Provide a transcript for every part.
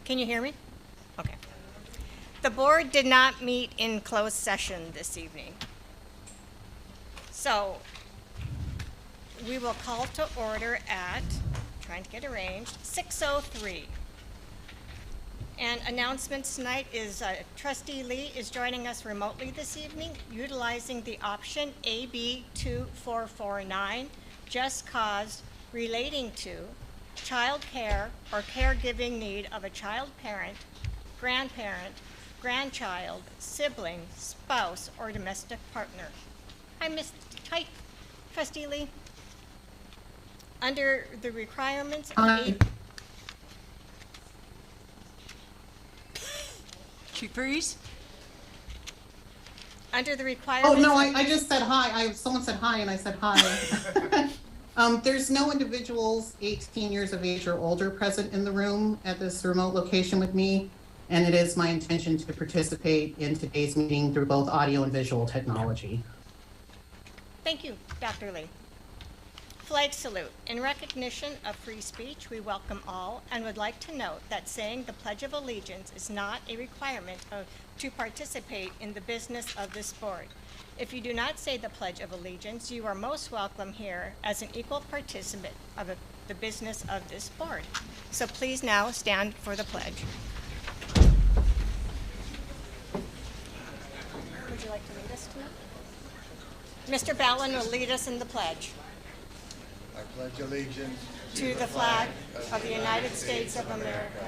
Can you hear me? Okay. The board did not meet in closed session this evening. So we will call to order at, trying to get arranged, 6:03. And announcements tonight is Trustee Lee is joining us remotely this evening, utilizing the option AB 2449, just cause relating to child care or caregiving need of a child parent, grandparent, grandchild, sibling, spouse, or domestic partner. Hi, Trustee Lee. Under the requirements of She freeze? Under the requirements. Oh, no, I just said hi. Someone said hi and I said hi. There's no individuals 18 years of age or older present in the room at this remote location with me. And it is my intention to participate in today's meeting through both audio and visual technology. Thank you, Dr. Lee. Flag salute. In recognition of free speech, we welcome all and would like to note that saying the Pledge of Allegiance is not a requirement to participate in the business of this board. If you do not say the Pledge of Allegiance, you are most welcome here as an equal participant of the business of this board. So please now stand for the pledge. Would you like to lead us tonight? Mr. Ballin will lead us in the pledge. I pledge allegiance To the flag of the United States of America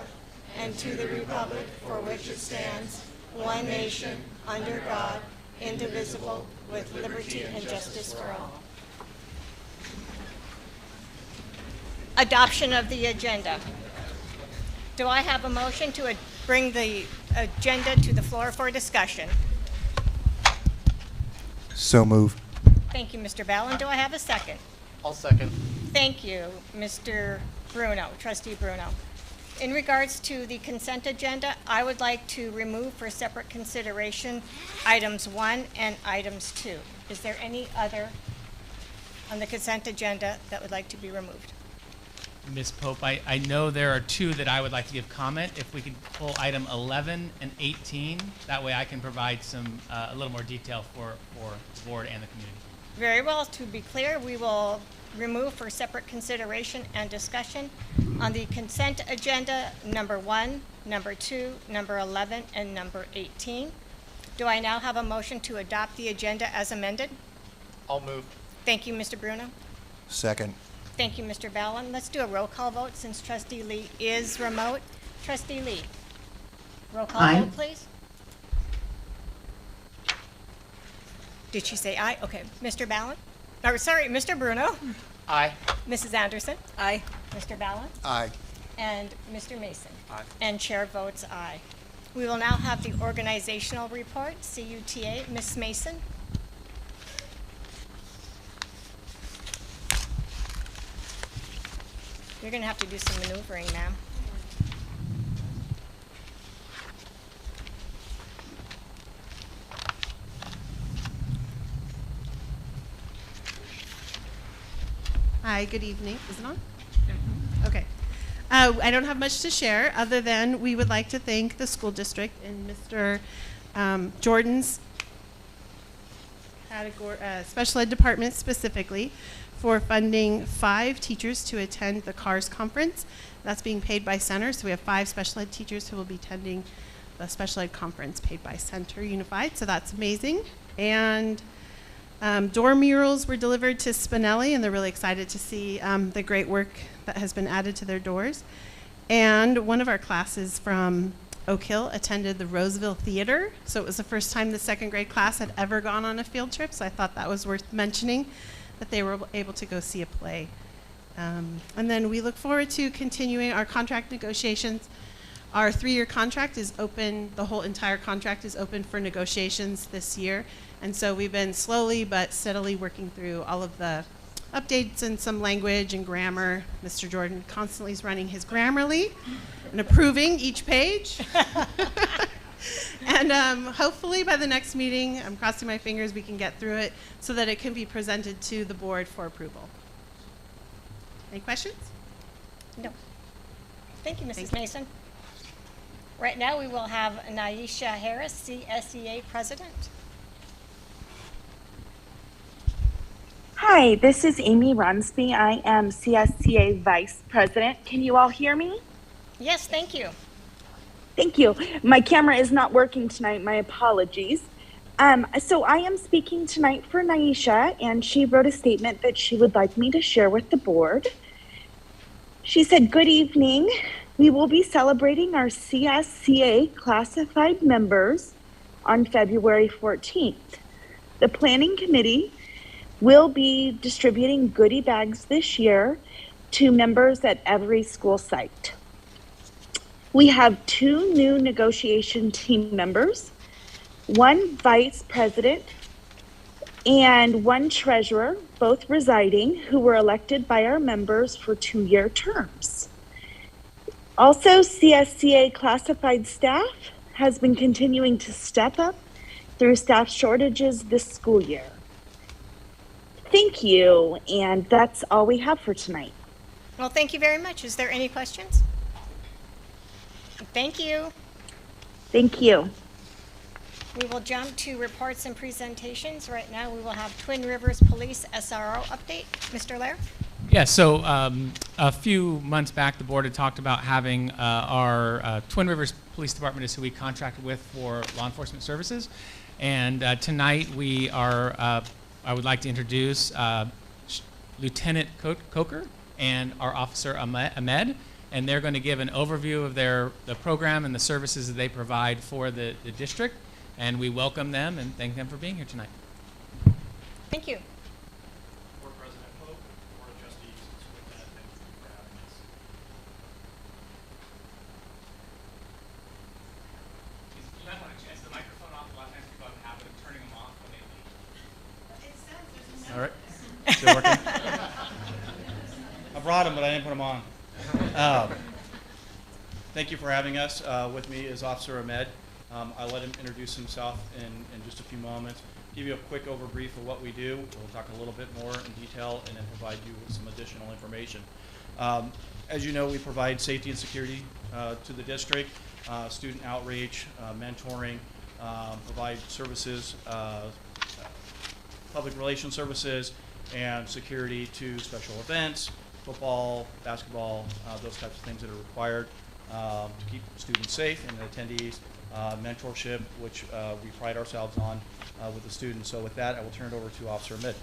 and to the republic for which it stands, one nation, under God, indivisible, with liberty and justice for all. Adoption of the agenda. Do I have a motion to bring the agenda to the floor for discussion? So move. Thank you, Mr. Ballin. Do I have a second? I'll second. Thank you, Mr. Bruno, Trustee Bruno. In regards to the consent agenda, I would like to remove for separate consideration items 1 and items 2. Is there any other on the consent agenda that would like to be removed? Ms. Pope, I know there are 2 that I would like to give comment. If we could pull item 11 and 18, that way I can provide some a little more detail for the board and the community. Very well. To be clear, we will remove for separate consideration and discussion on the consent agenda number 1, number 2, number 11, and number 18. Do I now have a motion to adopt the agenda as amended? I'll move. Thank you, Mr. Bruno. Second. Thank you, Mr. Ballin. Let's do a roll call vote since Trustee Lee is remote. Trustee Lee, roll call Aye. vote, please. Did she say aye? Okay. Mr. Ballin? Or sorry, Mr. Bruno. Aye. Mrs. Anderson? Aye. Mr. Ballin? Aye. And Mr. Mason? Aye. And chair votes aye. We will now have the organizational report, CUTA. Ms. Mason? You're going to have to do some maneuvering, ma'am. Hi, good evening. Is it on? Okay. I don't have much to share other than we would like to thank the school district and Mr. Jordan's special ed department specifically for funding 5 teachers to attend the CARS conference. That's being paid by Center, so we have 5 special ed teachers who will be attending the special ed conference paid by Center Unified, so that's amazing. And door murals were delivered to Spinelli, and they're really excited to see the great work that has been added to their doors. And one of our classes from Oak Hill attended the Roseville Theater, so it was the first time the 2nd grade class had ever gone on a field trip, so I thought that was worth mentioning, that they were able to go see a play. And then we look forward to continuing our contract negotiations. Our 3-year contract is open, the whole entire contract is open for negotiations this year. And so we've been slowly but steadily working through all of the updates and some language and grammar. Mr. Jordan constantly is running his Grammarly and approving each page. And hopefully by the next meeting, I'm crossing my fingers, we can get through it so that it can be presented to the board for approval. Any questions? No. Thank you, Mrs. Thank you. Mason. Right now, we will have Naisha Harris, CSEA President. Hi, this is Amy Runsby. I am CSCA Vice President. Can you all hear me? Yes, thank you. Thank you. My camera is not working tonight. My apologies. So I am speaking tonight for Naisha, and she wrote a statement that she would like me to share with the board. She said, "Good evening. We will be celebrating our CSCA classified members on February 14th. The planning committee will be distributing goodie bags this year to members at every school site. We have 2 new negotiation team members, 1 vice president, and 1 treasurer, both residing, who were elected by our members for 2-year terms. Also, CSCA classified staff has been continuing to step up through staff shortages this school year. Thank you, and that's all we have for tonight." Well, thank you very much. Is there any questions? Thank you. Thank you. We will jump to reports and presentations. Right now, we will have Twin Rivers Police SRO update. Mr. Lair? Yeah, so a few months back, the board had talked about having our Twin Rivers Police Department is who we contracted with for law enforcement services. And tonight we are, I would like to introduce Lieutenant Coker and our Officer Ahmed. And they're going to give an overview of the program and the services that they provide for the district. And we welcome them and thank them for being here tonight. Thank you. Board President Pope, Board of Trustees, Superintendent, thank you for having us. You might want to change the microphone off. A lot of times people have a habit of turning them off when they leave. All right, still working? I brought them, but I didn't put them on. Thank you for having us. With me is Officer Ahmed. I'll let him introduce himself in just a few moments, give you a quick overview of what we do. We'll talk a little bit more in detail and then provide you with some additional information. As you know, we provide safety and security to the district, student outreach, mentoring, provide services, public relations services, and security to special events, football, basketball, those types of things that are required to keep students safe and attendees. Mentorship, which we pride ourselves on with the students. So with that, I will turn it over to Officer Ahmed.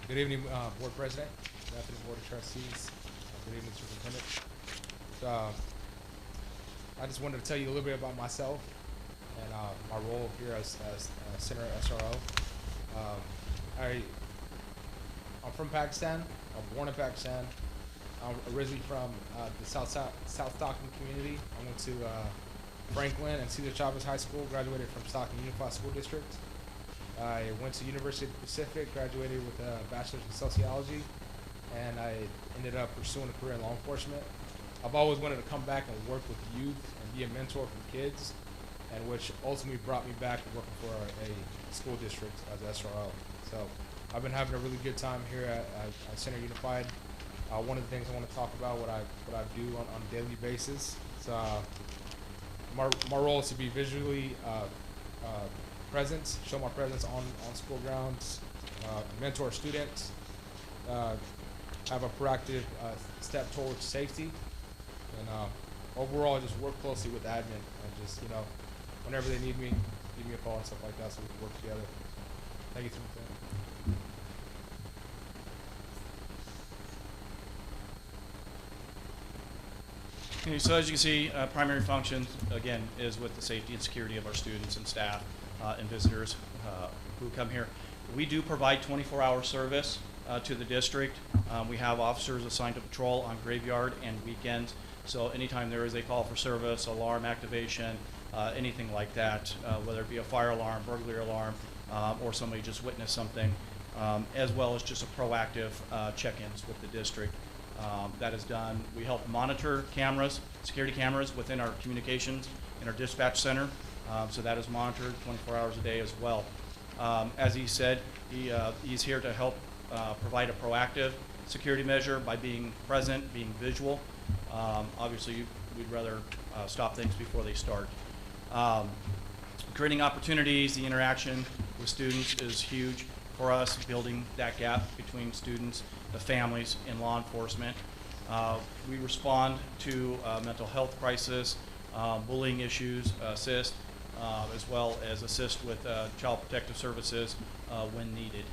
Good evening, Board President. Good afternoon, Board of Trustees. Good evening, Superintendent. I just wanted to tell you a little bit about myself and my role here as Center SRO. I'm from Pakistan. I'm born in Pakistan. I'm originally from the South Stockton community. I went to Franklin and Cesar Chavez High School, graduated from Stockton Unified School District. I went to University of the Pacific, graduated with a bachelor's in sociology, and I ended up pursuing a career in law enforcement. I've always wanted to come back and work with youth and be a mentor for kids, and which ultimately brought me back to working for a school district as SRO. So I've been having a really good time here at Center Unified. One of the things I want to talk about, what I do on a daily basis. So my role is to be visually present, show my presence on school grounds, mentor students, have a proactive step towards safety, and overall just work closely with admin and just, whenever they need me, give me a call and stuff like that so we can work together. Thank you, Superintendent. Okay, so as you can see, primary function, again, is with the safety and security of our students and staff and visitors who come here. We do provide 24-hour service to the district. We have officers assigned to patrol on graveyard and weekends. So anytime there is a call for service, alarm activation, anything like that, whether it be a fire alarm, burglary alarm, or somebody just witnessed something, as well as just a proactive check-ins with the district. That is done. We help monitor cameras, security cameras within our communications in our dispatch center. So that is monitored 24 hours a day as well. As he said, he's here to help provide a proactive security measure by being present, being visual. Obviously, we'd rather stop things before they start. Creating opportunities, the interaction with students is huge for us, building that gap between students, the families, and law enforcement. We respond to mental health crisis, bullying issues, assist, as well as assist with child protective services when needed.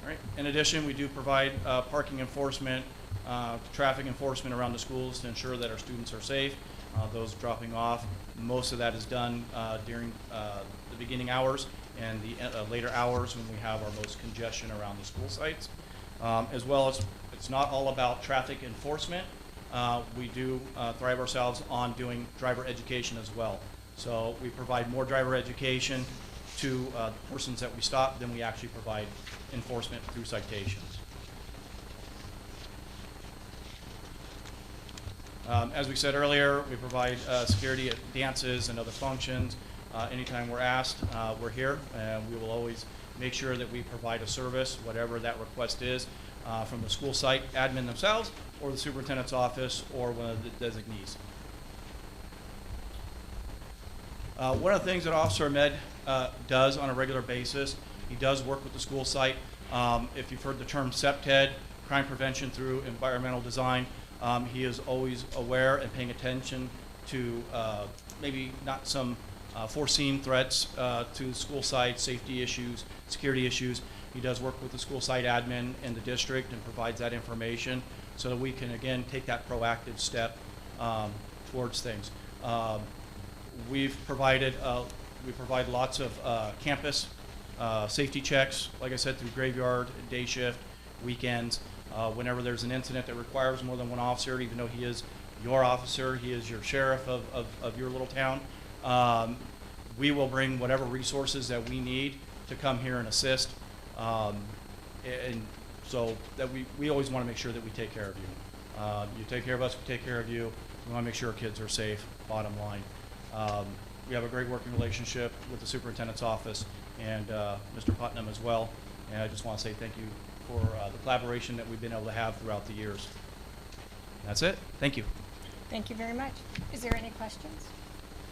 All right. In addition, we do provide parking enforcement, traffic enforcement around the schools to ensure that our students are safe. Those dropping off, most of that is done during the beginning hours and the later hours when we have our most congestion around the school sites. As well as, it's not all about traffic enforcement. We do thrive ourselves on doing driver education as well. So we provide more driver education to the persons that we stop than we actually provide enforcement through citations. As we said earlier, we provide security at dances and other functions. Anytime we're asked, we're here, and we will always make sure that we provide a service, whatever that request is, from the school site admin themselves, or the superintendent's office, or one of the designees. One of the things that Officer Ahmed does on a regular basis, he does work with the school site. If you've heard the term CPTED, crime prevention through environmental design, he is always aware and paying attention to maybe not some foreseen threats to the school site, safety issues, security issues. He does work with the school site admin in the district and provides that information so that we can, again, take that proactive step towards things. We provide lots of campus safety checks, like I said, through graveyard, day shift, weekends. Whenever there's an incident that requires more than one officer, even though he is your officer, he is your sheriff of your little town, we will bring whatever resources that we need to come here and assist. And so that we always want to make sure that we take care of you. You take care of us, we take care of you. We want to make sure our kids are safe, bottom line. We have a great working relationship with the superintendent's office and Mr. Putnam as well. And I just want to say thank you for the collaboration that we've been able to have throughout the years. That's it. Thank you. Thank you very much. Is there any questions?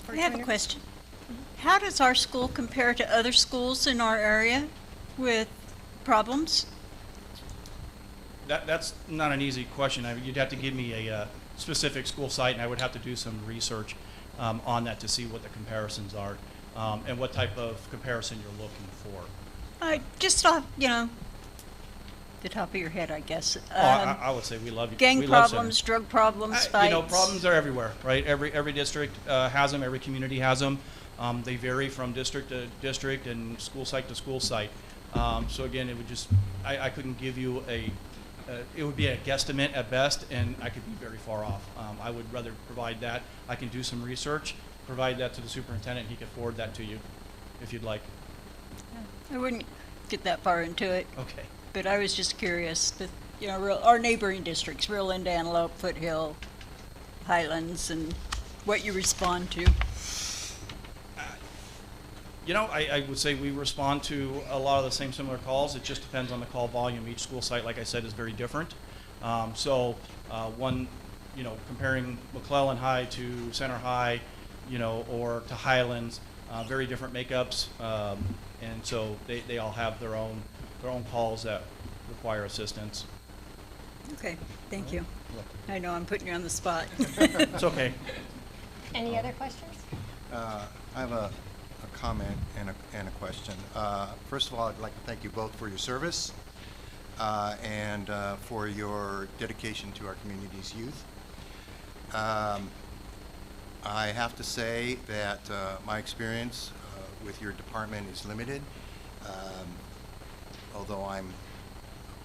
I have a question. How does our school compare to other schools in our area with problems? That's not an easy question. You'd have to give me a specific school site, and I would have to do some research on that to see what the comparisons are and what type of comparison you're looking for. Just off, the top of your head, I guess. I would say we love you. Gang we love problems, Center. drug problems, fights. Problems are everywhere, right? Every district has them. Every community has them. They vary from district to district and school site to school site. So again, it would just, I couldn't give you it would be a guesstimate at best, and I could be very far off. I would rather provide that. I can do some research, provide that to the superintendent. He could forward that to you if you'd like. I wouldn't get that far into it. Okay. But I was just curious, but our neighboring districts, Real and Antelope, Foothill, Highlands, and what you respond to. I would say we respond to a lot of the same similar calls. It just depends on the call volume. Each school site, like I said, is very different. Comparing McClellan High to Center High, or to Highlands, very different makeups, and so they all have their own calls that require assistance. Okay, thank you. I know I'm putting you on the spot. It's okay. Any other questions? I have a comment and a question. First of all, I'd like to thank you both for your service and for your dedication to our community's youth. I have to say that my experience with your department is limited, although I'm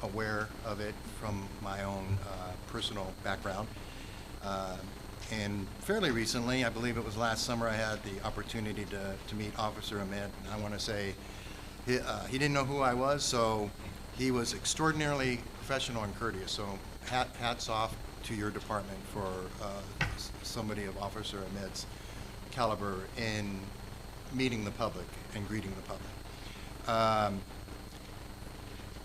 aware of it from my own personal background. And fairly recently, I believe it was last summer, I had the opportunity to meet Officer Ahmed, and I want to say he didn't know who I was, so he was extraordinarily professional and courteous. So hats off to your department for somebody of Officer Ahmed's caliber in meeting the public and greeting the public.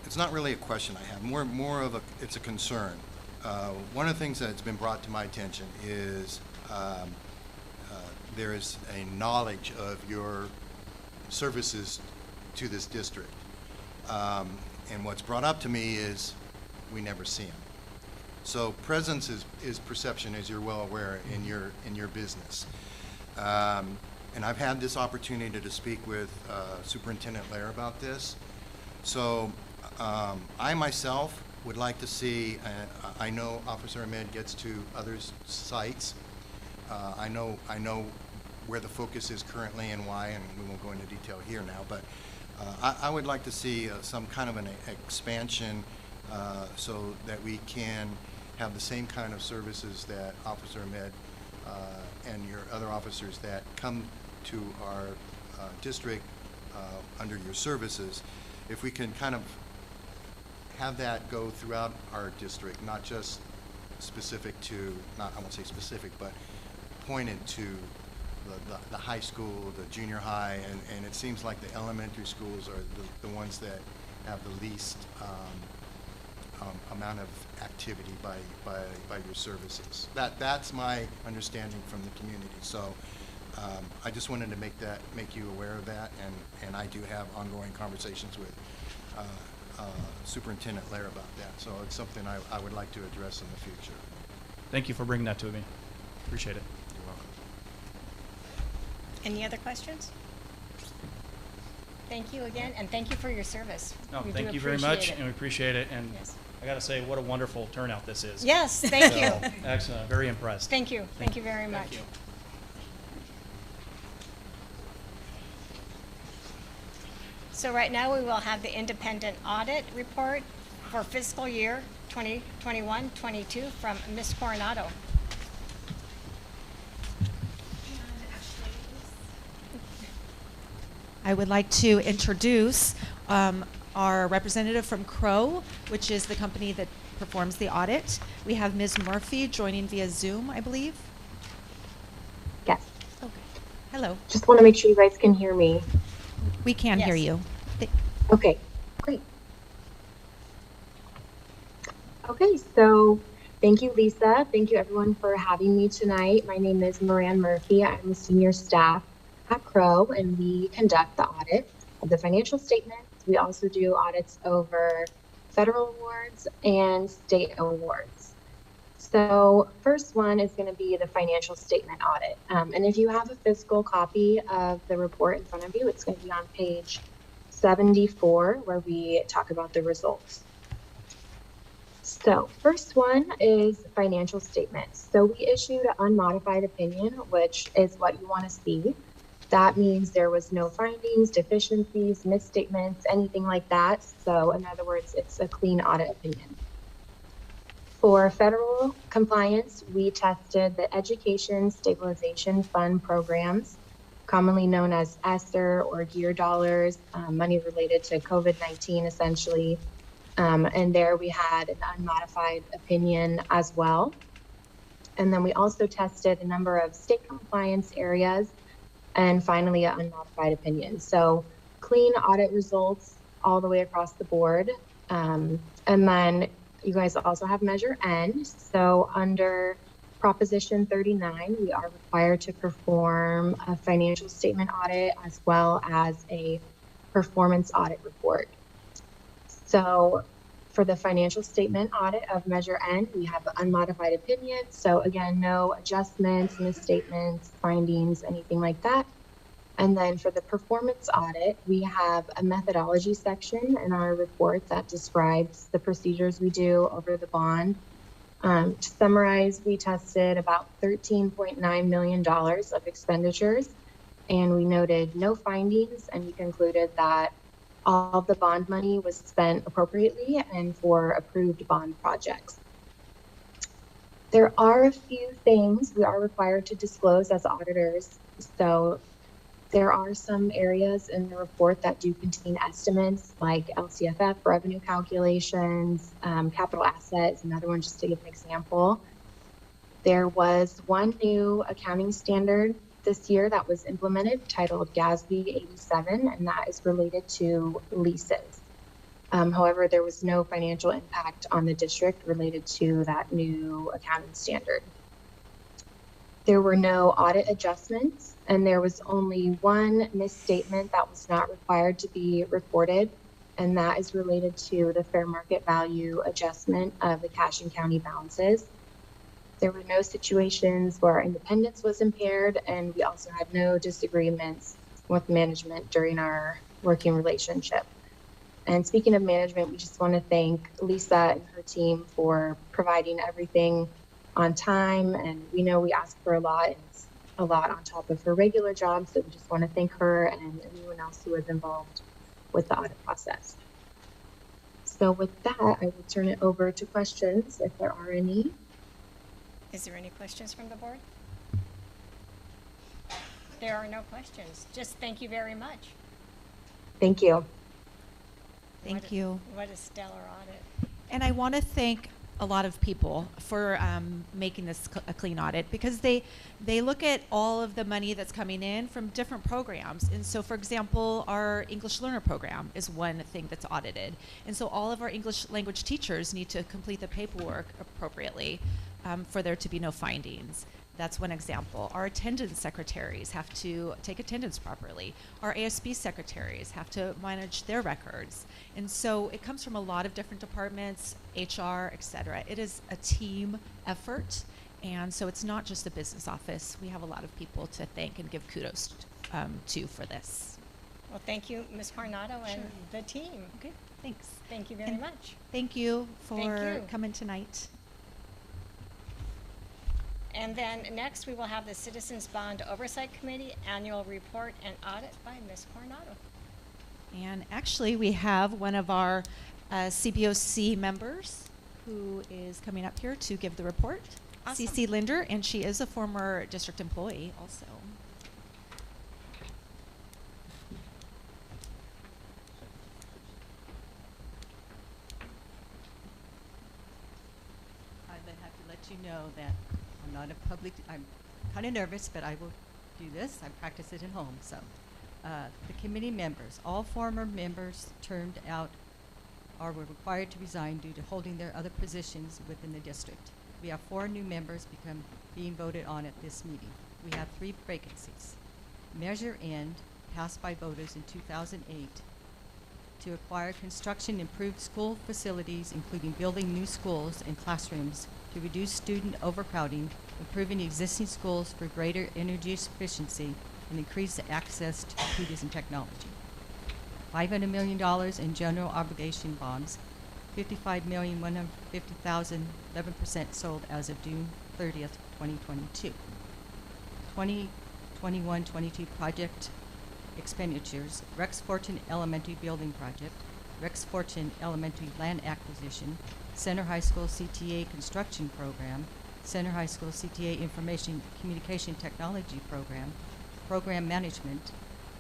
It's not really a question I have, more of it's a concern. One of the things that's been brought to my attention is there is a knowledge of your services to this district. And what's brought up to me is we never see them. So presence is perception, as you're well aware in your business. And I've had this opportunity to speak with Superintendent Lair about this. So I myself would like to see, I know Officer Ahmed gets to others' sites. I know where the focus is currently and why, and we won't go into detail here now, but I would like to see some kind of an expansion so that we can have the same kind of services that Officer Ahmed and your other officers that come to our district under your services. If we can kind of have that go throughout our district, not just specific to, I won't say specific, but pointed to the high school, the junior high, and it seems like the elementary schools are the ones that have the least amount of activity by your services. That's my understanding from the community. So I just wanted to make you aware of that, and I do have ongoing conversations with Superintendent Lair about that. So it's something I would like to address in the future. Thank you for bringing that to me. Appreciate it. You're welcome. Any other questions? Thank you again, and thank you for your service. No, We do thank you very appreciate much, it. and we appreciate it. And Yes. I got to say, what a wonderful turnout this is. Yes, thank you. So, excellent. Very impressed. Thank you. Thank you very much. Thank you. So right now, we will have the independent audit report for fiscal year 2021-22 from Ms. Coronado. I would like to introduce our representative from Crow, which is the company that performs the audit. We have Ms. Murphy joining via Zoom, I believe. Yes. Okay. Hello. Just want to make sure you guys can hear me. We can hear Yes. you. Okay, great. Okay, so thank you, Lisa. Thank you, everyone, for having me tonight. My name is Moran Murphy. I'm a senior staff at Crow, and we conduct the audit of the financial statements. We also do audits over federal awards and state awards. So first one is going to be the financial statement audit. And if you have a physical copy of the report in front of you, it's going to be on page 74, where we talk about the results. So first one is financial statements. So we issued an unmodified opinion, which is what you want to see. That means there was no findings, deficiencies, misstatements, anything like that. So in other words, it's a clean audit opinion. For federal compliance, we tested the Education Stabilization Fund programs, commonly known as ESSER or GEAR dollars, money related to COVID-19 essentially. And there we had an unmodified opinion as well. And then we also tested a number of state compliance areas, and finally an unmodified opinion. So clean audit results all the way across the board. And then you guys also have Measure N. So under Proposition 39, we are required to perform a financial statement audit as well as a performance audit report. So for the financial statement audit of Measure N, we have an unmodified opinion. So again, no adjustments, misstatements, findings, anything like that. And then for the performance audit, we have a methodology section in our report that describes the procedures we do over the bond. To summarize, we tested about $13.9 million of expenditures, and we noted no findings, and we concluded that all of the bond money was spent appropriately and for approved bond projects. There are a few things we are required to disclose as auditors. So there are some areas in the report that do contain estimates like LCFF revenue calculations, capital assets, another one just to give an example. There was one new accounting standard this year that was implemented titled GASB 87, and that is related to leases. However, there was no financial impact on the district related to that new accounting standard. There were no audit adjustments, and there was only one misstatement that was not required to be recorded, and that is related to the fair market value adjustment of the Cashin County balances. There were no situations where our independence was impaired, and we also had no disagreements with management during our working relationship. And speaking of management, we just want to thank Lisa and her team for providing everything on time. And we know we ask for a lot, and it's a lot on top of her regular job. So we just want to thank her and anyone else who was involved with the audit process. So with that, I will turn it over to questions if there are any. Is there any questions from the board? There are no questions. Just thank you very much. Thank you. Thank you. What a stellar audit. And I want to thank a lot of people for making this a clean audit, because they look at all of the money that's coming in from different programs. And so, for example, our English Learner Program is one thing that's audited. And so all of our English language teachers need to complete the paperwork appropriately for there to be no findings. That's one example. Our attendance secretaries have to take attendance properly. Our ASB secretaries have to manage their records. And so it comes from a lot of different departments, HR, et cetera. It is a team effort. And so it's not just the business office. We have a lot of people to thank and give kudos to for this. Well, thank you, Ms. Coronado and the team. Okay, thanks. Thank you very much. Thank you for Thank you. coming tonight. And then next, we will have the Citizens Bond Oversight Committee Annual Report and Audit by Ms. Coronado. And actually, we have one of our CBOC members who is coming up here to give the report. Awesome. CC Linder, and she is a former district employee also. I have to let you know that I'm not a public, I'm kind of nervous, but I will do this. I practice it at home. So the committee members, all former members turned out or were required to resign due to holding their other positions within the district. We have 4 new members being voted on at this meeting. We have 3 vacancies. Measure N, passed by voters in 2008, to acquire construction improved school facilities, including building new schools and classrooms to reduce student overcrowding, improving existing schools for greater energy efficiency, and increase the access to computers and technology. $500 million in general obligation bonds, $55,150,000, 11% sold as of June 30th, 2022. 2021-22 project expenditures: Rex Fortune Elementary Building Project, Rex Fortune Elementary Land Acquisition, Center High School CTA Construction Program, Center High School CTA Information Communication Technology Program, Program Management,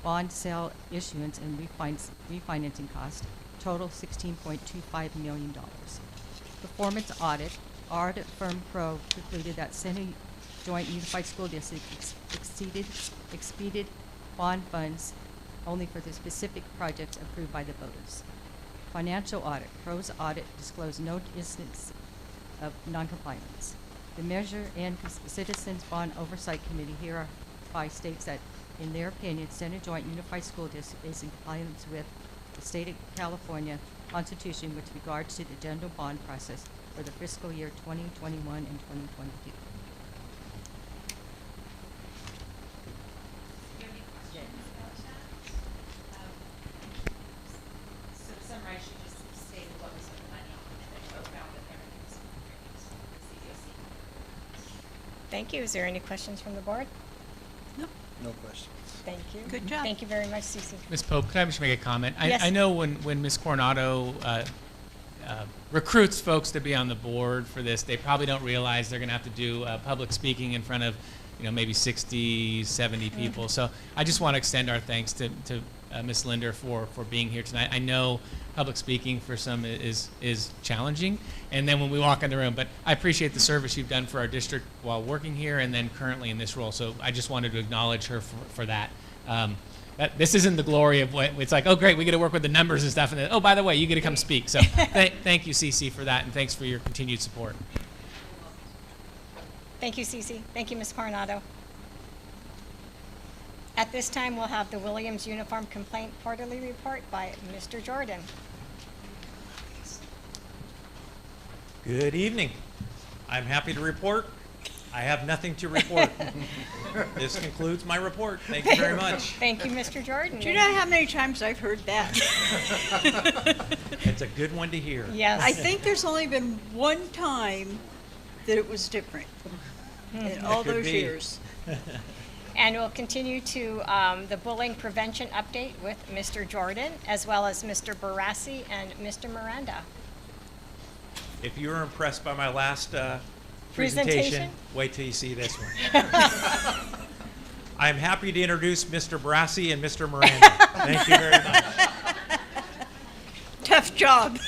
bond sale issuance and refinancing cost, total $16.25 million. Performance audit: our audit firm Crow concluded that Center Joint Unified School District expended bond funds only for the specific projects approved by the voters. Financial audit: Crow's audit disclosed no instance of noncompliance. The Measure and Citizens Bond Oversight Committee hereby states that, in their opinion, Center Joint Unified School District is in compliance with the State of California Constitution with regards to the general bond process for the fiscal year 2021 and 2022. So to summarize, she just stated what was the money and then broke out the everything's CBOC. Thank you. Is there any questions from the board? No questions. Thank you. Good job. Thank you very much, Cece. Ms. Pope, can I just make a comment? Yes. I know when Ms. Coronado recruits folks to be on the board for this, they probably don't realize they're going to have to do public speaking in front of, maybe 60, 70 people. So I just want to extend our thanks to Ms. Linder for being here tonight. I know public speaking for some is challenging, and then when we walk in the room, but I appreciate the service you've done for our district while working here and then currently in this role, so I just wanted to acknowledge her for that. This isn't the glory of what it's like, oh great, we get to work with the numbers and stuff, and then, oh, by the way, you get to come speak. So thank you, Cece, for that, and thanks for your continued support. Thank you, Cece. Thank you, Ms. Coronado. At this time, we'll have the Williams Uniform Complaint Quarterly Report by Mr. Jordan. Good evening. I'm happy to report. I have nothing to report. This concludes my report. Thank you very much. Thank you, Mr. Jordan. Do you know how many times I've heard that? It's a good one to hear. Yes. I think there's only been one time that it was different in all could those be. years. And we'll continue to the bullying prevention update with Mr. Jordan, as well as Mr. Barassi and Mr. Miranda. If you were impressed by my last Presentation? wait till you see this one. I'm happy to introduce Mr. Barassi and Mr. Miranda. Thank you very much. Tough job.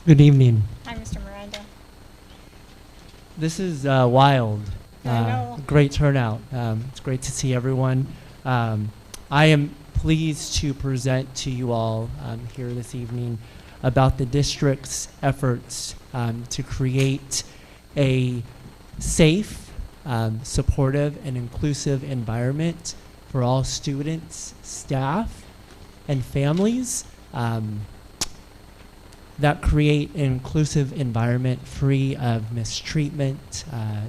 Good evening. Hi, Mr. Miranda. This is wild. I know. Great turnout. It's great to see everyone. I am pleased to present to you all here this evening about the district's efforts to create a safe, supportive, and inclusive environment for all students, staff, and families that create an inclusive environment free of mistreatment,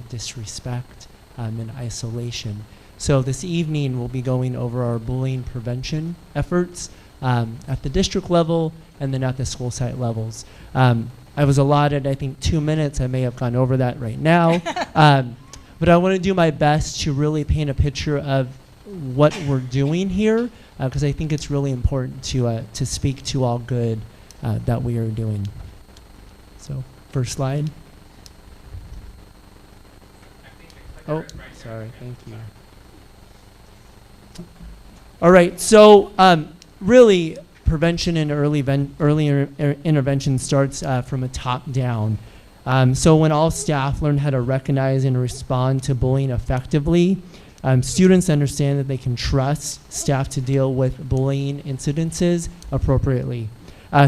disrespect, and isolation. So this evening we'll be going over our bullying prevention efforts at the district level and then at the school site levels. I was allotted, I think, 2 minutes. I may have gone over that right now. But I want to do my best to really paint a picture of what we're doing here, because I think it's really important to speak to all good that we are doing. So, first slide. Oh, sorry, thank you. All right, so really, prevention and early intervention starts from a top down. So when all staff learn how to recognize and respond to bullying effectively, students understand that they can trust staff to deal with bullying incidences appropriately.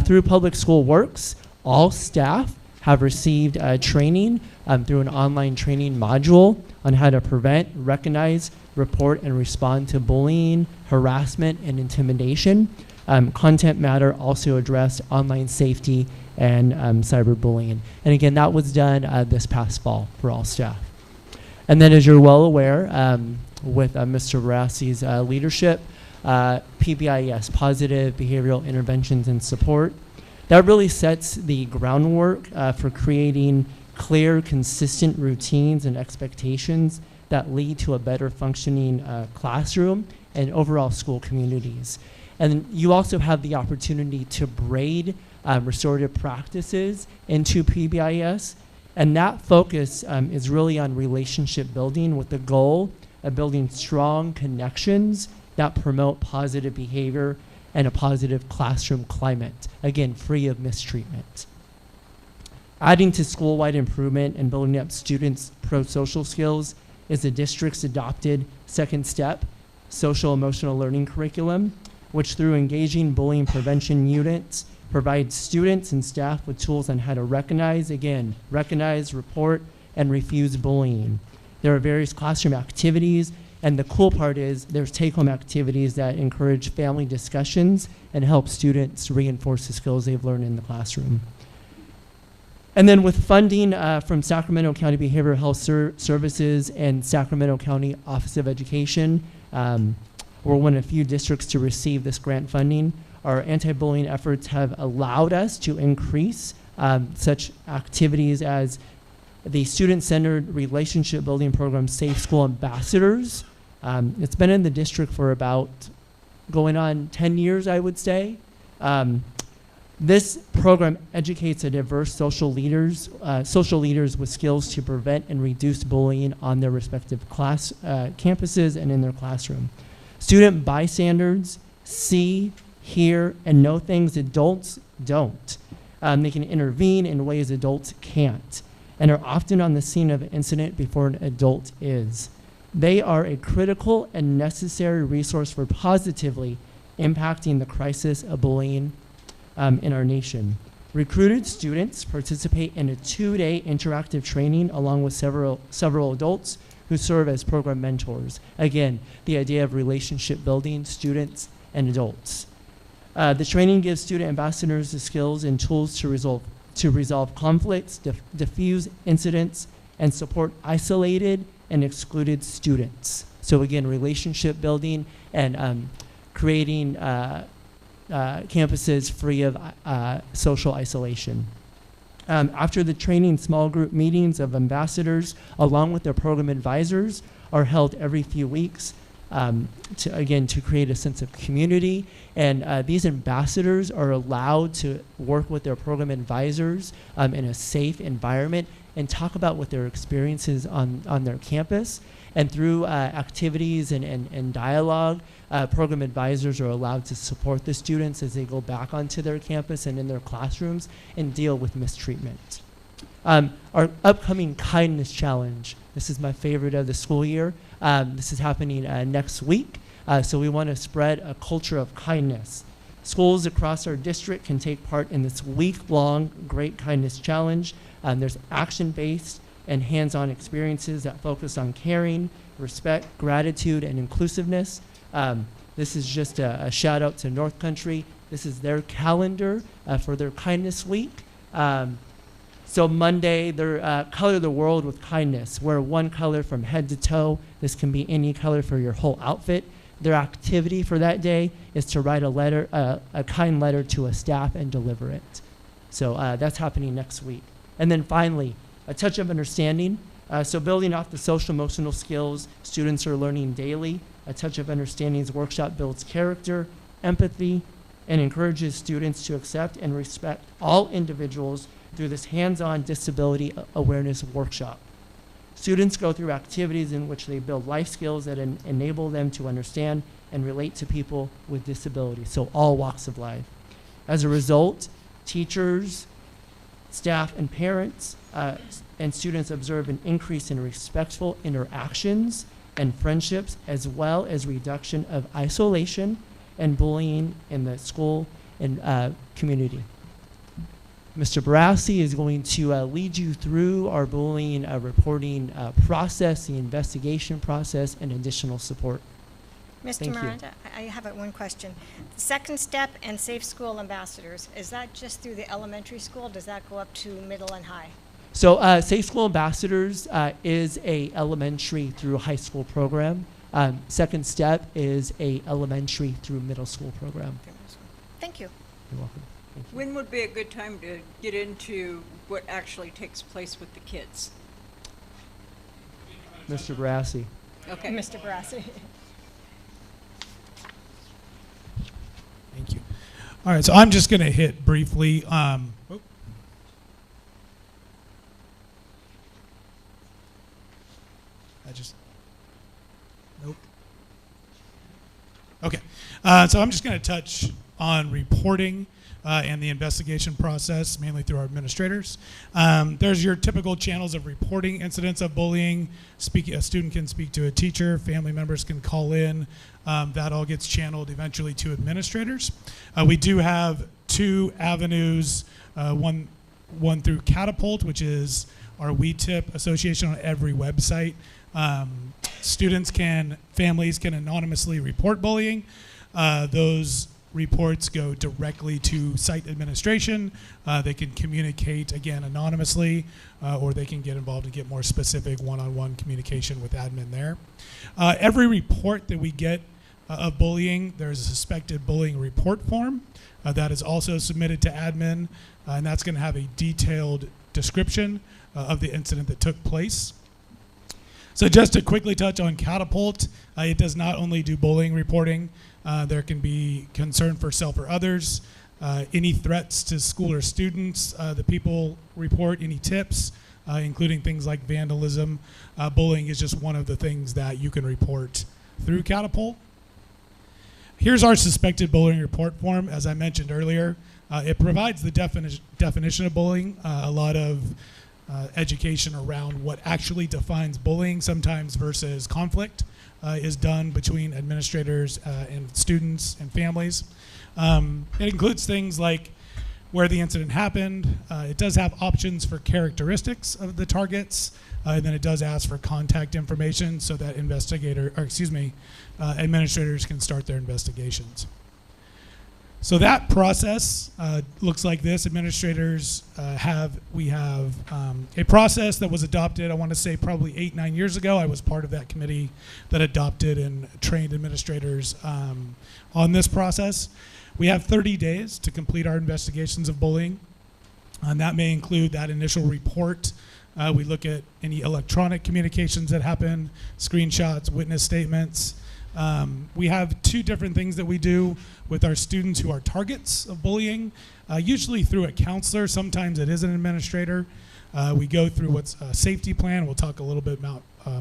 Through Public School Works, all staff have received training through an online training module on how to prevent, recognize, report, and respond to bullying, harassment, and intimidation. Content Matter also addressed online safety and cyberbullying. And again, that was done this past fall for all staff. And then, as you're well aware, with Mr. Barassi's leadership, PBIS, Positive Behavioral Interventions and Support, that really sets the groundwork for creating clear, consistent routines and expectations that lead to a better functioning classroom and overall school communities. And you also have the opportunity to braid restorative practices into PBIS, and that focus is really on relationship building with the goal of building strong connections that promote positive behavior and a positive classroom climate, again, free of mistreatment. Adding to school-wide improvement and building up students' pro-social skills is the district's adopted second step, social emotional learning curriculum, which through engaging bullying prevention units provides students and staff with tools on how to recognize, report, and refuse bullying. There are various classroom activities, and the cool part is there's take-home activities that encourage family discussions and help students reinforce the skills they've learned in the classroom. And then with funding from Sacramento County Behavioral Health Services and Sacramento County Office of Education, we're one of a few districts to receive this grant funding. Our anti-bullying efforts have allowed us to increase such activities as the student-centered relationship building program, Safe School Ambassadors. It's been in the district for about going on 10 years, I would say. This program educates a diverse social leaders with skills to prevent and reduce bullying on their respective class campuses and in their classroom. Student bystanders see, hear, and know things adults don't. They can intervene in ways adults can't, and are often on the scene of an incident before an adult is. They are a critical and necessary resource for positively impacting the crisis of bullying in our nation. Recruited students participate in a 2-day interactive training along with several adults who serve as program mentors. Again, the idea of relationship building, students and adults. The training gives student ambassadors the skills and tools to resolve conflicts, diffuse incidents, and support isolated and excluded students. So again, relationship building and creating campuses free of social isolation. After the training, small group meetings of ambassadors along with their program advisors are held every few weeks to create a sense of community. And these ambassadors are allowed to work with their program advisors in a safe environment and talk about what their experiences on their campus. And through activities and dialogue, program advisors are allowed to support the students as they go back onto their campus and in their classrooms and deal with mistreatment. Our upcoming kindness challenge, this is my favorite of the school year. This is happening next week. So we want to spread a culture of kindness. Schools across our district can take part in this week-long Great Kindness Challenge. There's action-based and hands-on experiences that focus on caring, respect, gratitude, and inclusiveness. This is just a shout out to North Country. This is their calendar for their Kindness Week. So Monday, they're color the world with kindness. Wear one color from head to toe. This can be any color for your whole outfit. Their activity for that day is to write a kind letter to a staff and deliver it. So that's happening next week. And then finally, a touch of understanding. So building off the social emotional skills students are learning daily, a touch of understanding's workshop builds character, empathy, and encourages students to accept and respect all individuals through this hands-on disability awareness workshop. Students go through activities in which they build life skills that enable them to understand and relate to people with disabilities, so all walks of life. As a result, teachers, staff, and parents and students observe an increase in respectful interactions and friendships, as well as reduction of isolation and bullying in the school and community. Mr. Barassi is going to lead you through our bullying reporting process, the investigation process, and additional support. Mr. Thank you. Miranda, I have one question. The Second Step and Safe School Ambassadors, is that just through the elementary school? Does that go up to middle and high? So Safe School Ambassadors is a elementary through high school program. Second Step is a elementary through middle school program. Thank you. You're welcome. Thank you. When would be a good time to get into what actually takes place with the kids? Mr. Barassi. Okay. Mr. Barassi. Thank you. All right, so I'm just going to hit briefly. Nope. Okay, so I'm just going to touch on reporting and the investigation process, mainly through our administrators. There's your typical channels of reporting incidents of bullying. A student can speak to a teacher, family members can call in. That all gets channeled eventually to administrators. We do have two avenues, one through Catapult, which is our WeTip association on every website. Families can anonymously report bullying. Those reports go directly to site administration. They can communicate, again, anonymously, or they can get involved and get more specific one-on-one communication with admin there. Every report that we get of bullying, there's a suspected bullying report form that is also submitted to admin, and that's going to have a detailed description of the incident that took place. So just to quickly touch on Catapult, it does not only do bullying reporting. There can be concern for self or others. Any threats to school or students, the people report any tips, including things like vandalism. Bullying is just one of the things that you can report through Catapult. Here's our suspected bullying report form. As I mentioned earlier, it provides the definition of bullying, a lot of education around what actually defines bullying sometimes versus conflict is done between administrators and students and families. It includes things like where the incident happened. It does have options for characteristics of the targets, and then it does ask for contact information so that administrators can start their investigations. So that process looks like this. Administrators we have a process that was adopted, I want to say probably 8-9 years ago. I was part of that committee that adopted and trained administrators on this process. We have 30 days to complete our investigations of bullying, and that may include that initial report. We look at any electronic communications that happen, screenshots, witness statements. We have 2 different things that we do with our students who are targets of bullying, usually through a counselor. Sometimes it is an administrator. We go through what's a safety plan. We'll talk a little bit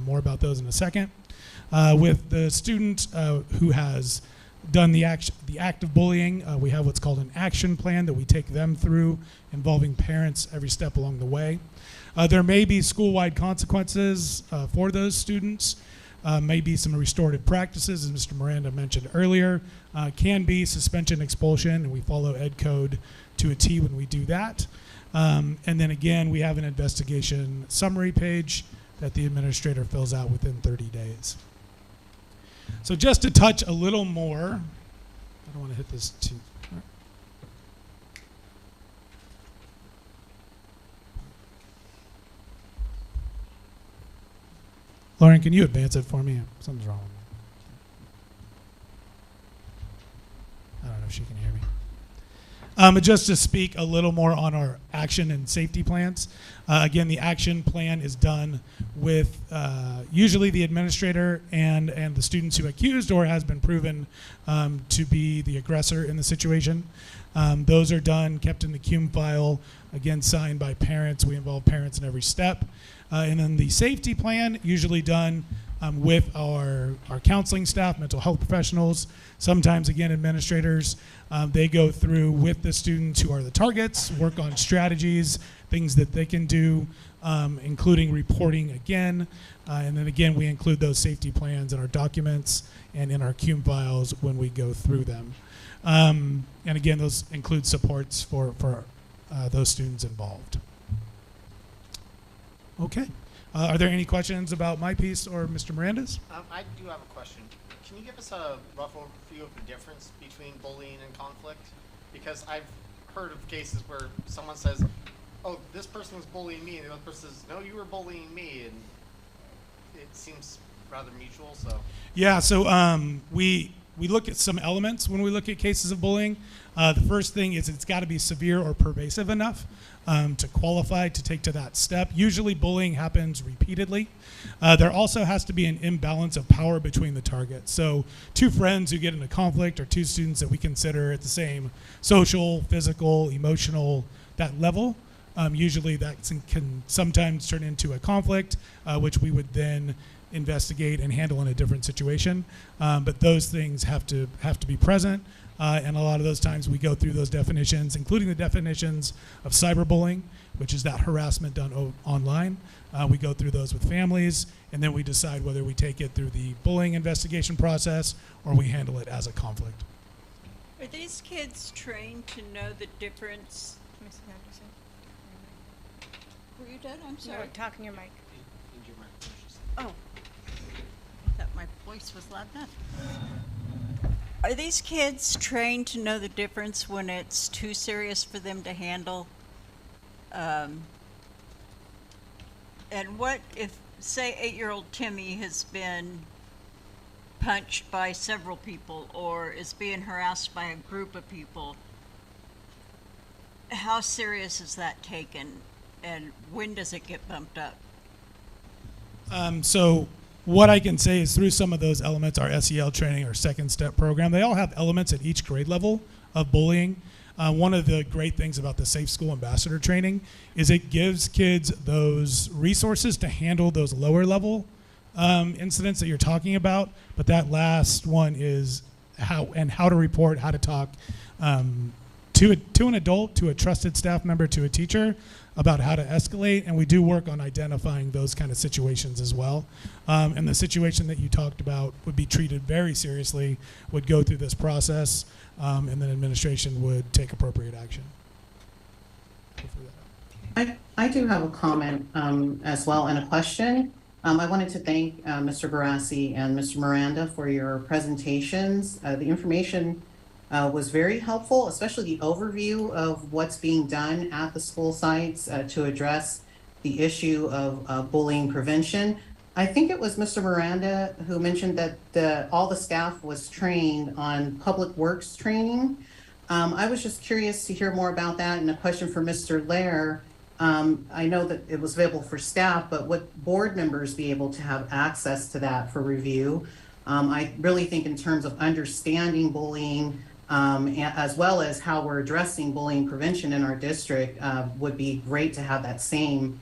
more about those in a second. With the student who has done the act of bullying, we have what's called an action plan that we take them through, involving parents every step along the way. There may be school-wide consequences for those students. Maybe some restorative practices, as Mr. Miranda mentioned earlier, can be suspension, expulsion, and we follow Ed Code to a T when we do that. And then again, we have an investigation summary page that the administrator fills out within 30 days. So just to touch a little more, I don't want to hit this too. Lauren, can you advance it for me? Something's wrong with me. I don't know if she can hear me. Just to speak a little more on our action and safety plans. Again, the action plan is done with usually the administrator and the students who accused or has been proven to be the aggressor in the situation. Those are done, kept in the CUME file, again signed by parents. We involve parents in every step. And then the safety plan, usually done with our counseling staff, mental health professionals, sometimes again administrators. They go through with the students who are the targets, work on strategies, things that they can do, including reporting again. And then again, we include those safety plans in our documents and in our CUME files when we go through them. And again, those include supports for those students involved. Okay. Are there any questions about my piece or Mr. Miranda's? I do have a question. Can you give us a rough overview of the difference between bullying and conflict? Because I've heard of cases where someone says, oh, this person was bullying me, and the other person says, no, you were bullying me, and it seems rather mutual, so. Yeah, so we look at some elements when we look at cases of bullying. The first thing is it's got to be severe or pervasive enough to qualify to take to that step. Usually bullying happens repeatedly. There also has to be an imbalance of power between the targets. So 2 friends who get into conflict or 2 students that we consider at the same social, physical, emotional, that level. Usually that can sometimes turn into a conflict, which we would then investigate and handle in a different situation. But those things have to be present. And a lot of those times we go through those definitions, including the definitions of cyberbullying, which is that harassment done online. We go through those with families, and then we decide whether we take it through the bullying investigation process or we handle it as a conflict. Are these kids trained to know the difference? Were you done? I'm sorry. No, talk in your mic. Oh, I thought my voice was loud enough. Are these kids trained to know the difference when it's too serious for them to handle? And what if, say, 8-year-old Timmy has been punched by several people or is being harassed by a group of people? How serious is that taken, and when does it get bumped up? So what I can say is through some of those elements, our SEL training, our second step program, they all have elements at each grade level of bullying. One of the great things about the Safe School Ambassador training is it gives kids those resources to handle those lower level incidents that you're talking about. But that last one is how to report, how to talk to an adult, to a trusted staff member, to a teacher about how to escalate. And we do work on identifying those kind of situations as well. And the situation that you talked about would be treated very seriously, would go through this process, and then administration would take appropriate action. I do have a comment as well and a question. I wanted to thank Mr. Barassi and Mr. Miranda for your presentations. The information was very helpful, especially the overview of what's being done at the school sites to address the issue of bullying prevention. I think it was Mr. Miranda who mentioned that all the staff was trained on public works training. I was just curious to hear more about that, and a question for Mr. Lair. I know that it was available for staff, but would board members be able to have access to that for review? I really think in terms of understanding bullying, as well as how we're addressing bullying prevention in our district, would be great to have that same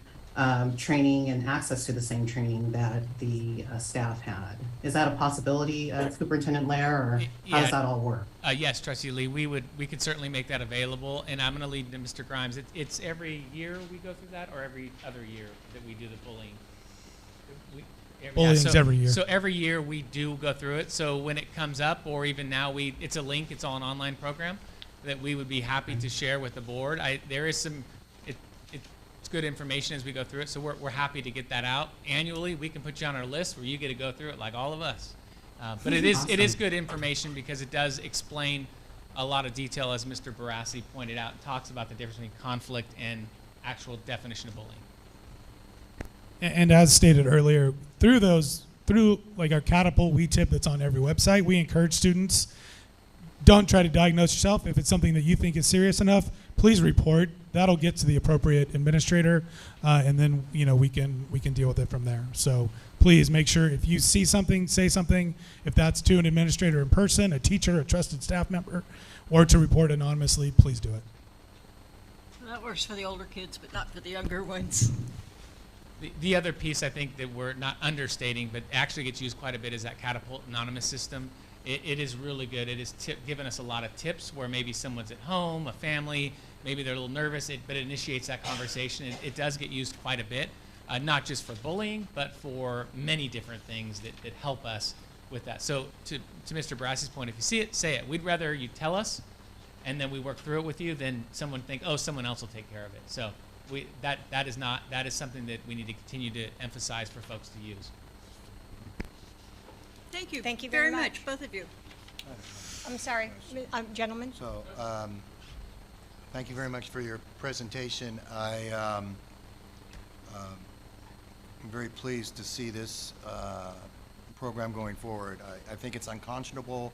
training and access to the same training that the staff had. Is that a possibility, Superintendent Lair, or how does that all work? Yes, Trustee Lee, we could certainly make that available, and I'm going to lead to Mr. Grimes. It's every year we go through that, or every other year that we do the bullying? Bullying's every year. So every year we do go through it. So when it comes up, or even now, it's a link. It's all an online program that we would be happy to share with the board. There is some. It's good information as we go through it. So we're happy to get that out annually. We can put you on our list where you get to go through it like all of us. But it is good information because it does explain a lot of detail, as Mr. Barassi pointed out. It talks about the difference between conflict and actual definition of bullying. And as stated earlier, through like our Catapult WeTip that's on every website, we encourage students, don't try to diagnose yourself. If it's something that you think is serious enough, please report. That'll get to the appropriate administrator, and then we can deal with it from there. So please make sure if you see something, say something. If that's to an administrator in person, a teacher, a trusted staff member, or to report anonymously, please do it. That works for the older kids, but not for the younger ones. The other piece I think that we're not understating, but actually gets used quite a bit, is that Catapult Anonymous system. It is really good. It has given us a lot of tips where maybe someone's at home, a family, maybe they're a little nervous, but it initiates that conversation. It does get used quite a bit, not just for bullying, but for many different things that help us with that. So to Mr. Barassi's point, if you see it, say it. We'd rather you tell us, and then we work through it with you, than someone think, oh, someone else will take care of it. So that is something that we need to continue to emphasize for folks to use. Thank you. Thank you very very much, both of you. I'm sorry, gentlemen. So, thank you very much for your presentation. I'm very pleased to see this program going forward. I think it's unconscionable,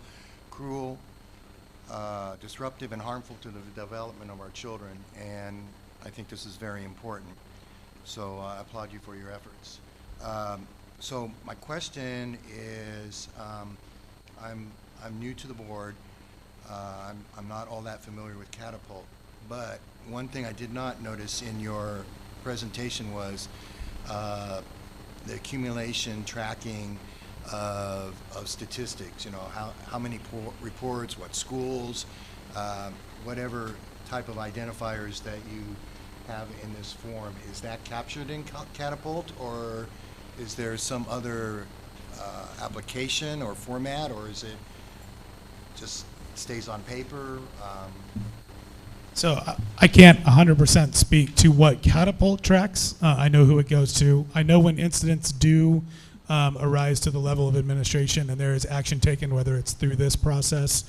cruel, disruptive, and harmful to the development of our children, and I think this is very important. So I applaud you for your efforts. So my question is, I'm new to the board. I'm not all that familiar with Catapult, but one thing I did not notice in your presentation was the accumulation, tracking of statistics. How many reports, what schools, whatever type of identifiers that you have in this form. Is that captured in Catapult, or is there some other application or format, or is it just stays on paper? So I can't 100% speak to what Catapult tracks. I know who it goes to. I know when incidents do arise to the level of administration and there is action taken, whether it's through this process.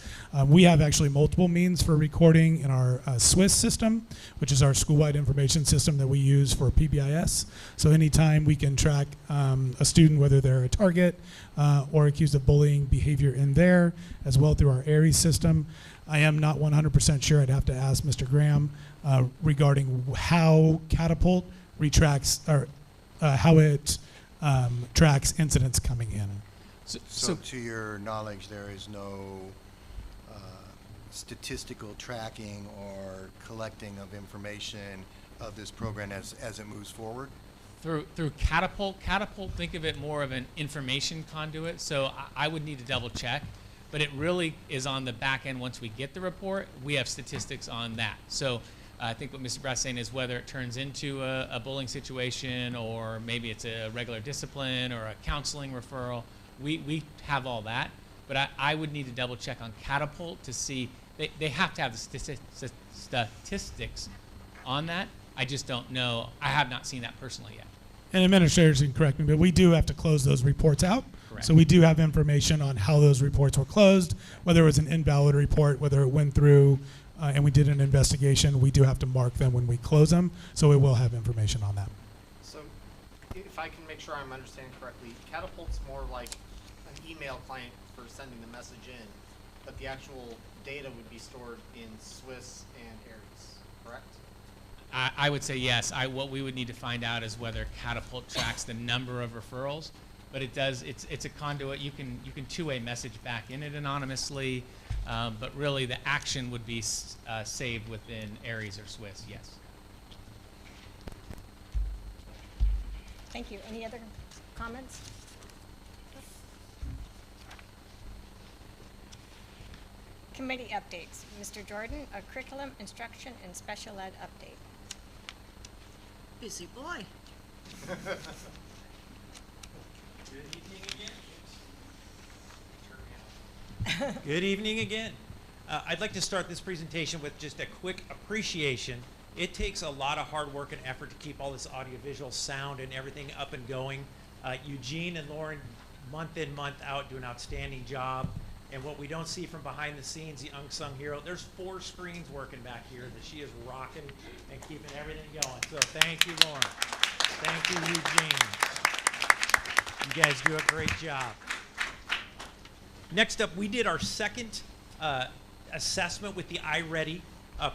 We have actually multiple means for recording in our SWIS system, which is our school-wide information system that we use for PBIS. So anytime we can track a student, whether they're a target or accused of bullying behavior in there, as well through our ARIES system. I am not 100% sure. I'd have to ask Mr. Graham regarding how Catapult retracts, or how it tracks incidents coming in. So to your knowledge, there is no statistical tracking or collecting of information of this program as it moves forward? Through Catapult. Catapult, think of it more of an information conduit. So I would need to double check, but it really is on the back end. Once we get the report, we have statistics on that. So I think what Mr. Brass is saying is whether it turns into a bullying situation or maybe it's a regular discipline or a counseling referral, we have all that. But I would need to double check on Catapult to see, they have to have the statistics on that. I just don't know. I have not seen that personally yet. And administrators can correct me, but we do have to close those reports out. Correct. So we do have information on how those reports were closed, whether it was an invalid report, whether it went through, and we did an investigation. We do have to mark them when we close them, so we will have information on that. So, if I can make sure I'm understanding correctly, Catapult's more like an email client for sending the message in, but the actual data would be stored in Swiss and Aries, correct? I would say yes. What we would need to find out is whether Catapult tracks the number of referrals, but it does. It's a conduit. You can two-way message back in it anonymously, but really the action would be saved within Aries or Swiss. Yes. Thank you. Any other comments? Committee updates. Mr. Jordan, a curriculum, instruction, and special ed update. Busy boy. Good evening again. I'd like to start this presentation with just a quick appreciation. It takes a lot of hard work and effort to keep all this audiovisual sound and everything up and going. Eugene and Lauren, month in, month out, do an outstanding job. And what we don't see from behind the scenes, the unsung hero, there's 4 screens working back here that she is rocking and keeping everything going. So thank you, Lauren. Thank you, Eugene. You guys do a great job. Next up, we did our second assessment with the iReady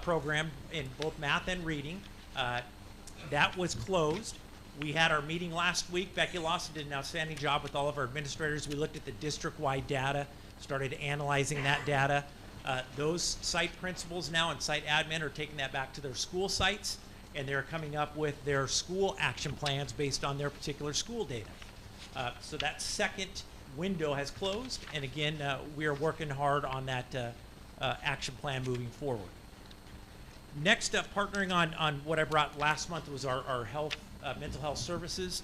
program in both math and reading. That was closed. We had our meeting last week. Becky Lawson did an outstanding job with all of our administrators. We looked at the district-wide data, started analyzing that data. Those site principals now and site admin are taking that back to their school sites, and they're coming up with their school action plans based on their particular school data. So that second window has closed, and again, we are working hard on that action plan moving forward. Next up, partnering on what I brought last month was our health, mental health services.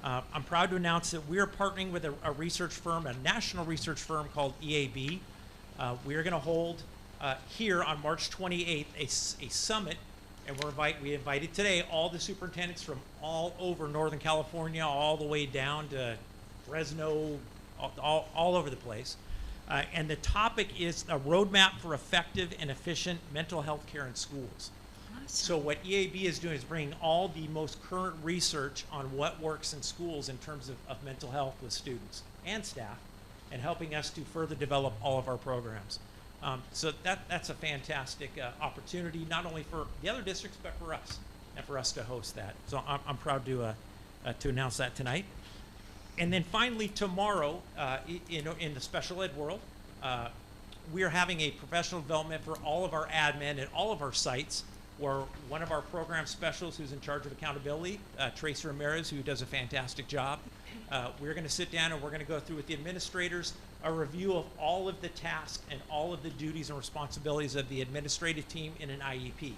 I'm proud to announce that we are partnering with a research firm, a national research firm called EAB. We are going to hold here on March 28th a summit, and we invited today all the superintendents from all over Northern California, all the way down to Fresno, all over the place. And the topic is a roadmap for effective and efficient mental health care in schools. So what EAB is doing is bringing all the most current research on what works in schools in terms of mental health with students and staff, and helping us to further develop all of our programs. So that's a fantastic opportunity, not only for the other districts, but for us, and for us to host that. So I'm proud to announce that tonight. And then finally, tomorrow, in the special ed world, we are having a professional development for all of our admin at all of our sites, where one of our program specialists who's in charge of accountability, Tracy Ramirez, who does a fantastic job, we're going to sit down and we're going to go through with the administrators a review of all of the tasks and all of the duties and responsibilities of the administrative team in an IEP.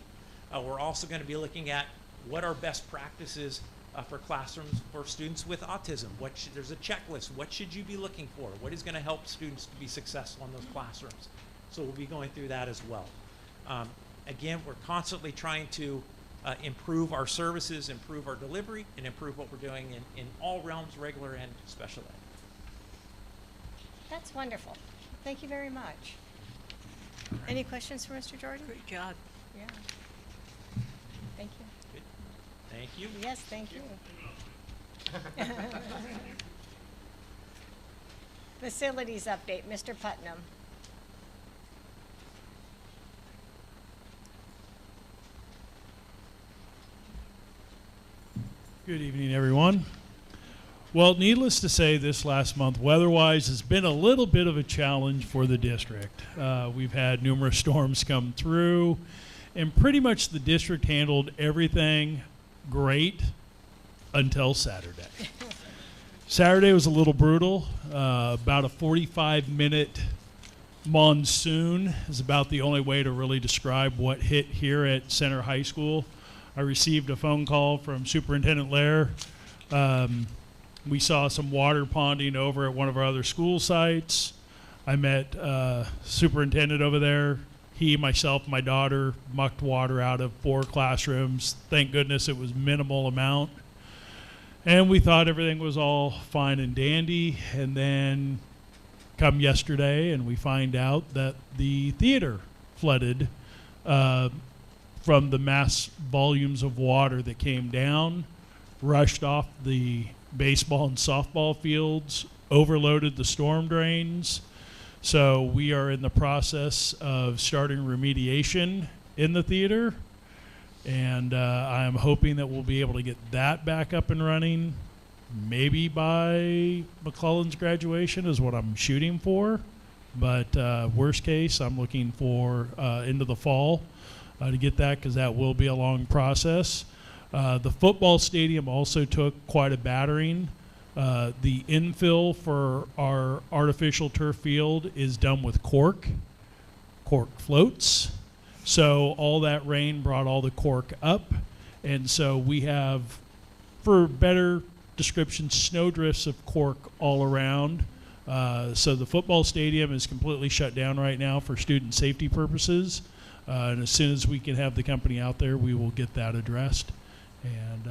We're also going to be looking at what are best practices for classrooms for students with autism. There's a checklist. What should you be looking for? What is going to help students to be successful in those classrooms? So we'll be going through that as well. Again, we're constantly trying to improve our services, improve our delivery, and improve what we're doing in all realms, regular and special ed. That's wonderful. Thank you very much. Any questions for Mr. Jordan? Great job. Yeah. Thank you. Good. Thank you. Yes, thank you. Facilities update, Mr. Putnam. Good evening, everyone. Well, needless to say, this last month, weather-wise, has been a little bit of a challenge for the district. We've had numerous storms come through, and pretty much the district handled everything great until Saturday. Saturday was a little brutal. About a 45-minute monsoon is about the only way to really describe what hit here at Center High School. I received a phone call from Superintendent Lair. We saw some water ponding over at one of our other school sites. I met superintendent over there. He, myself, my daughter mucked water out of 4 classrooms. Thank goodness it was minimal amount. And we thought everything was all fine and dandy. And then come yesterday and we find out that the theater flooded from the mass volumes of water that came down, rushed off the baseball and softball fields, overloaded the storm drains. So we are in the process of starting remediation in the theater, and I am hoping that we'll be able to get that back up and running maybe by McClellan's graduation is what I'm shooting for. But worst case, I'm looking for into the fall to get that, because that will be a long process. The football stadium also took quite a battering. The infill for our artificial turf field is done with cork floats. So all that rain brought all the cork up. And so we have, for better description, snowdrifts of cork all around. So the football stadium is completely shut down right now for student safety purposes. And as soon as we can have the company out there, we will get that addressed. And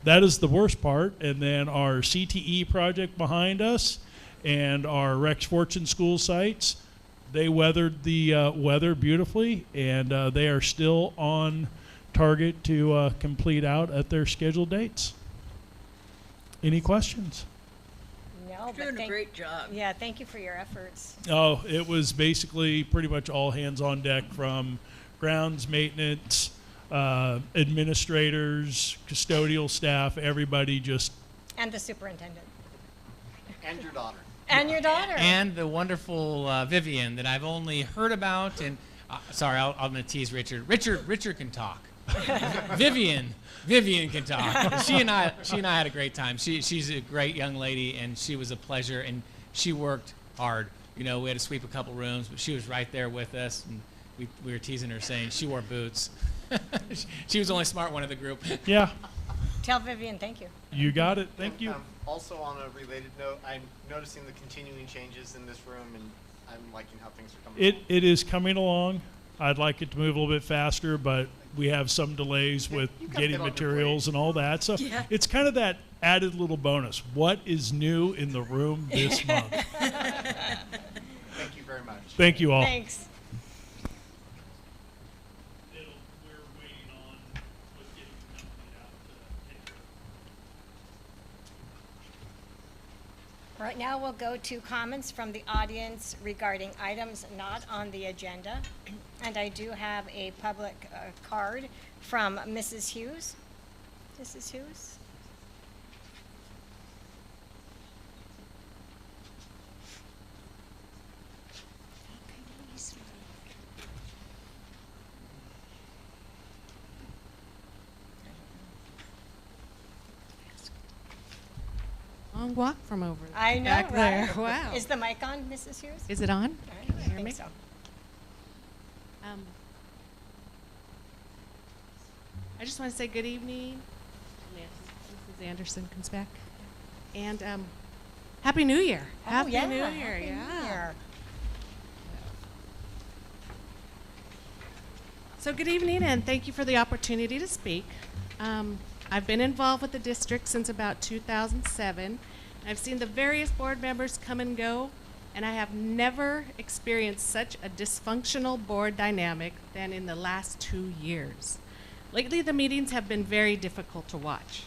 that is the worst part. And then our CTE project behind us and our Rex Fortune school sites, they weathered the weather beautifully, and they are still on target to complete out at their scheduled dates. Any questions? No, You're doing a great job. Yeah, thank you for your efforts. Oh, it was basically pretty much all hands on deck, from grounds maintenance, administrators, custodial staff, everybody just. And the superintendent. And your daughter. And your daughter. And the wonderful Vivian that I've only heard about. And sorry, I'm going to tease Richard. Richard can talk. Vivian can talk. She and I had a great time. She's a great young lady, and she was a pleasure. And she worked hard. You know, we had to sweep a couple rooms, but she was right there with us. And we were teasing her, saying she wore boots. She was the only smart one of the group. Yeah. Tell Vivian thank you. You got it. Thank you. Also, on a related note, I'm noticing the continuing changes in this room, and I'm liking how things are coming along. It is coming along. I'd like it to move a little bit faster, but we have some delays with getting materials and all that. So it's kind of that added little bonus. What is new in the room this month? Thank you very much. Thank you all. Thanks. Right now, we'll go to comments from the audience regarding items not on the agenda. And I do have a public card from Mrs. Hughes. Mrs. Hughes? Long walk from over I know, back there. right? Wow. Is the mic on, Mrs. Hughes? Is it on? All right, Can you I hear think me? so. I just want to say good evening. Mrs. Anderson comes back. And Happy New Year. Oh, Happy yeah, New Year. Happy New yeah. Year. So good evening, and thank you for the opportunity to speak. I've been involved with the district since about 2007. I've seen the various board members come and go, and I have never experienced such a dysfunctional board dynamic than in the last 2 years. Lately, the meetings have been very difficult to watch.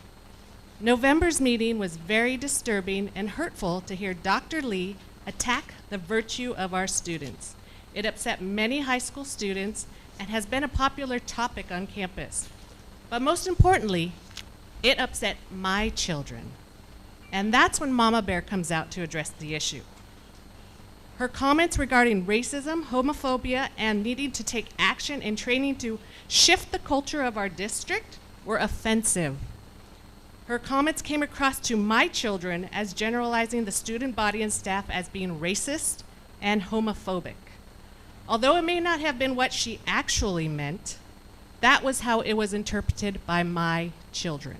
November's meeting was very disturbing and hurtful to hear Dr. Lee attack the virtue of our students. It upset many high school students and has been a popular topic on campus. But most importantly, It upset my children. And that's when Mama Bear comes out to address the issue. Her comments regarding racism, homophobia, and needing to take action and training to shift the culture of our district were offensive. Her comments came across to my children as generalizing the student body and staff as being racist and homophobic. Although it may not have been what she actually meant, that was how it was interpreted by my children.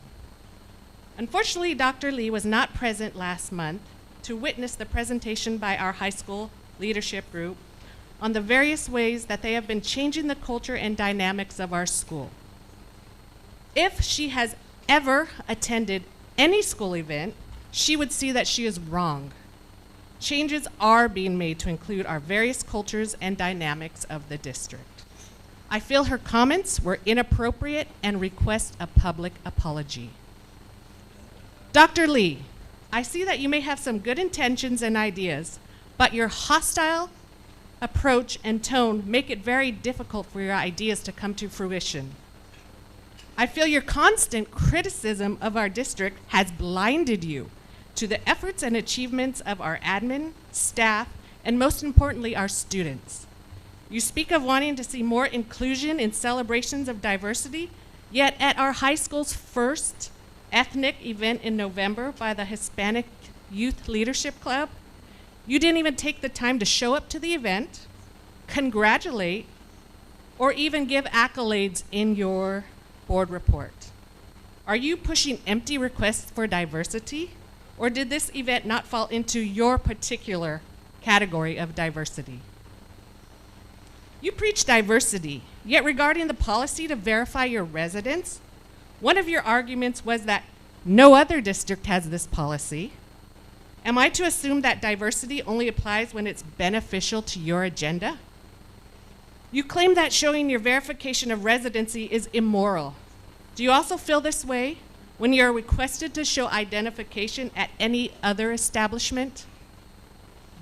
Unfortunately, Dr. Lee was not present last month to witness the presentation by our high school leadership group on the various ways that they have been changing the culture and dynamics of our school. If she has ever attended any school event, she would see that she is wrong. Changes are being made to include our various cultures and dynamics of the district. I feel her comments were inappropriate and request a public apology. Dr. Lee, I see that you may have some good intentions and ideas, but your hostile approach and tone make it very difficult for your ideas to come to fruition. I feel your constant criticism of our district has blinded you to the efforts and achievements of our admin, staff, and most importantly, our students. You speak of wanting to see more inclusion in celebrations of diversity, yet at our high school's first ethnic event in November by the Hispanic Youth Leadership Club, you didn't even take the time to show up to the event, congratulate, or even give accolades in your board report. Are you pushing empty requests for diversity, or did this event not fall into your particular category of diversity? You preach diversity, yet regarding the policy to verify your residents, one of your arguments was that no other district has this policy. Am I to assume that diversity only applies when it's beneficial to your agenda? You claim that showing your verification of residency is immoral. Do you also feel this way when you're requested to show identification at any other establishment?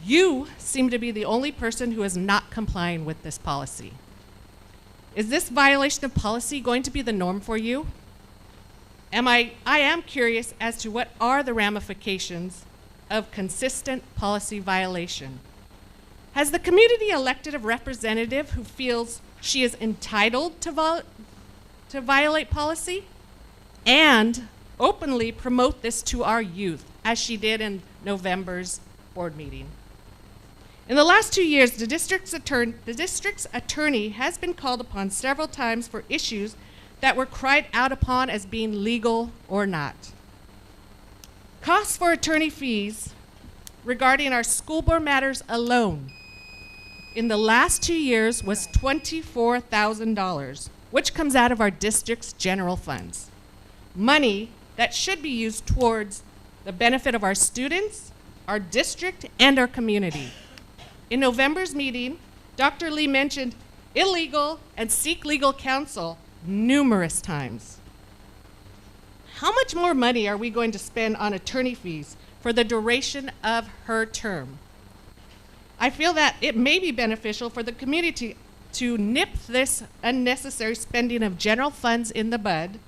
You seem to be the only person who is not complying with this policy. Is this violation of policy going to be the norm for you? I am curious as to what are the ramifications of consistent policy violation. Has the community elected a representative who feels she is entitled to violate policy and openly promote this to our youth, as she did in November's board meeting? In the last 2 years, the district's attorney has been called upon several times for issues that were cried out upon as being legal or not. Costs for attorney fees regarding our school board matters alone in the last 2 years was $24,000, which comes out of our district's general funds. Money that should be used towards the benefit of our students, our district, and our community. In November's meeting, Dr. Lee mentioned illegal and seek legal counsel numerous times. How much more money are we going to spend on attorney fees for the duration of her term? I feel that it may be beneficial for the community to nip this unnecessary spending of general funds in the bud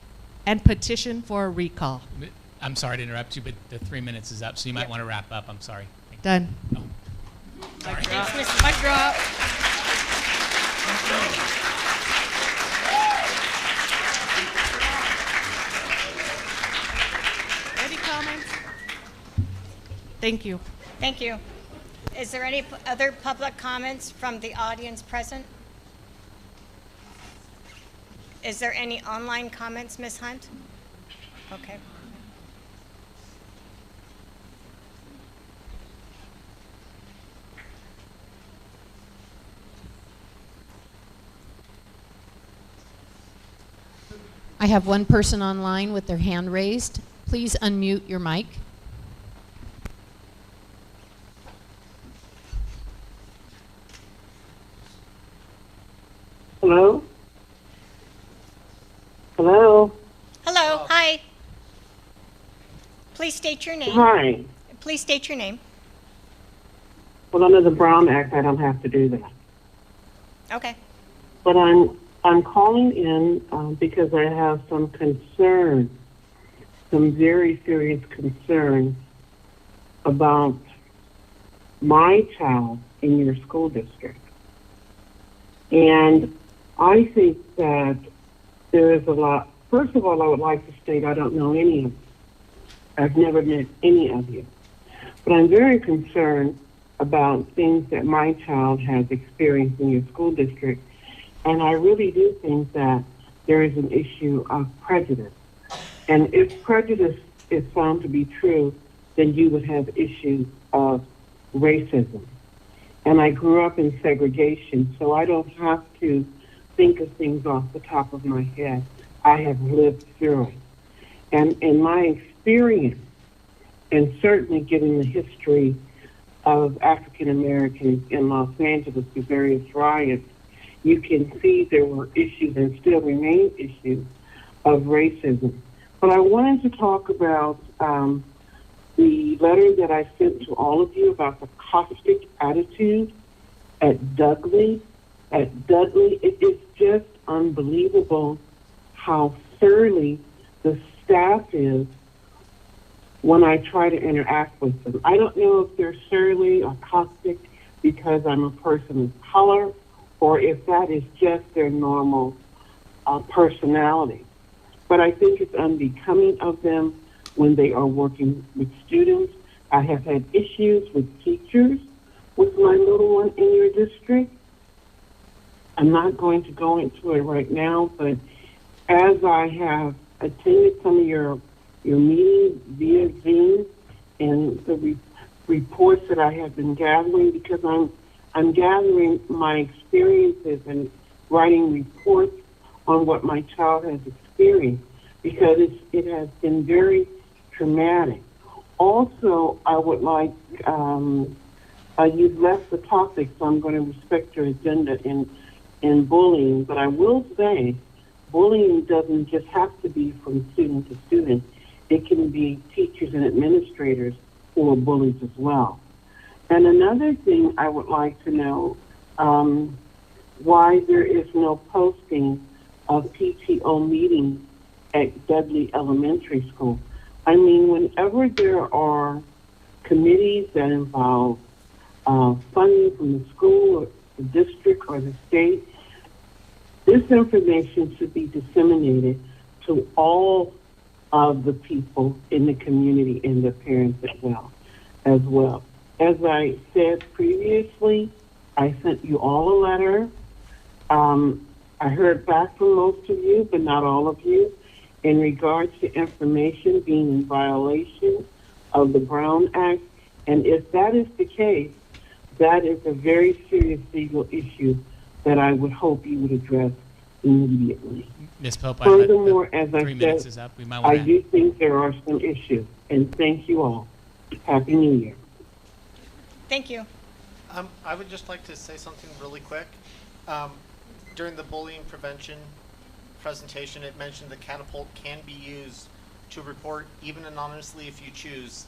and petition for a recall. I'm sorry to interrupt you, but the 3 minutes is up, so you might want to wrap up. I'm sorry. Done. Oh. Sorry. Thanks, Mrs. Mic drop. Any comments? Thank you. Thank you. Is there any other public comments from the audience present? Is there any online comments, Ms. Hunt? Okay. I have one person online with their hand raised. Please unmute your mic. Hello? Hello? Hello, hi. Please state your name. Hi. Please state your name. Well, under the Brown Act, I don't have to do that. Okay. But I'm calling in because I have some concern some very serious concerns about my child in your school district. And I think that there is a lot. First of all, I would like to state I don't know any of you. I've never met any of you. But I'm very concerned about things that my child has experienced in your school district. And I really do think that there is an issue of prejudice. And if prejudice is found to be true, then you would have issues of racism. And I grew up in segregation, so I don't have to think of things off the top of my head. I have lived through it. And in my experience, and certainly given the history of African Americans in Los Angeles, the various riots, you can see there were issues and still remain issues of racism. But I wanted to talk about the letter that I sent to all of you about the caustic attitude at Dudley. At Dudley, it is just unbelievable how surly the staff is when I try to interact with them. I don't know if they're surly or caustic because I'm a person of color, or if that is just their normal personality. But I think it's unbecoming of them when they are working with students. I have had issues with teachers with my little one in your district. I'm not going to go into it right now, but as I have attended some of your meetings via Zoom and the reports that I have been gathering, because I'm gathering my experiences and writing reports on what my child has experienced, because it has been very traumatic. Also, I would like, you've left the topic, so I'm going to respect your agenda in bullying, but I will say bullying doesn't just have to be from student to student. It can be teachers and administrators who are bullies as well. And another thing I would like to know, why there is no posting of PTO meetings at Dudley Elementary School. I mean, whenever there are committees that involve funding from the school or the district or the state, this information should be disseminated to all of the people in the community and the parents as well. As I said previously, I sent you all a letter. I heard back from most of you, but not all of you, in regards to information being in violation of the Brown Act. And if that is the case, that is a very serious legal issue that I would hope you would address immediately. Ms. Pope, Furthermore, as I 3 minutes said, is up. We might I want do think there are some issues, and thank you all. Happy New Year. Thank you. I would just like to say something really quick. During the bullying prevention presentation, it mentioned that Catapult can be used to report, even anonymously if you choose,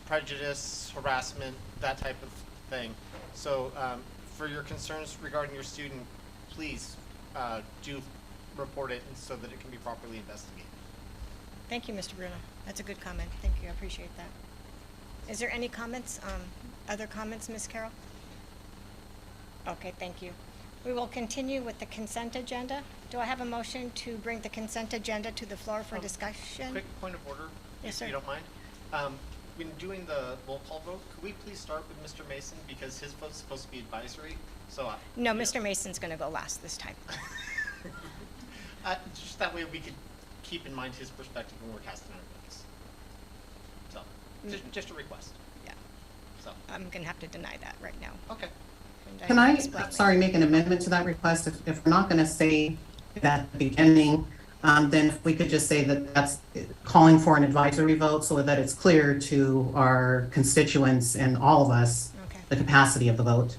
prejudice, harassment, that type of thing. So for your concerns regarding your student, please do report it so that it can be properly investigated. Thank you, Mr. Bruno. That's a good comment. Thank you. I appreciate that. Is there any comments? Other comments, Ms. Carroll? Okay, thank you. We will continue with the consent agenda. Do I have a motion to bring the consent agenda to the floor for discussion? Quick point of order, Yes, sir. if you don't mind. When doing the roll call vote, could we please start with Mr. Mason, because his vote's supposed to be advisory? So No, Mr. Mason's going to go last this time. just that way we could keep in mind his perspective when we're casting our votes. So, just a request. Yeah. So I'm going to have to deny that right now. Okay. And Can I, explain sorry, make an amendment to that request? If we're not going to say that at the beginning, then if we could just say that that's calling for an advisory vote so that it's clear to our constituents and all of us the capacity of the vote.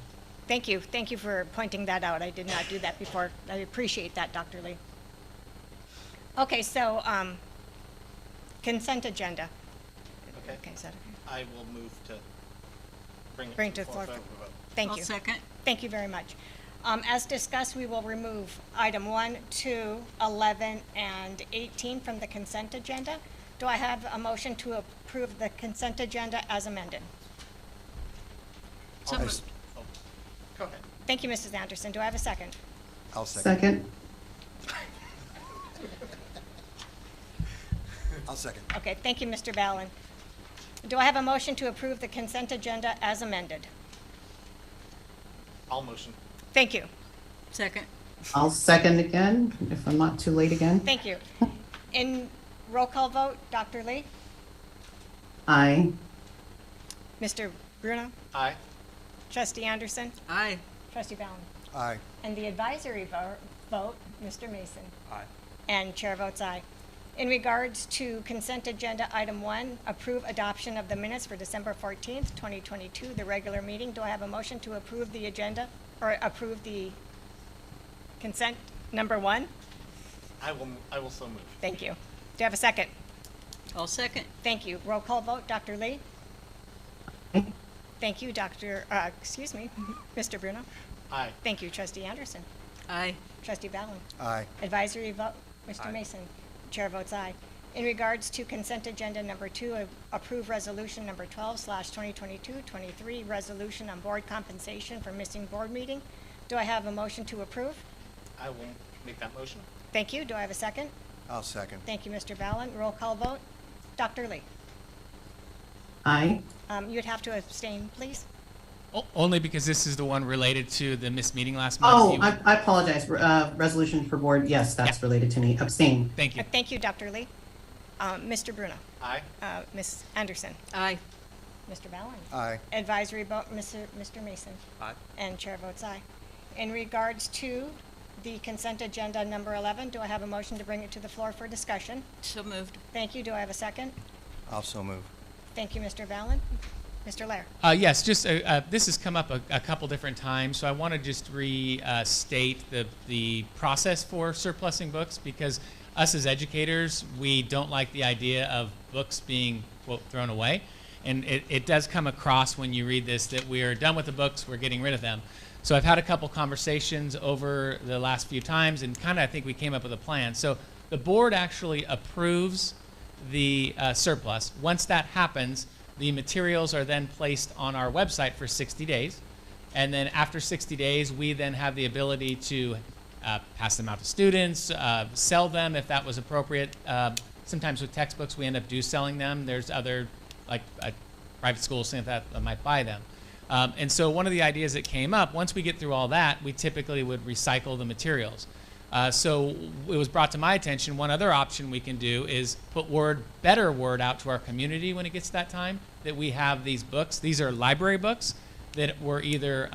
Thank you. Thank you for pointing that out. I did not do that before. I appreciate that, Dr. Lee. Okay, so consent agenda. Okay. Is that okay? I will move to bring it Bring to to the the floor. for vote. Thank I'll you. second. Thank you very much. As discussed, we will remove item 1, 2, 11, and 18 from the consent agenda. Do I have a motion to approve the consent agenda as amended? So moved. Oh, go ahead. Thank you, Mrs. Anderson. Do I have a second? I'll second. Second. I'll second. Okay, thank you, Mr. Ballin. Do I have a motion to approve the consent agenda as amended? I'll motion. Thank you. Second. I'll second again, if I'm not too late again. Thank you. In roll call vote, Dr. Lee? Aye. Mr. Bruno? Aye. Trustee Anderson? Aye. Trustee Ballin? Aye. And the advisory vote, Mr. Mason? Aye. And chair votes aye. In regards to consent agenda item 1, approve adoption of the minutes for December 14th, 2022, the regular meeting. Do I have a motion to approve the agenda or approve the consent number 1? I will so move. Thank you. Do you have a second? I'll second. Thank you. Roll call vote, Dr. Lee? Thank you, Mr. Bruno? Aye. Thank you, Trustee Anderson. Aye. Trustee Ballin? Aye. Advisory vote, Mr. Aye. Mason. Chair votes aye. In regards to consent agenda number 2, approve resolution number 12/2022-23, resolution on board compensation for missing board meeting. Do I have a motion to approve? I will make that motion. Thank you. Do I have a second? I'll second. Thank you, Mr. Ballin. Roll call vote. Dr. Lee? Aye. You'd have to abstain, please. Only because this is the one related to the missed meeting last month. Oh, You- I apologize. Resolution for board, yes, that's related to me. Abstain. Thank you. Thank you, Dr. Lee. Mr. Bruno? Aye. Ms. Anderson? Aye. Mr. Ballin? Aye. Advisory vote, Mr. Mason? Aye. And chair votes aye. In regards to the consent agenda number 11, do I have a motion to bring it to the floor for discussion? So moved. Thank you. Do I have a second? Also move. Thank you, Mr. Ballin. Mr. Lair? Yes, just this has come up a couple different times, so I want to just restate the process for surplusing books, because us as educators, we don't like the idea of books being, quote, thrown away. And it does come across when you read this that we are done with the books, we're getting rid of them. So I've had a couple conversations over the last few times, and kind of I think we came up with a plan. So the board actually approves the surplus. Once that happens, the materials are then placed on our website for 60 days. And then after 60 days, we then have the ability to pass them out to students, sell them if that was appropriate. Sometimes with textbooks, we end up selling them. There's other, like private schools that might buy them. And so one of the ideas that came up, once we get through all that, we typically would recycle the materials. So it was brought to my attention, one other option we can do is put better word out to our community when it gets to that time, that we have these books. These are library books that were either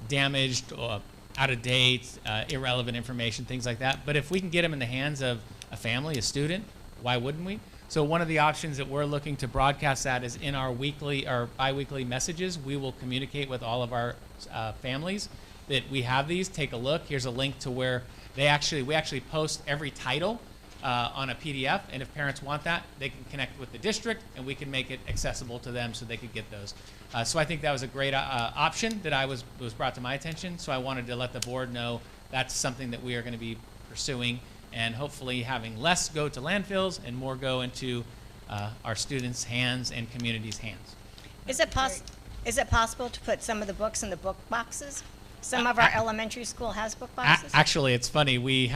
damaged or out of date, irrelevant information, things like that. But if we can get them in the hands of a family, a student, why wouldn't we? So one of the options that we're looking to broadcast that is in our weekly or bi-weekly messages. We will communicate with all of our families that we have these. Take a look. Here's a link to where we actually post every title on a PDF, and if parents want that, they can connect with the district, and we can make it accessible to them so they could get those. So I think that was a great option that was brought to my attention. So I wanted to let the board know that's something that we are going to be pursuing, and hopefully having less go to landfills and more go into our students' hands and community's hands. Is it possible to put some of the books in the book boxes? Some of our elementary school has book boxes. Actually, it's funny. We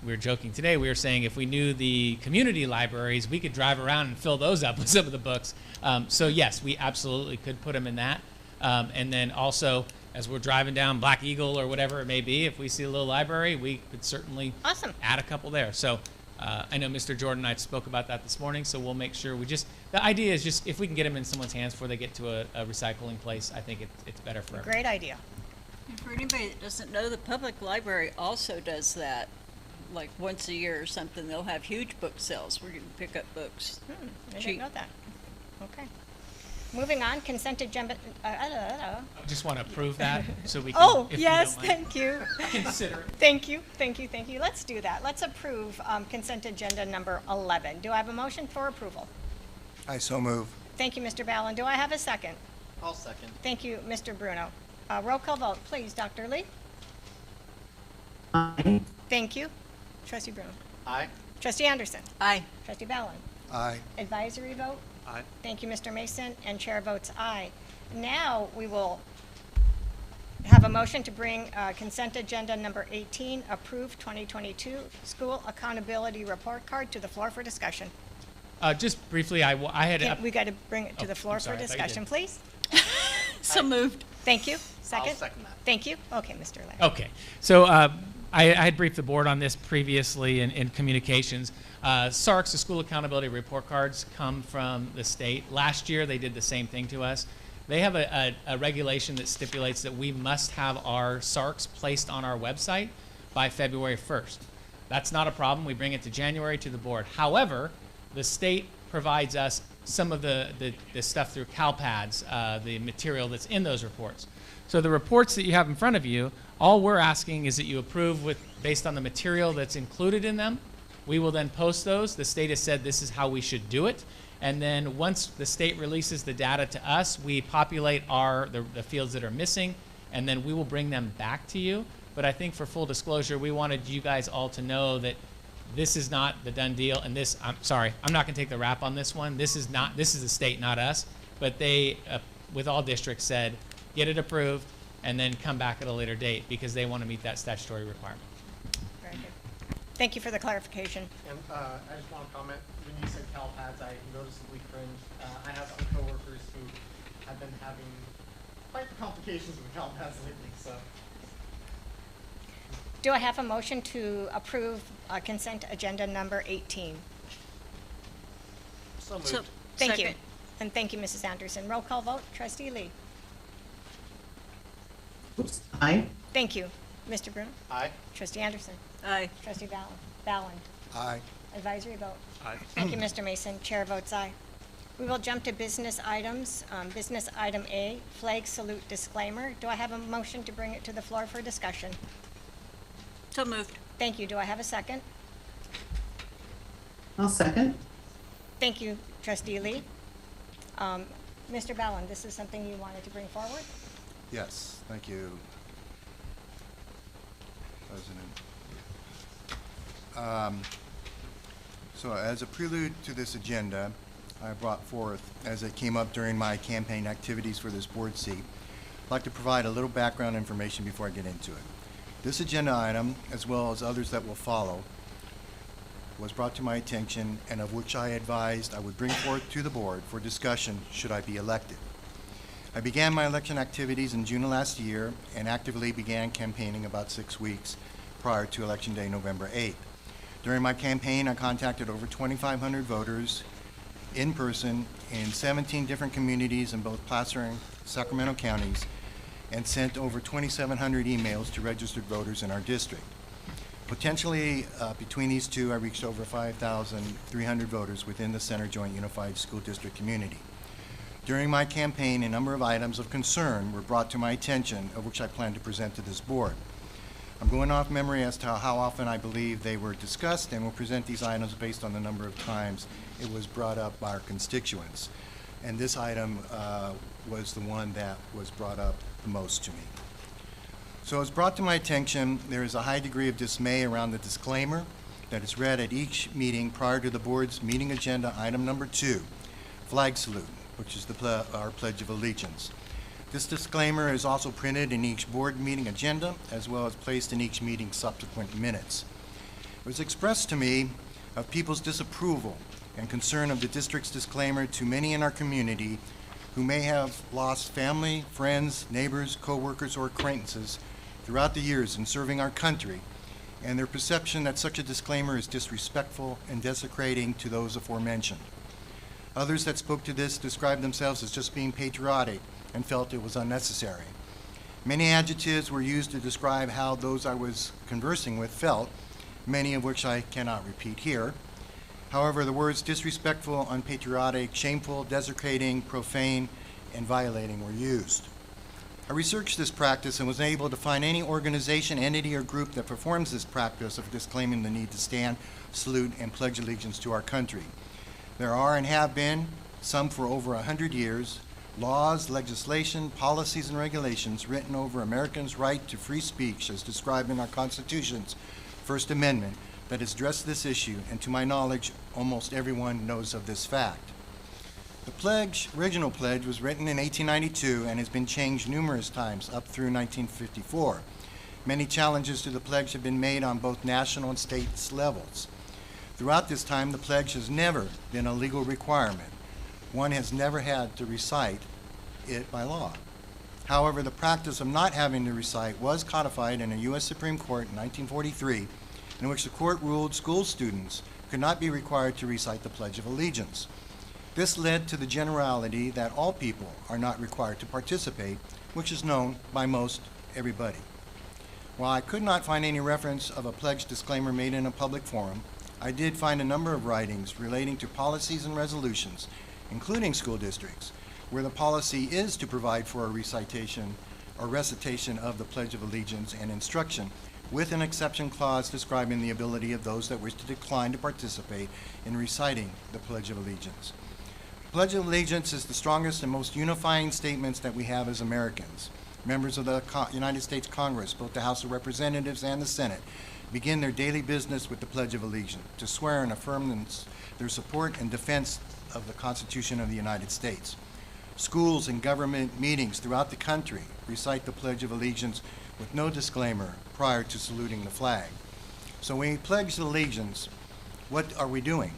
were joking today. We were saying if we knew the community libraries, we could drive around and fill those up with some of the books. So yes, we absolutely could put them in that. And then also, as we're driving down Black Eagle or whatever it may be, if we see a little library, we could certainly add a couple there. So I know Mr. Jordan and I spoke about that this morning, so we'll make sure the idea is just if we can get them in someone's hands before they get to a recycling place, I think it's better for everyone. Great idea. And for anybody that doesn't know, the public library also does that. Like once a year or something, they'll have huge book sales where you can pick up books. I Cheap. didn't know that. Okay. Moving on, consent agenda. I just want to approve that so we can. Oh, if you yes, don't mind, thank you. Consider it. Thank you. Let's do that. Let's approve consent agenda number 11. Do I have a motion for approval? I so move. Thank you, Mr. Ballin. Do I have a second? I'll second. Thank you, Mr. Bruno. Roll call vote, please. Dr. Lee? Aye. Thank you. Trustee Bruno. Aye. Trustee Anderson. Aye. Trustee Ballin. Aye. Advisory vote. Aye. Thank you, Mr. Mason, and chair votes aye. Now we will have a motion to bring consent agenda number 18, approve 2022 school accountability report card, to the floor for discussion. Just briefly, I had. We got to bring it to the floor I'm for sorry, I thought you discussion, did. please. So moved. Thank you. Second? I'll second that. Thank you. Okay, Mr. Lang. Okay, so I had briefed the board on this previously in communications. SARCs, the school accountability report cards, come from the state. Last year, they did the same thing to us. They have a regulation that stipulates that we must have our SARCs placed on our website by February 1st. That's not a problem. We bring it to January to the board. However, the state provides us some of the stuff through CalPads, the material that's in those reports. So the reports that you have in front of you, all we're asking is that you approve based on the material that's included in them. We will then post those. The state has said this is how we should do it. And then once the state releases the data to us, we populate the fields that are missing, and then we will bring them back to you. But I think for full disclosure, we wanted you guys all to know that this is not the done deal, and this, I'm sorry, I'm not gonna take the rap on this one. This is the state, not us. But they, with all districts, said, get it approved, and then come back at a later date, because they wanna meet that statutory requirement. Very good. Thank you for the clarification. And I just want to comment, when you said CalPads, I noticeably cringed. I have some coworkers who have been having quite the complications with CalPads lately, so. Do I have a motion to approve consent agenda number 18? So moved. Thank you. Second. And thank you, Mrs. Anderson. Roll call vote. Trustee Lee. Oops. Aye. Thank you. Mr. Bruno. Aye. Trustee Anderson. Aye. Trustee Ballin. Aye. Advisory vote. Aye. Thank you, Mr. Mason. Chair votes aye. We will jump to business items. Business item A, flag salute disclaimer. Do I have a motion to bring it to the floor for discussion? So moved. Thank you. Do I have a second? I'll second. Thank you, Trustee Lee. Mr. Ballin, this is something you wanted to bring forward? Yes, thank you, President. So as a prelude to this agenda, I brought forth, as it came up during my campaign activities for this board seat, I'd like to provide a little background information before I get into it. This agenda item, as well as others that will follow, was brought to my attention and of which I advised I would bring forth to the board for discussion should I be elected. I began my election activities in June of last year and actively began campaigning about 6 weeks prior to Election Day, November 8th. During my campaign, I contacted over 2,500 voters in person in 17 different communities in both Placer and Sacramento counties, and sent over 2,700 emails to registered voters in our district. Potentially, between these two, I reached over 5,300 voters within the Center Joint Unified School District community. During my campaign, a number of items of concern were brought to my attention, of which I plan to present to this board. I'm going off memory as to how often I believe they were discussed, and will present these items based on the number of times it was brought up by our constituents. And this item was the one that was brought up the most to me. So as brought to my attention, there is a high degree of dismay around the disclaimer that is read at each meeting prior to the board's meeting agenda item number 2, flag salute, which is our Pledge of Allegiance. This disclaimer is also printed in each board meeting agenda, as well as placed in each meeting's subsequent minutes. It was expressed to me of people's disapproval and concern of the district's disclaimer to many in our community who may have lost family, friends, neighbors, co-workers, or acquaintances throughout the years in serving our country, and their perception that such a disclaimer is disrespectful and desecrating to those aforementioned. Others that spoke to this described themselves as just being patriotic and felt it was unnecessary. Many adjectives were used to describe how those I was conversing with felt, many of which I cannot repeat here. However, the words disrespectful, unpatriotic, shameful, desecrating, profane, and violating were used. I researched this practice and was able to find any organization, entity, or group that performs this practice of disclaiming the need to stand, salute, and pledge allegiance to our country. There are and have been some for over 100 years, laws, legislation, policies, and regulations written over Americans' right to free speech as described in our Constitution's First Amendment that has addressed this issue, and to my knowledge, almost everyone knows of this fact. The pledge, original pledge, was written in 1892 and has been changed numerous times up through 1954. Many challenges to the pledge have been made on both national and state levels. Throughout this time, the pledge has never been a legal requirement. One has never had to recite it by law. However, the practice of not having to recite was codified in a U.S. Supreme Court in 1943, in which the court ruled school students could not be required to recite the Pledge of Allegiance. This led to the generality that all people are not required to participate, which is known by most everybody. While I could not find any reference of a pledge disclaimer made in a public forum, I did find a number of writings relating to policies and resolutions, including school districts, where the policy is to provide for a recitation or recitation of the Pledge of Allegiance and instruction, with an exception clause describing the ability of those that wish to decline to participate in reciting the Pledge of Allegiance. The Pledge of Allegiance is the strongest and most unifying statements that we have as Americans. Members of the United States Congress, both the House of Representatives and the Senate, begin their daily business with the Pledge of Allegiance to swear and affirm their support and defense of the Constitution of the United States. Schools and government meetings throughout the country recite the Pledge of Allegiance with no disclaimer prior to saluting the flag. So when we pledge allegiance, what are we doing?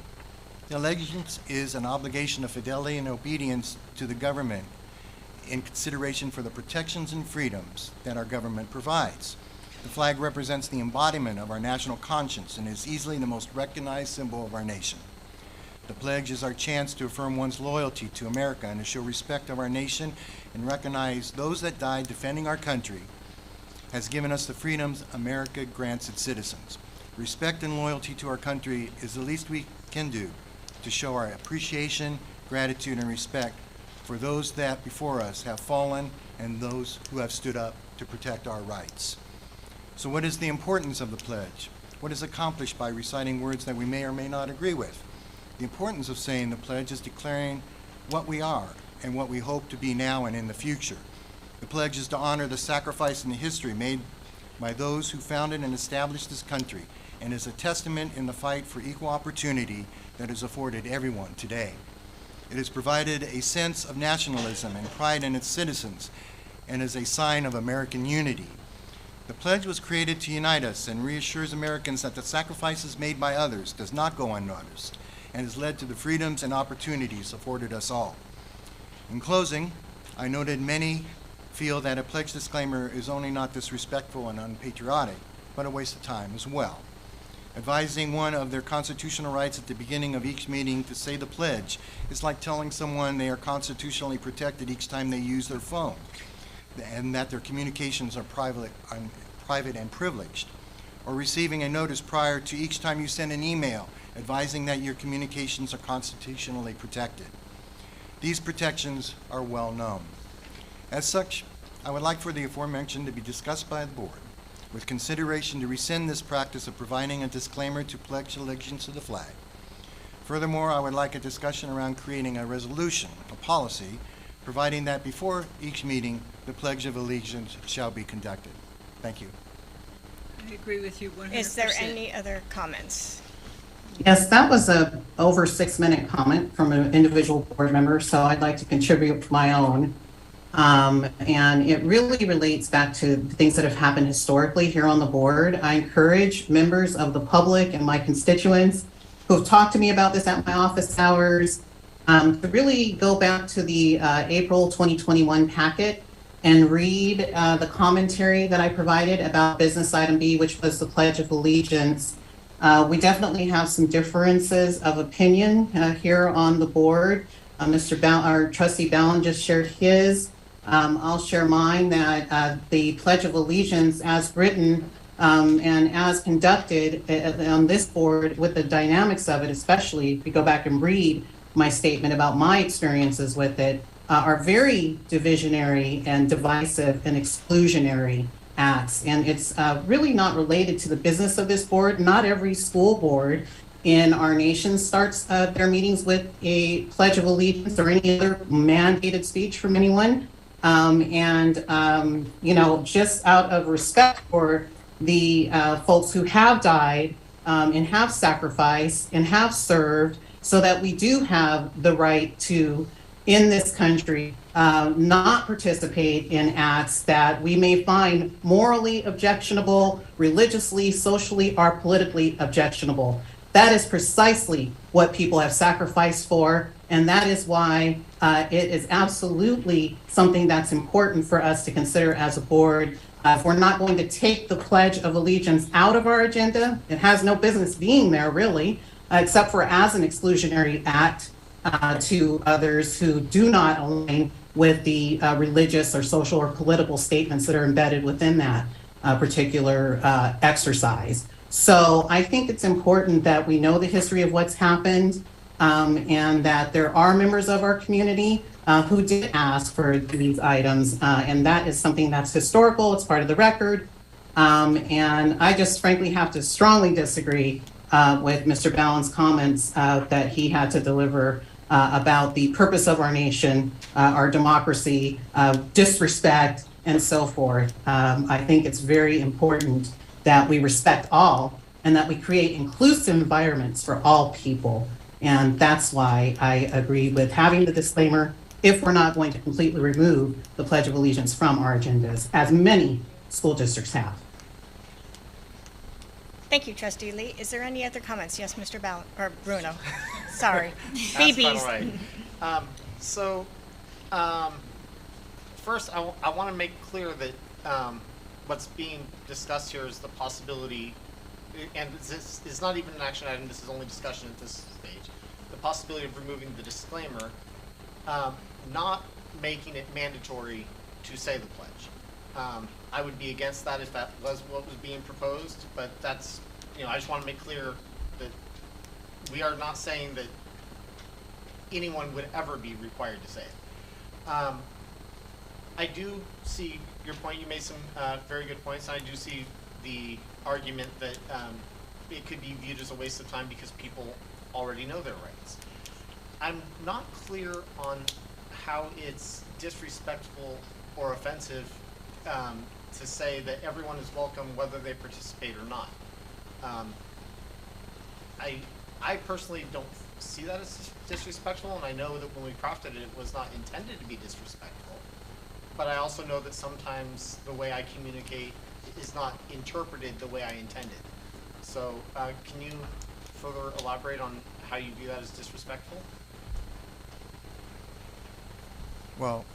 The allegiance is an obligation of fidelity and obedience to the government in consideration for the protections and freedoms that our government provides. The flag represents the embodiment of our national conscience and is easily the most recognized symbol of our nation. The pledge is our chance to affirm one's loyalty to America and to show respect of our nation and recognize those that died defending our country has given us the freedoms America grants its citizens. Respect and loyalty to our country is the least we can do to show our appreciation, gratitude, and respect for those that before us have fallen and those who have stood up to protect our rights. So what is the importance of the pledge? What is accomplished by reciting words that we may or may not agree with? The importance of saying the pledge is declaring what we are and what we hope to be now and in the future. The pledge is to honor the sacrifice and the history made by those who founded and established this country, and is a testament in the fight for equal opportunity that is afforded everyone today. It has provided a sense of nationalism and pride in its citizens, and is a sign of American unity. The pledge was created to unite us and reassures Americans that the sacrifices made by others does not go unnoticed, and has led to the freedoms and opportunities afforded us all. In closing, I noted many feel that a pledge disclaimer is only not disrespectful and unpatriotic, but a waste of time as well. Advising one of their constitutional rights at the beginning of each meeting to say the pledge is like telling someone they are constitutionally protected each time they use their phone, and that their communications are private and privileged, or receiving a notice prior to each time you send an email advising that your communications are constitutionally protected. These protections are well known. As such, I would like for the aforementioned to be discussed by the board with consideration to rescind this practice of providing a disclaimer to pledge allegiance to the flag. Furthermore, I would like a discussion around creating a resolution, a policy, providing that before each meeting, the Pledge of Allegiance shall be conducted. Thank you. I agree with you 100%. Is there any other comments? Yes, that was a over 6-minute comment from an individual board member, so I'd like to contribute my own. And it really relates back to things that have happened historically here on the board. I encourage members of the public and my constituents who have talked to me about this at my office hours to really go back to the April 2021 packet and read the commentary that I provided about business item B, which was the Pledge of Allegiance. We definitely have some differences of opinion here on the board. Our trustee Ballin just shared his. I'll share mine, that the Pledge of Allegiance as written and as conducted on this board, with the dynamics of it, especially if you go back and read my statement about my experiences with it, are very divisionary and divisive and exclusionary acts. And it's really not related to the business of this board. Not every school board in our nation starts their meetings with a Pledge of Allegiance or any other mandated speech from anyone. You know, just out of respect for the folks who have died and have sacrificed and have served, so that we do have the right to, in this country, not participate in acts that we may find morally objectionable, religiously, socially, or politically objectionable. That is precisely what people have sacrificed for, and that is why it is absolutely something that's important for us to consider as a board. If we're not going to take the Pledge of Allegiance out of our agenda, it has no business being there, really, except for as an exclusionary act to others who do not align with the religious or social or political statements that are embedded within that particular exercise. So I think it's important that we know the history of what's happened, and that there are members of our community who did ask for these items, and that is something that's historical. It's part of the record, and I just frankly have to strongly disagree with Mr. Ballin's comments that he had to deliver about the purpose of our nation, our democracy, disrespect, and so forth. I think it's very important that we respect all and that we create inclusive environments for all people. And that's why I agree with having the disclaimer if we're not going to completely remove the Pledge of Allegiance from our agendas, as many school districts have. Thank you, Trustee Lee. Is there any other comments? Yes, Mr. Ballin, or Bruno. Sorry. That's BBs. quite all right. First, I want to make clear that what's being discussed here is the possibility, and this is not even an action item, this is only discussion at this stage, the possibility of removing the disclaimer, not making it mandatory to say the pledge. I would be against that if that was what was being proposed, but that's, you know, I just want to make clear that we are not saying that anyone would ever be required to say it. I do see your point. You made some very good points. And I do see the argument that it could be viewed as a waste of time because people already know their rights. I'm not clear on how it's disrespectful or offensive to say that everyone is welcome whether they participate or not. I personally don't see that as disrespectful, and I know that when we crafted it, it was not intended to be disrespectful. But I also know that sometimes the way I communicate is not interpreted the way I intended. So can you further elaborate on how you view that as disrespectful? Well,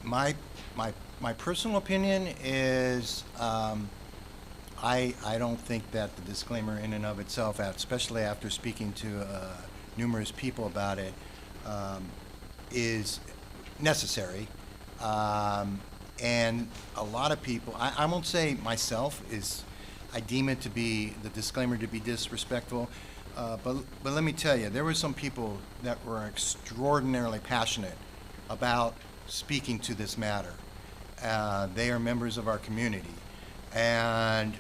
my personal opinion is I don't think that the disclaimer in and of itself, especially after speaking to numerous people about it, is necessary. And a lot of people, I won't say myself, I deem it to be, the disclaimer to be disrespectful, but let me tell you, there were some people that were extraordinarily passionate about speaking to this matter. They are members of our community, and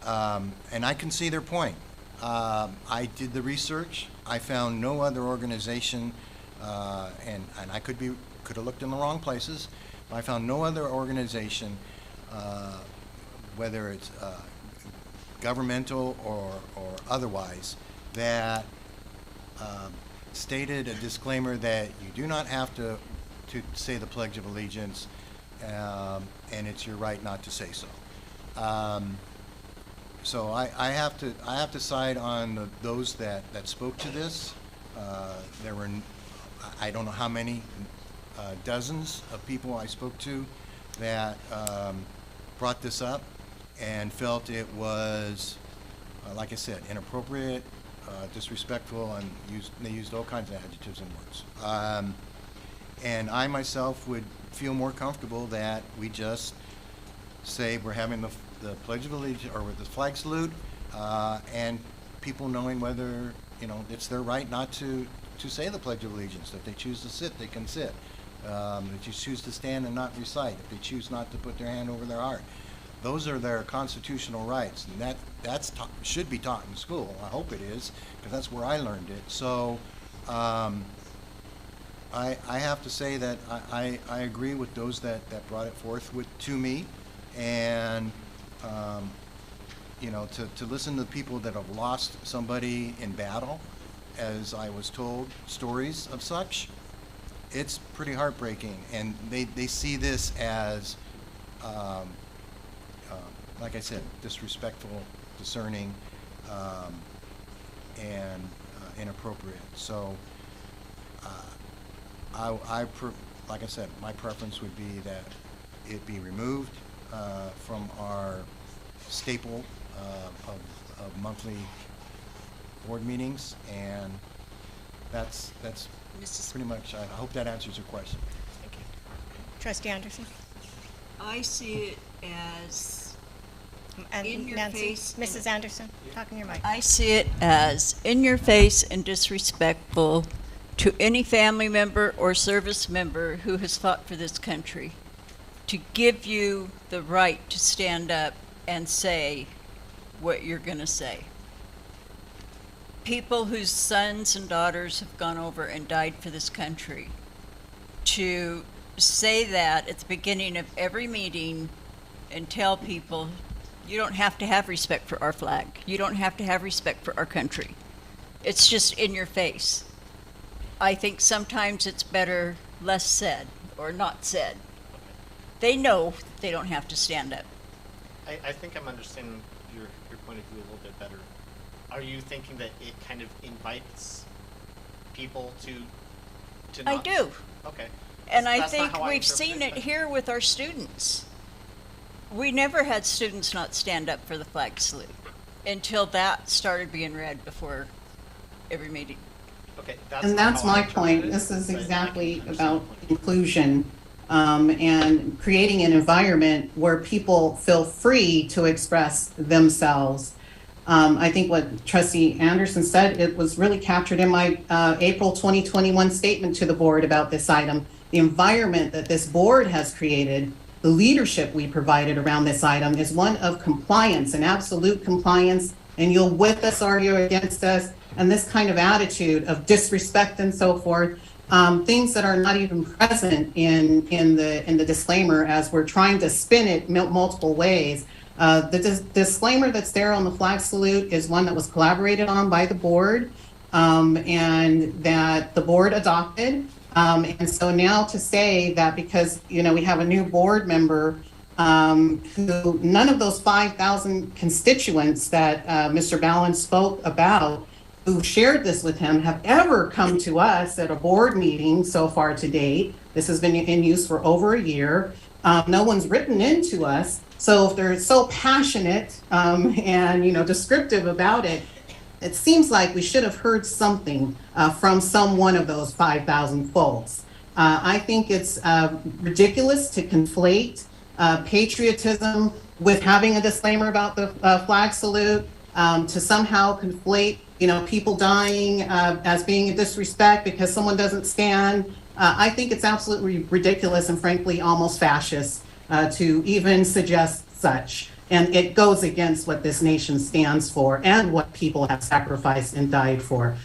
I can see their point. I did the research. I found no other organization, and I could have looked in the wrong places, but I found no other organization, whether it's governmental or otherwise, that stated a disclaimer that you do not have to say the Pledge of Allegiance, and it's your right not to say so. So I have to side on those that spoke to this. There were, I don't know how many, dozens of people I spoke to that brought this up and felt it was, like I said, inappropriate, disrespectful, and they used all kinds of adjectives and words. And I myself would feel more comfortable that we just say we're having the Pledge of Allegiance or with the flag salute, and people knowing whether, you know, it's their right not to say the Pledge of Allegiance. If they choose to sit, they can sit. If they choose to stand and not recite, if they choose not to put their hand over their heart. Those are their constitutional rights, and that's should be taught in school. I hope it is, because that's where I learned it. So I have to say that I agree with those that brought it forth to me, and you know, to listen to people that have lost somebody in battle, as I was told stories of such, it's pretty heartbreaking, and they see this as like I said, disrespectful, discerning, and inappropriate. So, like I said, my preference would be that it be removed from our staple of monthly board meetings, and that's pretty much. I hope that answers your question. Thank you. Trustee Anderson? I see it as And in your Nancy, face. Mrs. Anderson, talking your mic. I see it as in your face and disrespectful to any family member or service member who has fought for this country, to give you the right to stand up and say what you're going to say. People whose sons and daughters have gone over and died for this country, to say that at the beginning of every meeting and tell people, you don't have to have respect for our flag. You don't have to have respect for our country. It's just in your face. I think sometimes it's better less said or not said. They know they don't have to stand up. I think I'm understanding your point of view a little bit better. Are you thinking that it kind of invites people to not? I do. Okay. And I That's not think how I we've interpret seen it but- here with our students. We never had students not stand up for the flag salute until that started being read before every meeting. Okay, And that's my point. This is exactly about inclusion, and creating an environment where people feel free to express themselves. I think what Trustee Anderson said, it was really captured in my April 2021 statement to the board about this item. The environment that this board has created, the leadership we provided around this item is one of compliance and absolute compliance, and you'll with us or you're against us, and this kind of attitude of disrespect and so forth, things that are not even present in the disclaimer as we're trying to spin it multiple ways. The disclaimer that's there on the flag salute is one that was collaborated on by the board, and that the board adopted. And so now to say that because, you know, we have a new board member who none of those 5,000 constituents that Mr. Ballin spoke about, who shared this with him, have ever come to us at a board meeting so far to date. This has been in use for over a year. No one's written into us. So if they're so passionate and, you know, descriptive about it, it seems like we should have heard something from some one of those 5,000 folks. I think it's ridiculous to conflate patriotism with having a disclaimer about the flag salute, to somehow conflate, you know, people dying as being a disrespect because someone doesn't stand. I think it's absolutely ridiculous and frankly almost fascist to even suggest such. And it goes against what this nation stands for and what people have sacrificed and died for.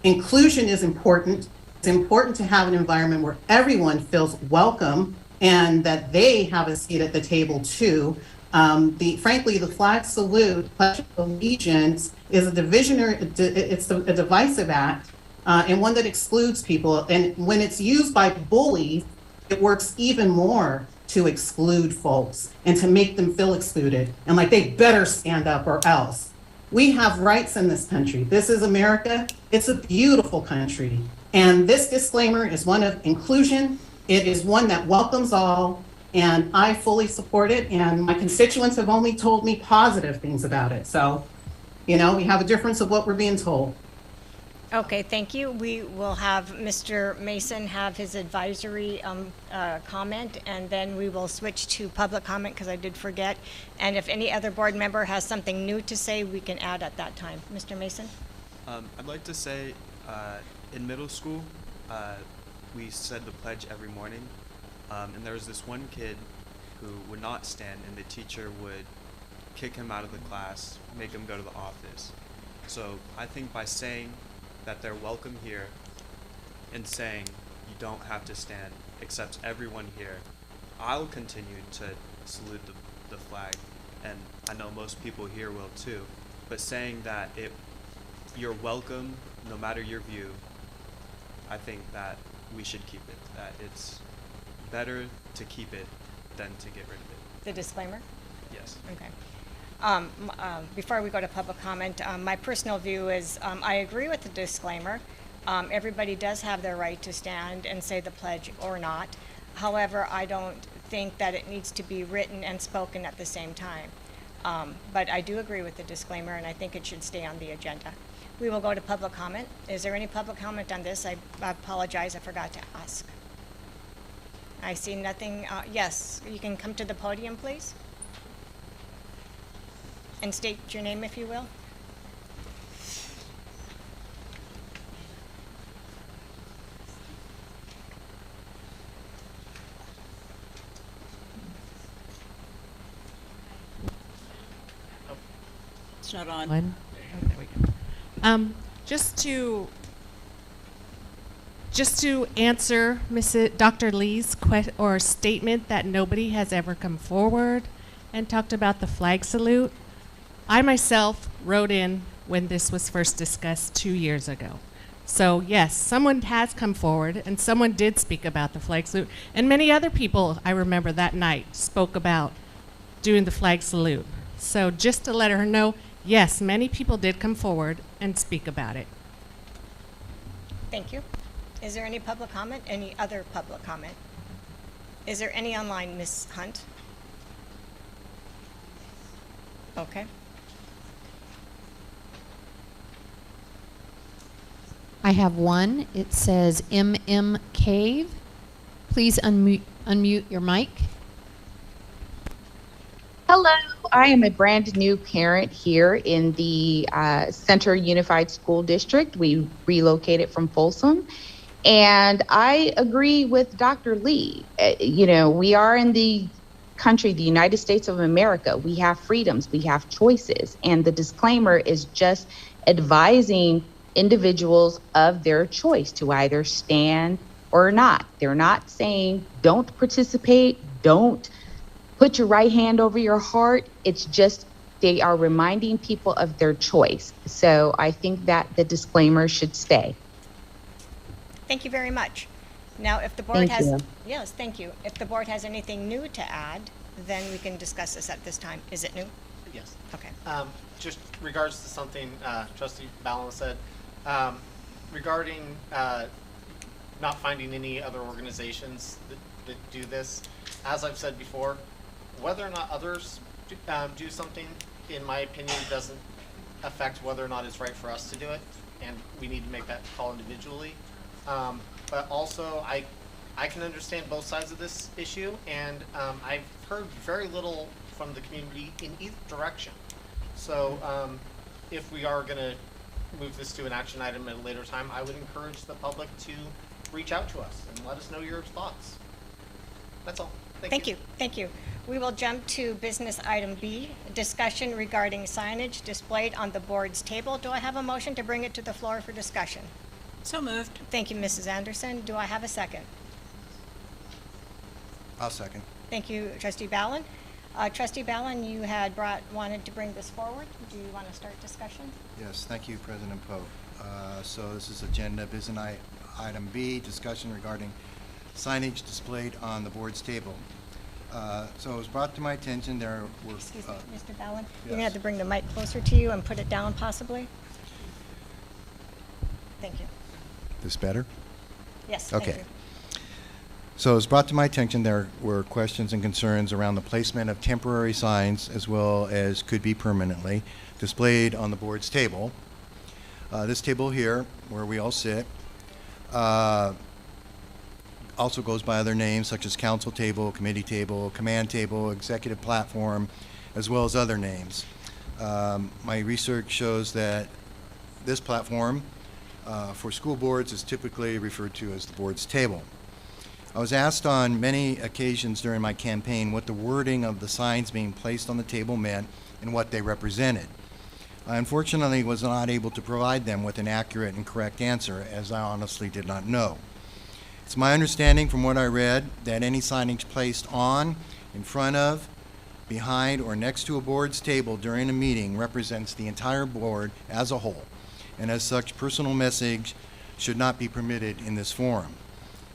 Inclusion is important. It's important to have an environment where everyone feels welcome and that they have a seat at the table too. Frankly, the flag salute, Pledge of Allegiance, is a a divisive act, and one that excludes people. And when it's used by bullies, it works even more to exclude folks and to make them feel excluded and like they better stand up or else. We have rights in this country. This is America. It's a beautiful country. And this disclaimer is one of inclusion. It is one that welcomes all, and I fully support it. And my constituents have only told me positive things about it. So, you know, we have a difference of what we're being told. Okay, thank you. We will have Mr. Mason have his advisory comment, and then we will switch to public comment because I did forget. And if any other board member has something new to say, we can add at that time. Mr. Mason? I'd like to say in middle school, we said the pledge every morning. And there was this one kid who would not stand, and the teacher would kick him out of the class, make him go to the office. So I think by saying that they're welcome here and saying you don't have to stand, accepts everyone here, I'll continue to salute the flag, and I know most people here will too, but saying that you're welcome no matter your view, I think that we should keep it, that it's better to keep it than to get rid of it. The disclaimer? Yes. Okay. Before we go to public comment, my personal view is I agree with the disclaimer. Everybody does have their right to stand and say the pledge or not. However, I don't think that it needs to be written and spoken at the same time. But I do agree with the disclaimer, and I think it should stay on the agenda. We will go to public comment. Is there any public comment on this? I apologize, I forgot to ask. I see nothing. Yes, you can come to the podium, please. And state your name, if you will. It's not on. One. Oh, there we go. Just to answer Dr. Lee's statement that nobody has ever come forward and talked about the flag salute, I myself wrote in when this was first discussed 2 years ago. So yes, someone has come forward and someone did speak about the flag salute, and many other people I remember that night spoke about doing the flag salute. So just to let her know, yes, many people did come forward and speak about it. Thank you. Is there any public comment? Any other public comment? Is there any online, Ms. Hunt? Okay. I have one. It says MM Cave. Please unmute your mic. Hello, I am a brand new parent here in the Center Unified School District. We relocated from Folsom, and I agree with Dr. Lee. You know, we are in the country, the United States of America. We have freedoms, we have choices, and the disclaimer is just advising individuals of their choice to either stand or not. They're not saying don't participate, don't put your right hand over your heart. It's just they are reminding people of their choice. So I think that the disclaimer should stay. Thank you very much. Now, if the board Thank has, you. yes, thank you. If the board has anything new to add, then we can discuss this at this time. Is it new? Yes. Okay. Just regards to something Trustee Ballin said, regarding not finding any other organizations that do this. As I've said before, whether or not others do something, in my opinion, doesn't affect whether or not it's right for us to do it, and we need to make that call individually. But also, I can understand both sides of this issue, and I've heard very little from the community in either direction. So if we are going to move this to an action item at a later time, I would encourage the public to reach out to us and let us know your thoughts. That's all. Thank you. Thank you. We will jump to business item B, discussion regarding signage displayed on the board's table. Do I have a motion to bring it to the floor for discussion? So moved. Thank you, Mrs. Anderson. Do I have a second? I'll second. Thank you, Trustee Ballin. Trustee Ballin, you had wanted to bring this forward. Do you want to start discussion? Yes, thank you, President Poe. So this is agenda business item B, discussion regarding signage displayed on the board's table. So it was brought to my attention there were... Excuse me, Mr. Ballin. yes. You're going to have to bring the mic closer to you and put it down possibly. Thank you. This better? Yes, thank Okay. you. So it was brought to my attention there were questions and concerns around the placement of temporary signs as well as could be permanently displayed on the board's table. This table here, where we all sit, also goes by other names such as council table, committee table, command table, executive platform, as well as other names. My research shows that this platform for school boards is typically referred to as the board's table. I was asked on many occasions during my campaign what the wording of the signs being placed on the table meant and what they represented. I unfortunately was not able to provide them with an accurate and correct answer, as I honestly did not know. It's my understanding from what I read that any signage placed on, in front of, behind, or next to a board's table during a meeting represents the entire board as a whole, and as such, personal message should not be permitted in this forum.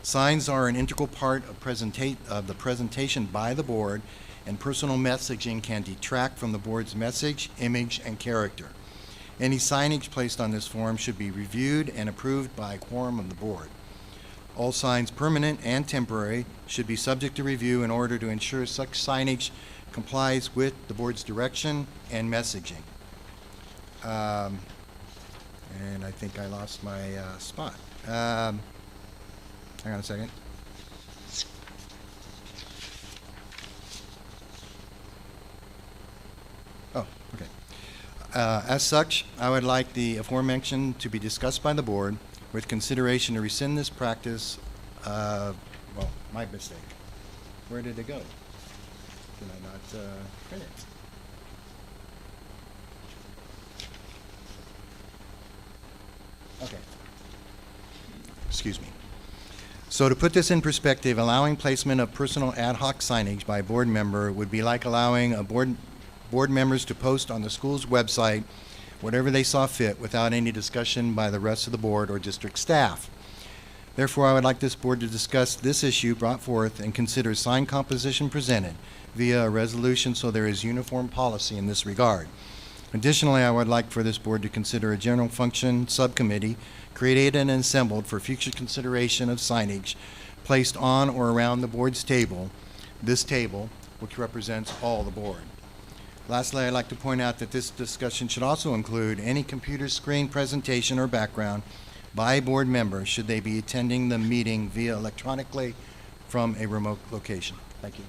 Signs are an integral part of the presentation by the board, and personal messaging can detract from the board's message, image, and character. Any signage placed on this forum should be reviewed and approved by a quorum of the board. All signs, permanent and temporary, should be subject to review in order to ensure such signage complies with the board's direction and messaging. And I think I lost my spot. Hang on a second. Oh, okay. As such, I would like the aforementioned to be discussed by the board with consideration to rescind this practice. Well, my mistake. Where did it go? Did I not print it? Okay. Excuse me. So to put this in perspective, allowing placement of personal ad hoc signage by a board member would be like allowing a board members to post on the school's website whatever they saw fit without any discussion by the rest of the board or district staff. Therefore, I would like this board to discuss this issue brought forth and consider sign composition presented via a resolution so there is uniform policy in this regard. Additionally, I would like for this board to consider a general function subcommittee created and assembled for future consideration of signage placed on or around the board's table, this table, which represents all the board. Lastly, I'd like to point out that this discussion should also include any computer screen presentation or background by a board member should they be attending the meeting via electronically from a remote location. Thank you.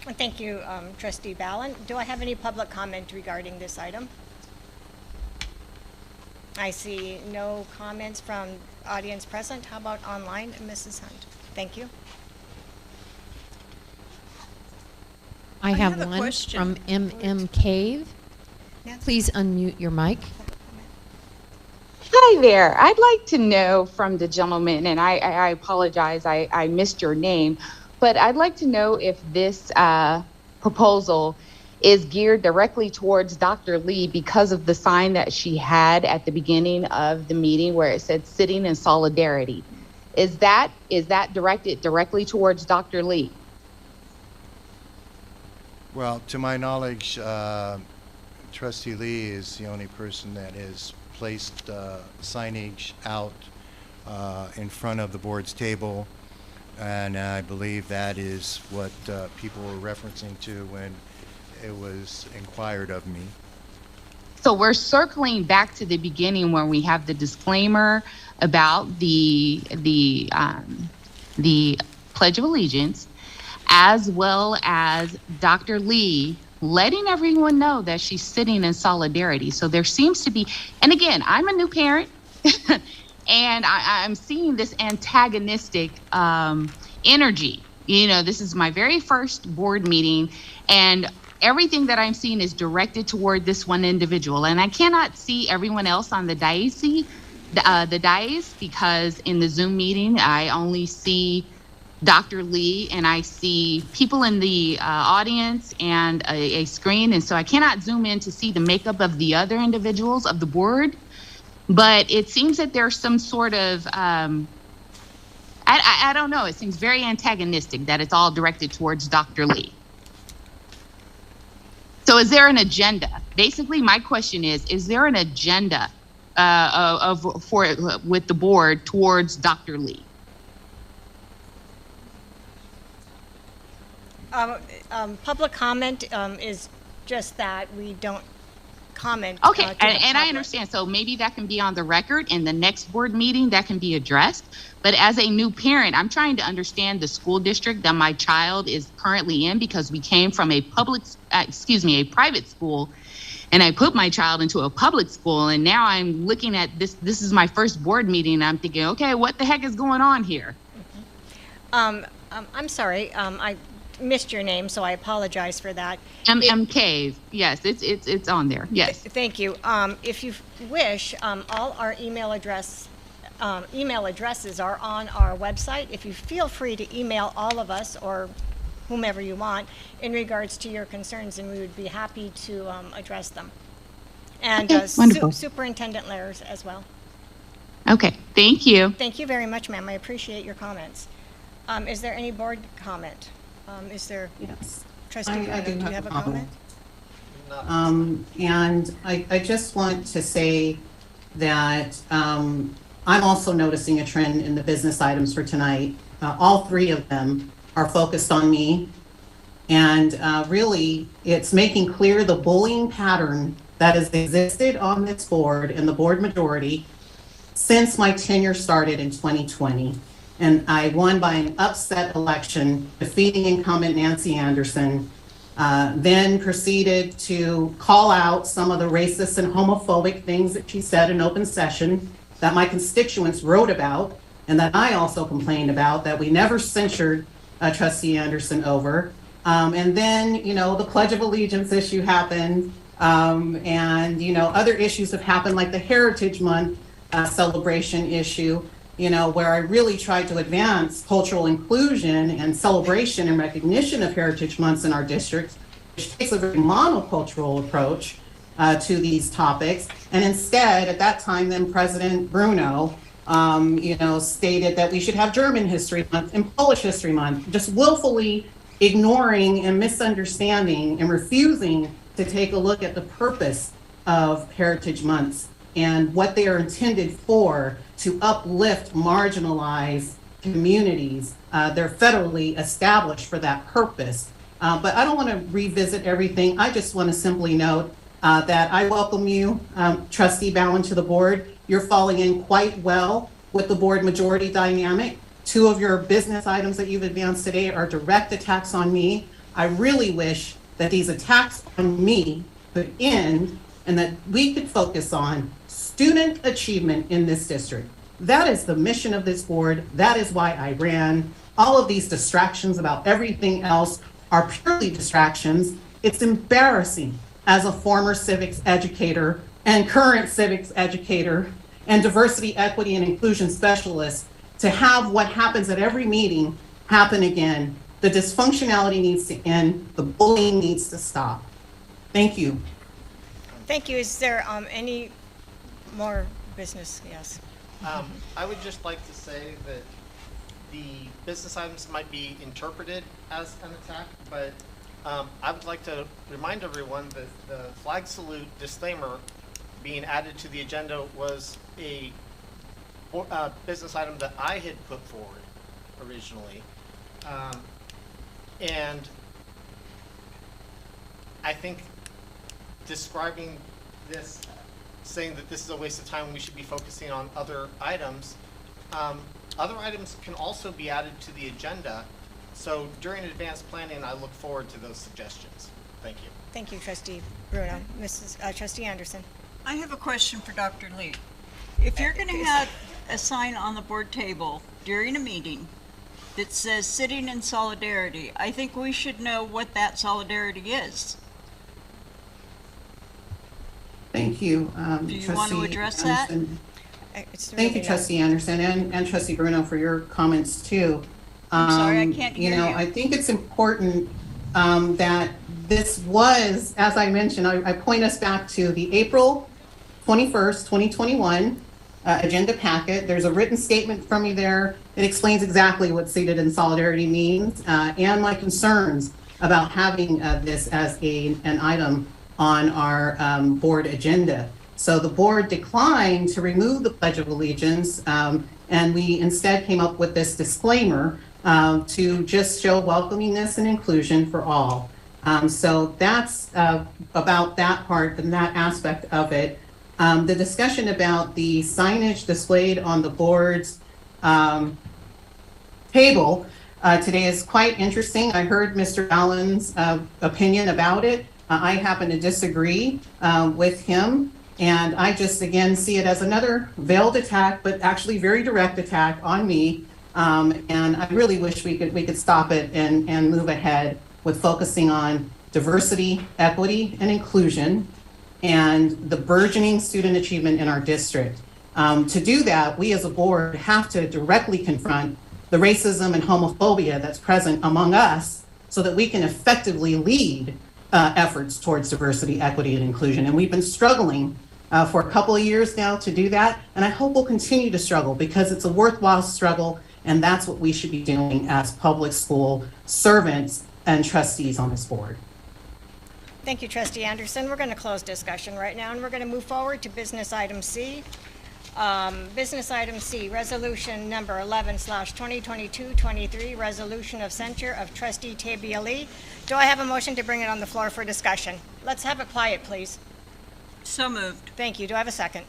Well, thank you, Trustee Ballin. Do I have any public comment regarding this item? I see no comments from audience present. How about online, Mrs. Hunt? Thank you. I have have a one question. from MM Cave. Yes. Please unmute your mic. Hi there. I'd like to know from the gentleman, and I apologize, I missed your name, but I'd like to know if this proposal is geared directly towards Dr. Lee because of the sign that she had at the beginning of the meeting where it said sitting in solidarity. Is that directed directly towards Dr. Lee? Well, to my knowledge, Trustee Lee is the only person that has placed signage out in front of the board's table, and I believe that is what people were referencing to when it was inquired of me. So we're circling back to the beginning where we have the disclaimer about the Pledge of Allegiance, as well as Dr. Lee letting everyone know that she's sitting in solidarity. So there seems to be, and again, I'm a new parent, and I'm seeing this antagonistic energy. You know, this is my very first board meeting, and everything that I'm seeing is directed toward this one individual. And I cannot see everyone else on the dais, because in the Zoom meeting, I only see Dr. Lee, and I see people in the audience and a screen, and so I cannot zoom in to see the makeup of the other individuals of the board. But it seems that there's some sort of, I don't know, it seems very antagonistic that it's all directed towards Dr. Lee. So is there an agenda? Basically, my question is there an agenda with the board towards Dr. Lee? Public comment is just that we don't comment. Okay, to the and I public. understand. So maybe that can be on the record in the next board meeting that can be addressed. But as a new parent, I'm trying to understand the school district that my child is currently in, because we came from a private school, and I put my child into a public school, and now I'm looking at this. This is my first board meeting, and I'm thinking, okay, what the heck is going on here? I'm sorry, I missed your name, so I apologize for that. MMK. Yes, it's on there. Yes. Thank you. If you wish, all our email addresses are on our website. If you feel free to email all of us or whomever you want in regards to your concerns, and we would be happy to address them. And Okay, wonderful. Superintendent Lairs as well. Okay. Thank you. Thank you very much, ma'am. I appreciate your comments. Is there any board comment? Is there? Yes. Trustee, I do you have a comment? And I just want to say that I'm also noticing a trend in the business items for tonight. All three of them are focused on me. And really, it's making clear the bullying pattern that has existed on this board and the board majority since my tenure started in 2020. And I won by an upset election, defeating incumbent Nancy Anderson, then proceeded to call out some of the racist and homophobic things that she said in open session that my constituents wrote about and that I also complained about, that we never censured Trustee Anderson over. And then, the Pledge of Allegiance issue happened, and, other issues have happened, like the Heritage Month celebration issue, where I really tried to advance cultural inclusion and celebration and recognition of heritage months in our district, which takes a very monocultural approach to these topics. And instead, at that time, then President Bruno, stated that we should have German History Month and Polish History Month, just willfully ignoring and misunderstanding and refusing to take a look at the purpose of heritage months and what they are intended for, to uplift marginalized communities. They're federally established for that purpose. But I don't want to revisit everything. I just want to simply note that I welcome you, Trustee Bowen, to the board. You're falling in quite well with the board majority dynamic. Two of your business items that you've advanced today are direct attacks on me. I really wish that these attacks on me could end and that we could focus on student achievement in this district. That is the mission of this board. That is why I ran. All of these distractions about everything else are purely distractions. It's embarrassing as a former civics educator and current civics educator and diversity, equity, and inclusion specialist to have what happens at every meeting happen again. The dysfunctionality needs to end. The bullying needs to stop. Thank you. Thank you. Is there any more business? Yes. I would just like to say that the business items might be interpreted as an attack, but I would like to remind everyone that the flag salute disclaimer being added to the agenda was a business item that I had put forward originally. And I think describing this, saying that this is a waste of time and we should be focusing on other items. Other items can also be added to the agenda. So during advanced planning, I look forward to those suggestions. Thank you. Thank you, Trustee Bruno. Trustee Anderson. I have a question for Dr. Lee. If you're going to have a sign on the board table during a meeting that says sitting in solidarity, I think we should know what that solidarity is. Thank you, Do you want to address that? Thank you, Trustee Anderson, and Trustee Bruno for your comments too. I'm sorry, I can't hear you. I think it's important that this was, as I mentioned, I point us back to the April 21st, 2021 agenda packet. There's a written statement from me there. It explains exactly what seated in solidarity means and my concerns about having this as an item on our board agenda. So the board declined to remove the Pledge of Allegiance, and we instead came up with this disclaimer to just show welcomingness and inclusion for all. So that's about that part and that aspect of it. The discussion about the signage displayed on the board's table today is quite interesting. I heard Mr. Allen's opinion about it. I happen to disagree with him, and I just again see it as another veiled attack, but actually very direct attack on me And I really wish we could stop it and move ahead with focusing on diversity, equity, and inclusion, and the burgeoning student achievement in our district. To do that, we as a board have to directly confront the racism and homophobia that's present among us so that we can effectively lead efforts towards diversity, equity, and inclusion. And we've been struggling for a couple of years now to do that. And I hope we'll continue to struggle because it's a worthwhile struggle. And that's what we should be doing as public school servants and trustees on this board. Thank you, Trustee Anderson. We're going to close discussion right now, and we're going to move forward to business item C. Business item C, resolution number 11/2022-23, resolution of censure of Trustee Tabia Lee. Do I have a motion to bring it on the floor for discussion? Let's have it quiet, please. So moved. Thank you. Do I have a second?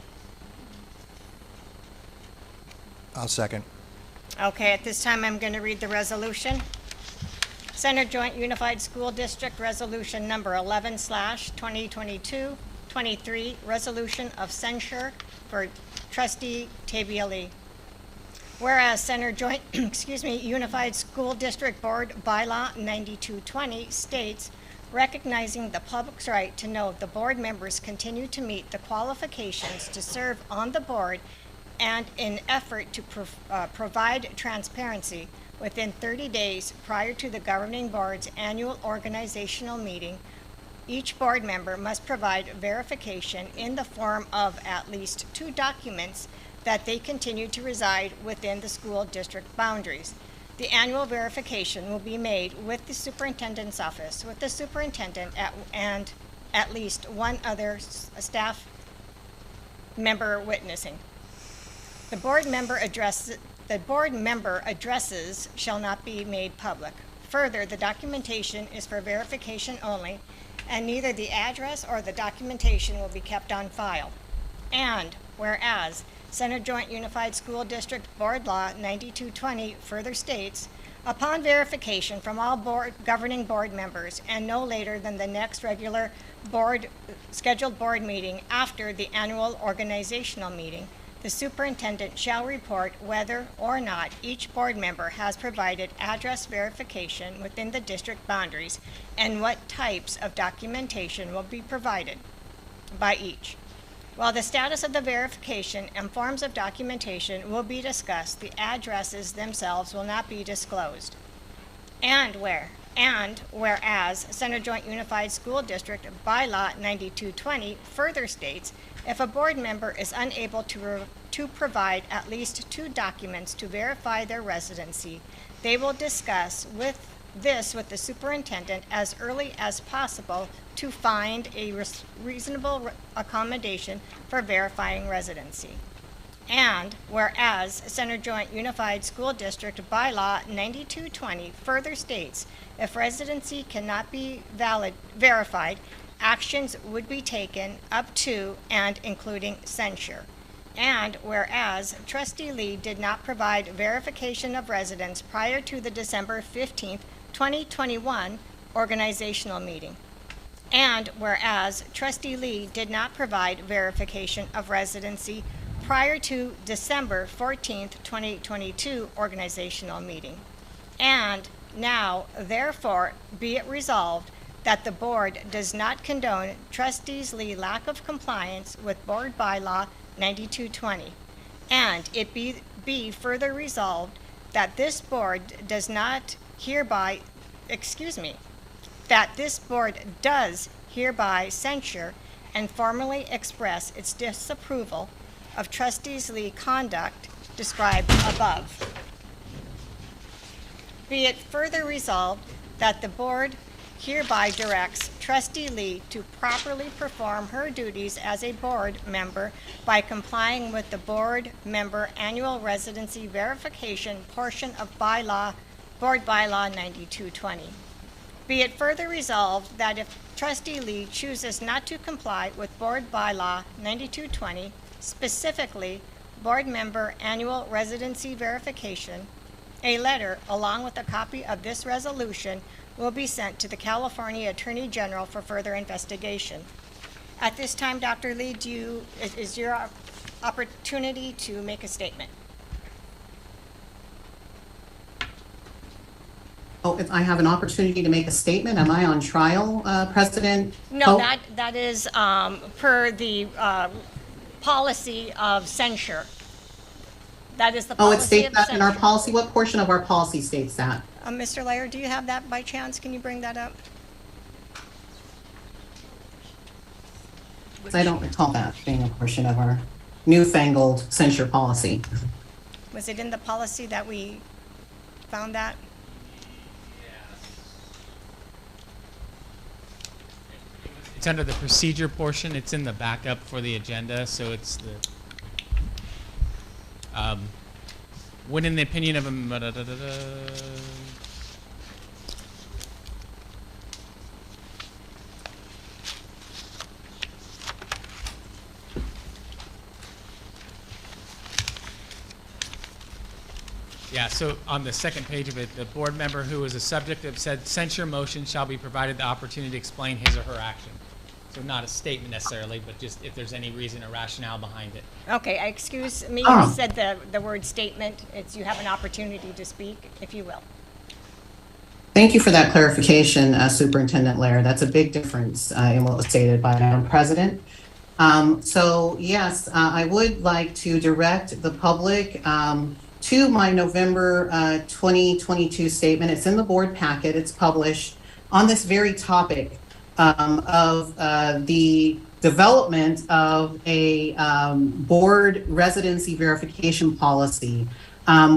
I'll second. Okay, at this time, I'm going to read the resolution. Center Joint Unified School District Resolution Number 11/2022-23, resolution of censure for Trustee Tabia Lee. Whereas Center Joint Unified School District Board Bylaw 9220 states, recognizing the public's right to know if the board members continue to meet the qualifications to serve on the board, and in effort to provide transparency within 30 days prior to the governing board's annual organizational meeting, each board member must provide verification in the form of at least 2 documents that they continue to reside within the school district boundaries. The annual verification will be made with the superintendent's office, with the superintendent and at least one other staff member witnessing. The board member addresses shall not be made public. Further, the documentation is for verification only, and neither the address or the documentation will be kept on file. And whereas Center Joint Unified School District Board Law 9220 further states, upon verification from all governing board members and no later than the next regular scheduled board meeting after the annual organizational meeting, the superintendent shall report whether or not each board member has provided address verification within the district boundaries and what types of documentation will be provided by each. While the status of the verification and forms of documentation will be discussed, the addresses themselves will not be disclosed. And whereas Center Joint Unified School District Bylaw 9220 further states, if a board member is unable to provide at least 2 documents to verify their residency, they will discuss with the superintendent as early as possible to find a reasonable accommodation for verifying residency. And whereas Center Joint Unified School District Bylaw 9220 further states, if residency cannot be verified, actions would be taken up to and including censure. And whereas Trustee Lee did not provide verification of residence prior to the December 15th, 2021 organizational meeting. And whereas Trustee Lee did not provide verification of residency prior to December 14th, 2022 organizational meeting. And now, therefore, be it resolved that the board does not condone Trustee Lee's lack of compliance with Board Bylaw 9220. And it be further resolved that this board does hereby censure and formally express its disapproval of Trustee Lee's conduct described above. Be it further resolved that the board hereby directs Trustee Lee to properly perform her duties as a board member by complying with the board member annual residency verification portion of Board Bylaw 9220. Be it further resolved that if Trustee Lee chooses not to comply with Board Bylaw 9220, specifically board member annual residency verification, a letter along with a copy of this resolution will be sent to the California Attorney General for further investigation. At this time, Dr. Lee, is your opportunity to make a statement? Oh, if I have an opportunity to make a statement, am I on trial, President? No, Pope? that is per the policy of censure. That is the Oh, it policy states of that in our censure. policy? What portion of our policy states that? Mr. Laird, do you have that by chance? Can you bring that up? 'Cause I don't recall that being a portion of our newfangled censure policy. Was it in the policy that we found that? It's under the procedure portion. It's in the backup for the agenda, so it's the when in the opinion of a Yeah, so on the second page of it, the board member who is a subject of said censure motion shall be provided the opportunity to explain his or her action. So not a statement necessarily, but just if there's any reason or rationale behind it. Okay, excuse me, Ah. you said the word statement. It's you have an opportunity to speak, if you will. Thank you for that clarification, Superintendent Laird. That's a big difference in what was stated by Madam President. So yes, I would like to direct the public to my November 2022 statement. It's in the board packet. It's published on this very topic of the development of a board residency verification policy,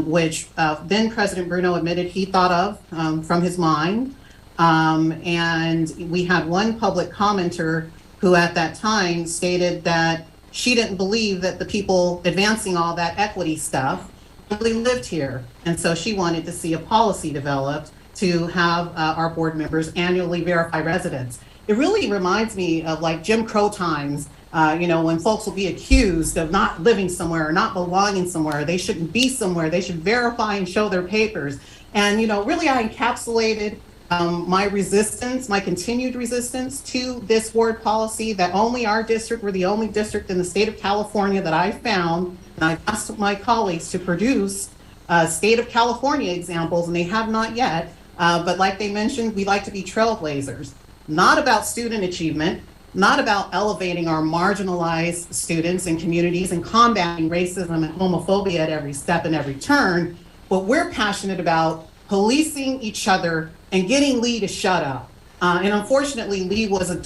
which then President Bruno admitted he thought of from his mind. And we had one public commenter who at that time stated that she didn't believe that the people advancing all that equity stuff really lived here. And so she wanted to see a policy developed to have our board members annually verify residence. It really reminds me of like Jim Crow times, when folks will be accused of not living somewhere or not belonging somewhere. They shouldn't be somewhere. They should verify and show their papers. And, really I encapsulated my resistance, my continued resistance to this board policy that only our district, we're the only district in the state of California that I found, and I asked my colleagues to produce state of California examples, and they have not yet. But like they mentioned, we like to be trailblazers, not about student achievement, not about elevating our marginalized students and communities and combating racism and homophobia at every step and every turn. But we're passionate about policing each other and getting Lee to shut up. And unfortunately, Lee was and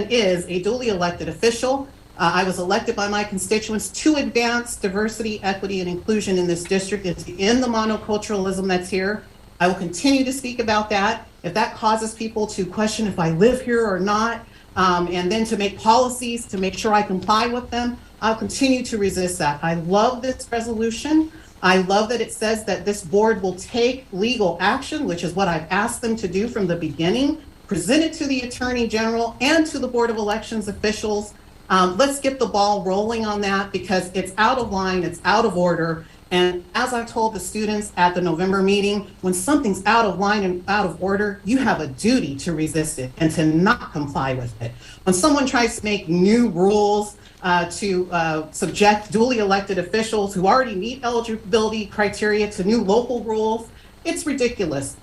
is a duly elected official. I was elected by my constituents to advance diversity, equity, and inclusion in this district. It's in the monoculturalism that's here. I will continue to speak about that. If that causes people to question if I live here or not, and then to make policies to make sure I comply with them, I'll continue to resist that. I love this resolution. I love that it says that this board will take legal action, which is what I've asked them to do from the beginning, present it to the Attorney General and to the Board of Elections officials. Let's get the ball rolling on that because it's out of line, it's out of order. And as I told the students at the November meeting, when something's out of line and out of order, you have a duty to resist it and to not comply with it. When someone tries to make new rules to subject duly elected officials who already meet eligibility criteria to new local rules, it's ridiculous.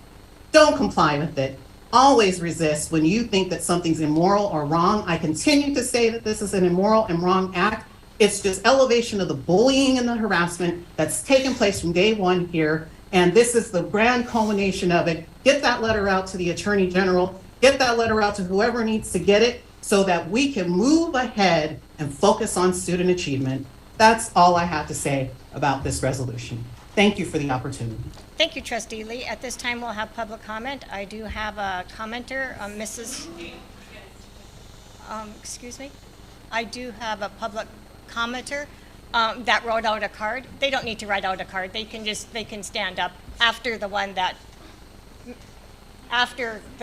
Don't comply with it. Always resist when you think that something's immoral or wrong. I continue to say that this is an immoral and wrong act. It's just elevation of the bullying and the harassment that's taken place from day one here. And this is the grand culmination of it. Get that letter out to the Attorney General, get that letter out to whoever needs to get it so that we can move ahead and focus on student achievement. That's all I have to say about this resolution. Thank you for the opportunity. Thank you, Trustee Lee. At this time, we'll have public comment. I do have a commenter, Mrs. Excuse me? I do have a public commenter that wrote out a card. They don't need to write out a card. They can stand up after the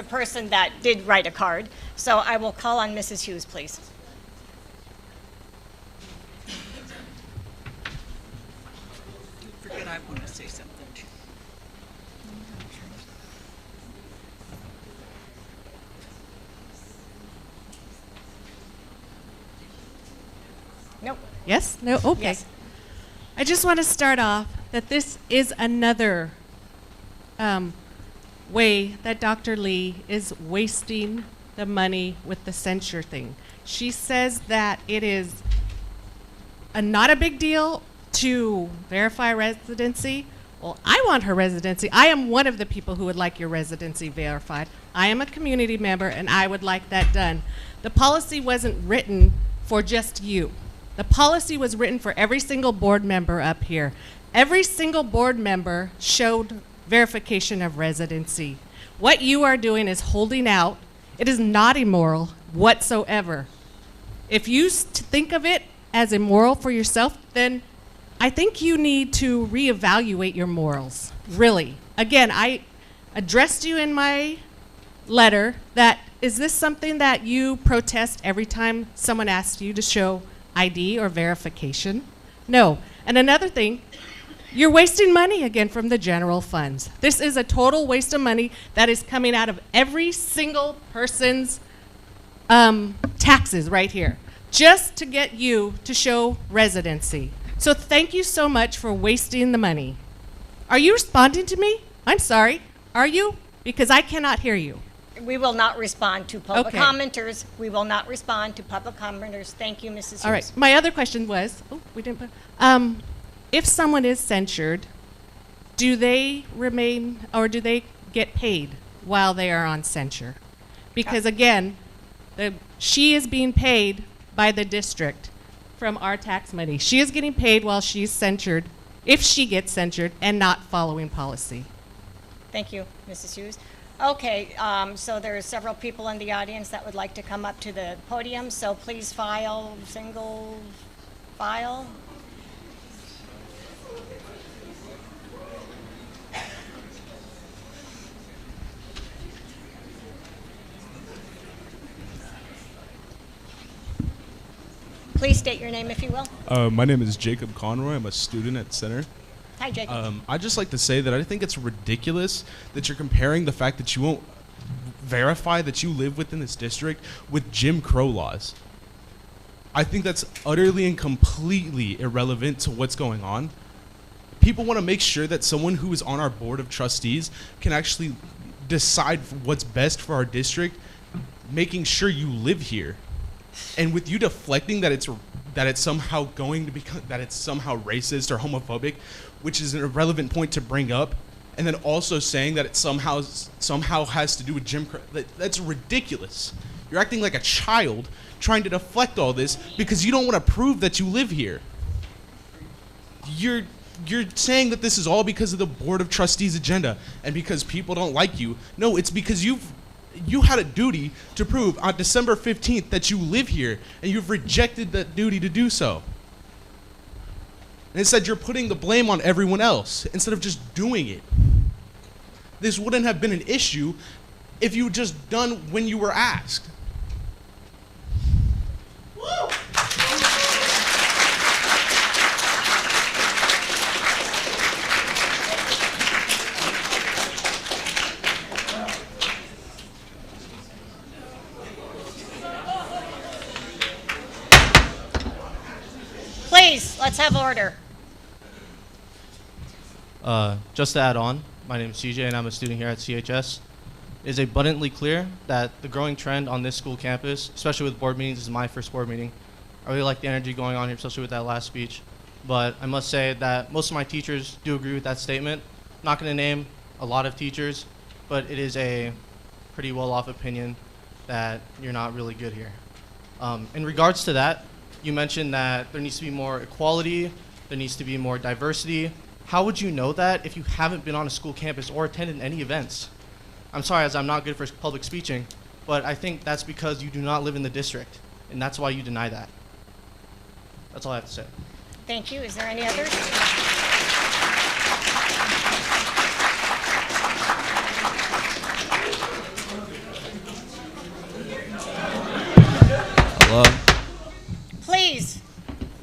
person that did write a card. So I will call on Mrs. Hughes, please. Forget I want to say something. Nope. Yes? No? Okay. Yes. I just want to start off that this is another way that Dr. Lee is wasting the money with the censure thing. She says that it is not a big deal to verify residency. Well, I want her residency. I am one of the people who would like your residency verified. I am a community member and I would like that done. The policy wasn't written for just you. The policy was written for every single board member up here. Every single board member showed verification of residency. What you are doing is holding out. It is not immoral whatsoever. If you think of it as immoral for yourself, then I think you need to reevaluate your morals, really. Again, I addressed you in my letter that, is this something that you protest every time someone asks you to show ID or verification? No. And another thing, you're wasting money again from the general funds. This is a total waste of money that is coming out of every single person's taxes right here, just to get you to show residency. So thank you so much for wasting the money. Are you responding to me? I'm sorry. Are you? Because I cannot hear you. We will not respond to public Okay. commenters. We will not respond to public commenters. Thank you, Mrs. All right. Hughes. My other question was, we didn't put, if someone is censured, do they remain, or do they get paid while they are on censure? Because again, she is being paid by the district from our tax money. She is getting paid while she's censured, if she gets censured, and not following policy. Thank you, Mrs. Hughes. Okay, so there are several people in the audience that would like to come up to the podium, so please file, single file. Please state your name, if you will. My name is Jacob Conroy. I'm a student at Center. Hi, Jacob. I'd just like to say that I think it's ridiculous that you're comparing the fact that you won't verify that you live within this district with Jim Crow laws. I think that's utterly and completely irrelevant to what's going on. People want to make sure that someone who is on our board of trustees can actually decide what's best for our district, making sure you live here. And with you deflecting that it's somehow going to become, that it's somehow racist or homophobic, which is an irrelevant point to bring up, and then also saying that it somehow has to do with Jim Crow, that's ridiculous. You're acting like a child trying to deflect all this because you don't want to prove that you live here. You're saying that this is all because of the Board of Trustees agenda and because people don't like you. No, it's because you had a duty to prove on December 15th that you live here, and you've rejected that duty to do so. And instead, you're putting the blame on everyone else instead of just doing it. This wouldn't have been an issue if you just done when you were asked. Please, let's have order. Just to add on, my name is CJ and I'm a student here at CHS. It is abundantly clear that the growing trend on this school campus, especially with board meetings, this is my first board meeting. I really like the energy going on here, especially with that last speech. But I must say that most of my teachers do agree with that statement. I'm not going to name a lot of teachers, but it is a pretty well-off opinion that you're not really good here. In regards to that, you mentioned that there needs to be more equality, there needs to be more diversity. How would you know that if you haven't been on a school campus or attended any events? I'm sorry, as I'm not good for public speaking, but I think that's because you do not live in the district, and that's why you deny that. That's all I have to say. Thank you. Is there any others? Hello? Please.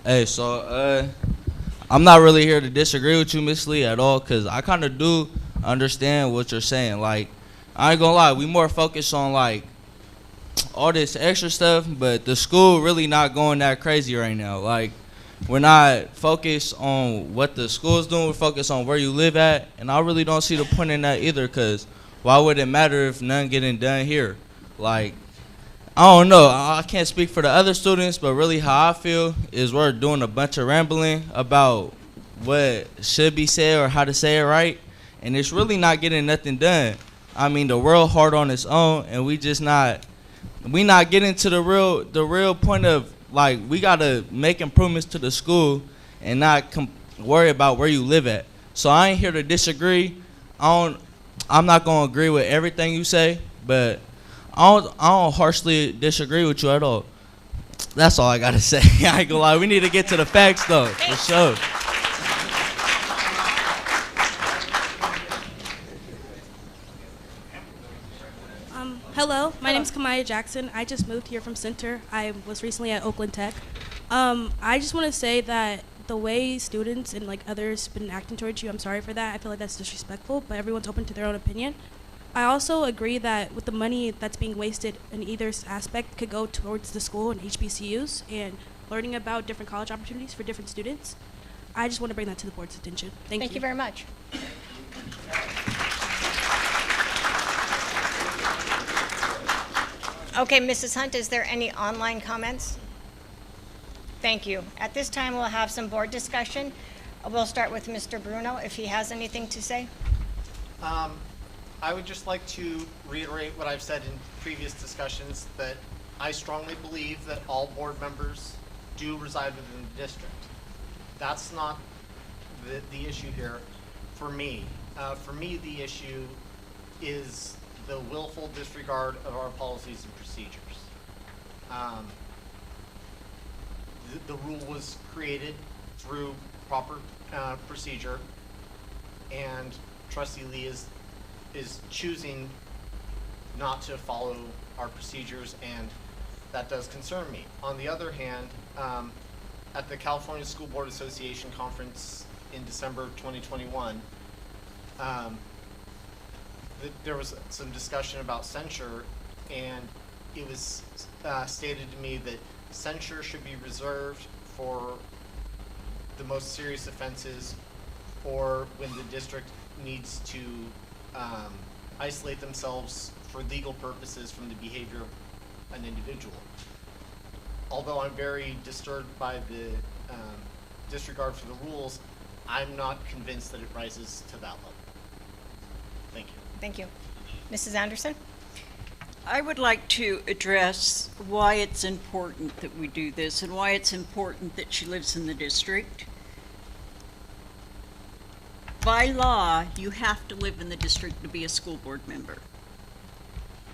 Hey, so I'm not really here to disagree with you, Miss Lee, at all, because I kind of do understand what you're saying. Like, I ain't gonna lie, we more focused on, like, all this extra stuff, but the school really not going that crazy right now. Like, we're not focused on what the school's doing, we're focused on where you live at, and I really don't see the point in that either, because why would it matter if none getting done here? Like, I don't know. I can't speak for the other students, but really how I feel is we're doing a bunch of rambling about what should be said or how to say it right, and it's really not getting nothing done. I mean, the world hard on its own, and we not getting to the real point of, like, we gotta make improvements to the school and not worry about where you live at. So I ain't here to disagree. I'm not gonna agree with everything you say, but I don't harshly disagree with you at all. That's all I gotta say. I ain't gonna lie. We need to get to the facts though, for sure. Hello, my name is Kamaya Jackson. I just moved here from Center. I was recently at Oakland Tech. I just want to say that the way students and like others been acting towards you, I'm sorry for that. I feel like that's disrespectful, but everyone's open to their own opinion. I also agree that with the money that's being wasted in either aspect could go towards the school and HBCUs and learning about different college opportunities for different students. I just want to bring that to the board's attention. Thank you very much. Okay, Mrs. Hunt, is there any online comments? Thank you. At this time, we'll have some board discussion. We'll start with Mr. Bruno, if he has anything to say. I would just like to reiterate what I've said in previous discussions, that I strongly believe that all board members do reside within the district. That's not the issue here for me. For me, the issue is the willful disregard of our policies and procedures. The rule was created through proper procedure, and Trustee Lee is choosing not to follow our procedures, and that does concern me. On the other hand, at the California School Board Association conference in December 2021, there was some discussion about censure, and it was stated to me that censure should be reserved for the most serious offenses, or when the district needs to isolate themselves for legal purposes from the behavior of an individual. Although I'm very disturbed by the disregard for the rules, I'm not convinced that it rises to that level. Thank you. Thank you. Mrs. Anderson? I would like to address why it's important that we do this and why it's important that she lives in the district. By law, you have to live in the district to be a school board member.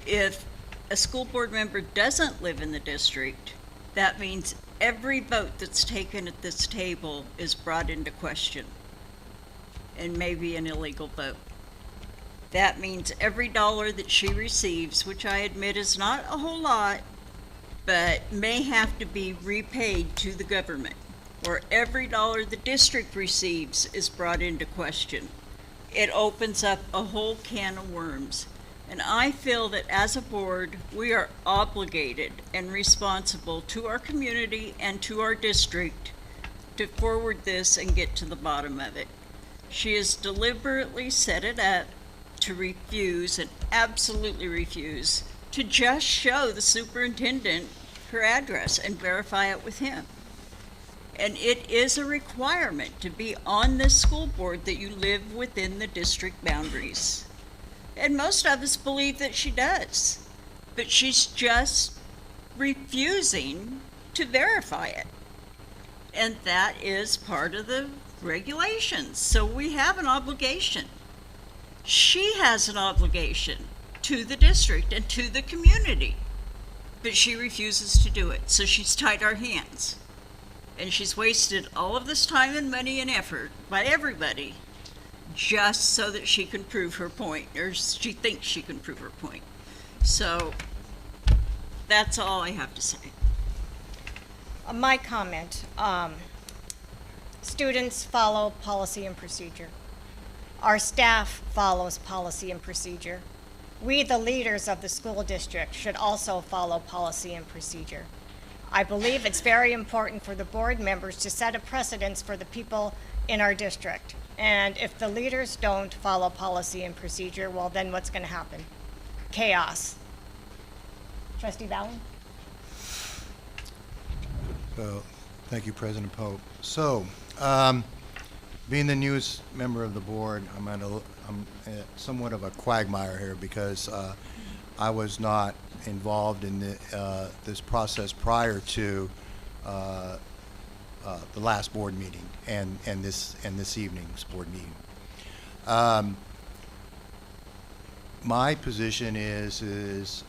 If a school board member doesn't live in the district, that means every vote that's taken at this table is brought into question, and maybe an illegal vote. That means every dollar that she receives, which I admit is not a whole lot, but may have to be repaid to the government, or every dollar the district receives is brought into question. It opens up a whole can of worms. And I feel that as a board, we are obligated and responsible to our community and to our district to forward this and get to the bottom of it. She has deliberately set it up to refuse, and absolutely refuse, to just show the superintendent her address and verify it with him. And it is a requirement to be on this school board that you live within the district boundaries. And most of us believe that she does, but she's just refusing to verify it. And that is part of the regulations. So we have an obligation. She has an obligation to the district and to the community, but she refuses to do it. So she's tied our hands. And she's wasted all of this time and money and effort by everybody just so that she can prove her point, or she thinks she can prove her point. So that's all I have to say. My comment, students follow policy and procedure. Our staff follows policy and procedure. We, the leaders of the school district, should also follow policy and procedure. I believe it's very important for the board members to set a precedence for the people in our district. And if the leaders don't follow policy and procedure, well, then what's going to happen? Chaos. Trustee Valen? So, thank you, President Pope. So, being the newest member of the board, I'm somewhat of a quagmire here because I was not involved in this process prior to the last board meeting and this evening's board meeting. My position is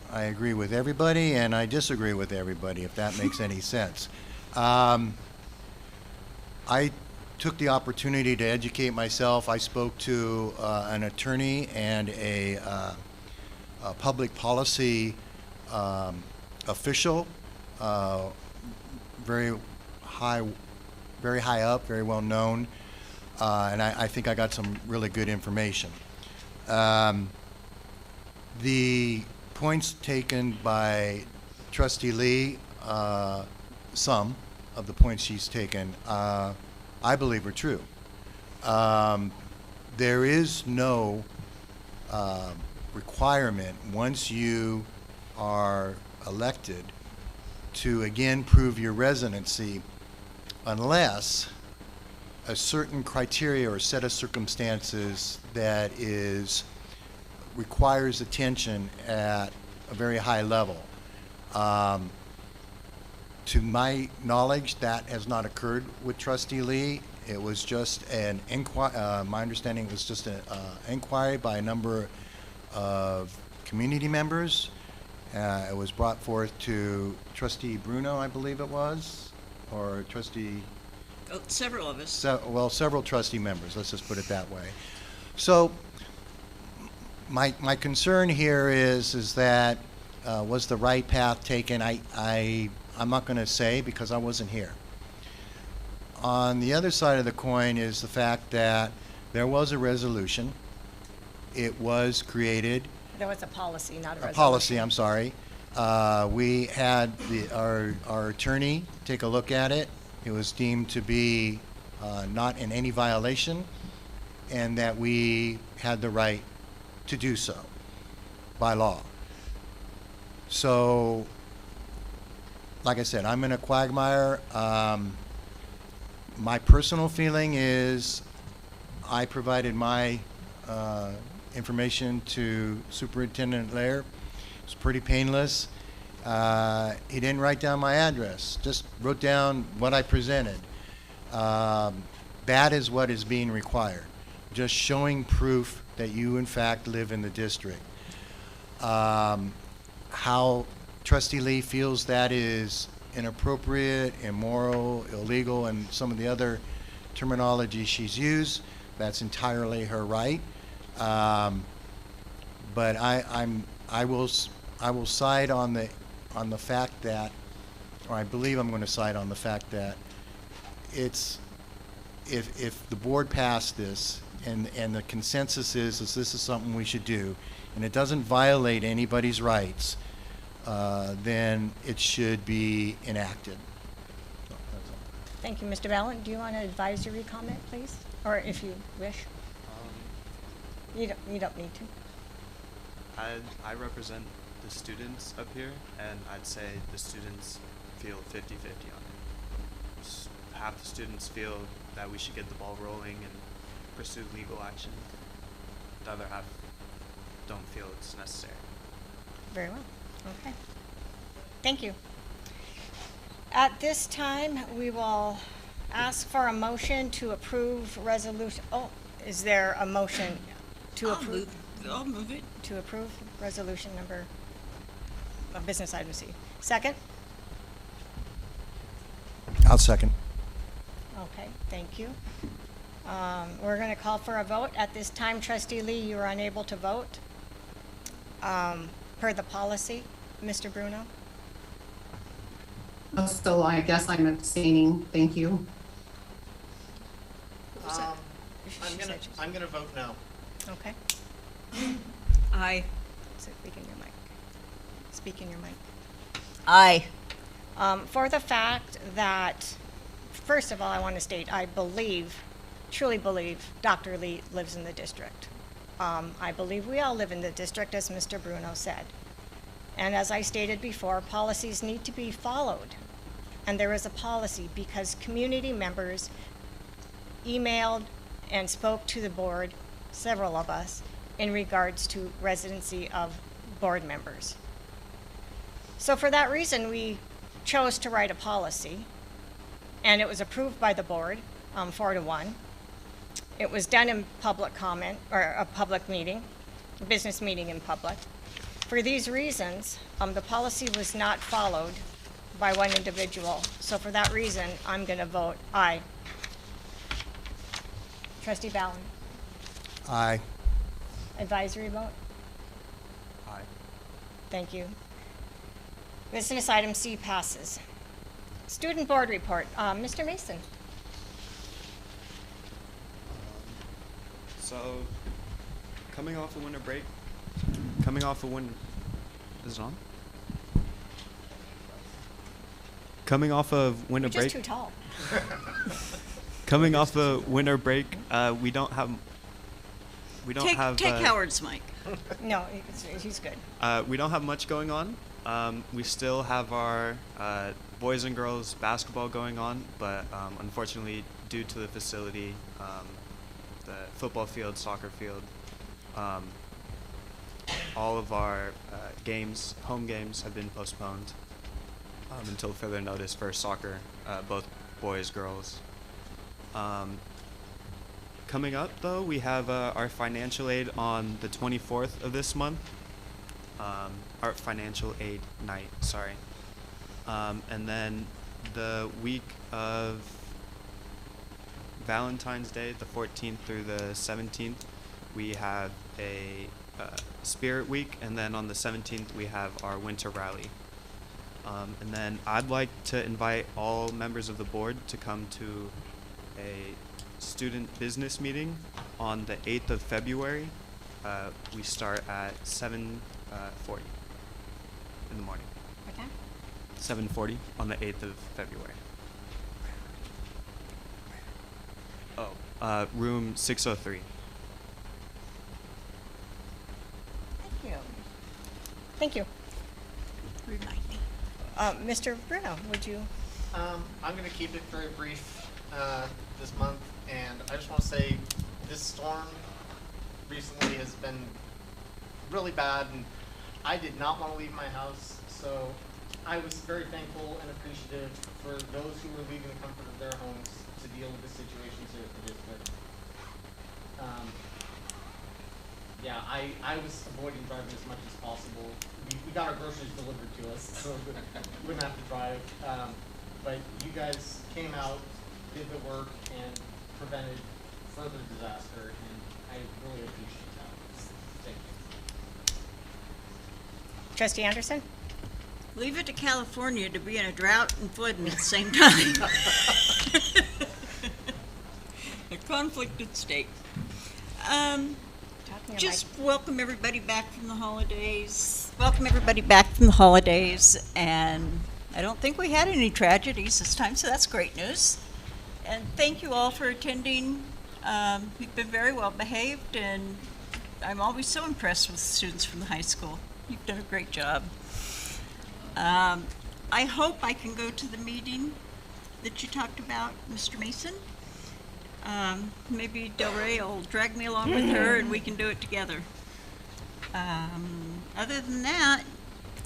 I agree with everybody and I disagree with everybody, if that makes any sense. I took the opportunity to educate myself. I spoke to an attorney and a public policy official, very high up, very well known, and I think I got some really good information. The points taken by Trustee Lee, some of the points she's taken, I believe are true. There is no requirement once you are elected to again prove your residency unless a certain criteria or set of circumstances that requires attention at a very high level. To my knowledge, that has not occurred with Trustee Lee. It was just an inquiry, my understanding it was just an inquiry by a number of community members. It was brought forth to Trustee Bruno, I believe it was, or Trustee... Oh, several of us. Several trustee members, let's just put it that way. So, my concern here is that was the right path taken? I'm not going to say because I wasn't here. On the other side of the coin is the fact that there was a resolution. It was created. There was a policy, not a resolution. A policy, I'm sorry. We had our attorney take a look at it. It was deemed to be not in any violation, and that we had the right to do so by law. So, like I said, I'm in a quagmire. My personal feeling is I provided my information to Superintendent Lair. It's pretty painless. He didn't write down my address, just wrote down what I presented. That is what is being required, just showing proof that you in fact live in the district. How Trustee Lee feels that is inappropriate, immoral, illegal, and some of the other terminology she's used, that's entirely her right. But I will side on the fact that, or I believe I'm going to side on the fact that it's if the board passed this and the consensus is this is something we should do, and it doesn't violate anybody's rights, then it should be enacted. So that's all. Thank you, Mr. Valen. Do you want an advisory comment, please? Or if you wish. You don't need to. I represent the students up here, and I'd say the students feel 50-50 on it. Half the students feel that we should get the ball rolling and pursue legal action. The other half don't feel it's necessary. Very well. Okay. Thank you. At this time, we will ask for a motion to approve resolution. Oh, is there a motion to approve? I'll move it. To approve resolution number of business item C. Second? I'll second. Okay, thank you. We're going to call for a vote. At this time, Trustee Lee, you are unable to vote per the policy. Mr. Bruno? So I guess I'm abstaining. Thank you. I'm gonna vote no. Okay. Aye. Speak in your mic. Speak in your mic. Aye. For the fact that, first of all, I want to state, I believe, truly believe, Dr. Lee lives in the district. I believe we all live in the district, as Mr. Bruno said. And as I stated before, policies need to be followed. And there is a policy because community members emailed and spoke to the board, several of us, in regards to residency of board members. So for that reason, we chose to write a policy, and it was approved by the board, 4-1. It was done in public comment, or a public meeting, a business meeting in public. For these reasons, the policy was not followed by one individual. So for that reason, I'm going to vote aye. Trustee Ballin. Aye. Advisory vote? Aye. Thank you. Business item C passes. Student board report. Mr. Mason. So, coming off a winter break, is it on? Coming off of winter You're break. just too tall. Coming off a winter break, we don't have. Take Howard's mic. No, he's good. We don't have much going on. We still have our boys and girls basketball going on, but unfortunately, due to the facility, the football field, soccer field, all of our games, home games, have been postponed until further notice for soccer, both boys, girls. Coming up, though, we have our financial aid on the 24th of this month. Our financial aid night, sorry. And then the week of Valentine's Day, the 14th through the 17th, we have a Spirit Week, and then on the 17th we have our Winter Rally. And then I'd like to invite all members of the board to come to a student business meeting on the 8th of February. We start at 7:40 in the morning. What time? 7:40 on the 8th of February. Oh, room 603. Thank you. Thank you. Remind me. Mr. Bruno, would you? I'm going to keep it very brief this month, and I just want to say this storm recently has been really bad, and I did not want to leave my house, so I was very thankful and appreciative for those who were leaving the comfort of their homes to deal with the situations here at the district. Yeah, I was avoiding driving as much as possible. We got our groceries delivered to us, so we wouldn't have to drive. But you guys came out, did the work, and prevented further disaster, and I really appreciate that. Thank you. Trustee Anderson? Leave it to California to be in a drought and flooding at the same time. A conflicted state. Just welcome everybody back from the holidays. And I don't think we had any tragedies this time, so that's great news. And thank you all for attending. You've been very well behaved, and I'm always so impressed with students from the high school. You've done a great job. I hope I can go to the meeting that you talked about, Mr. Mason. Maybe Del Rey will drag me along with her and we can do it together. Other than that,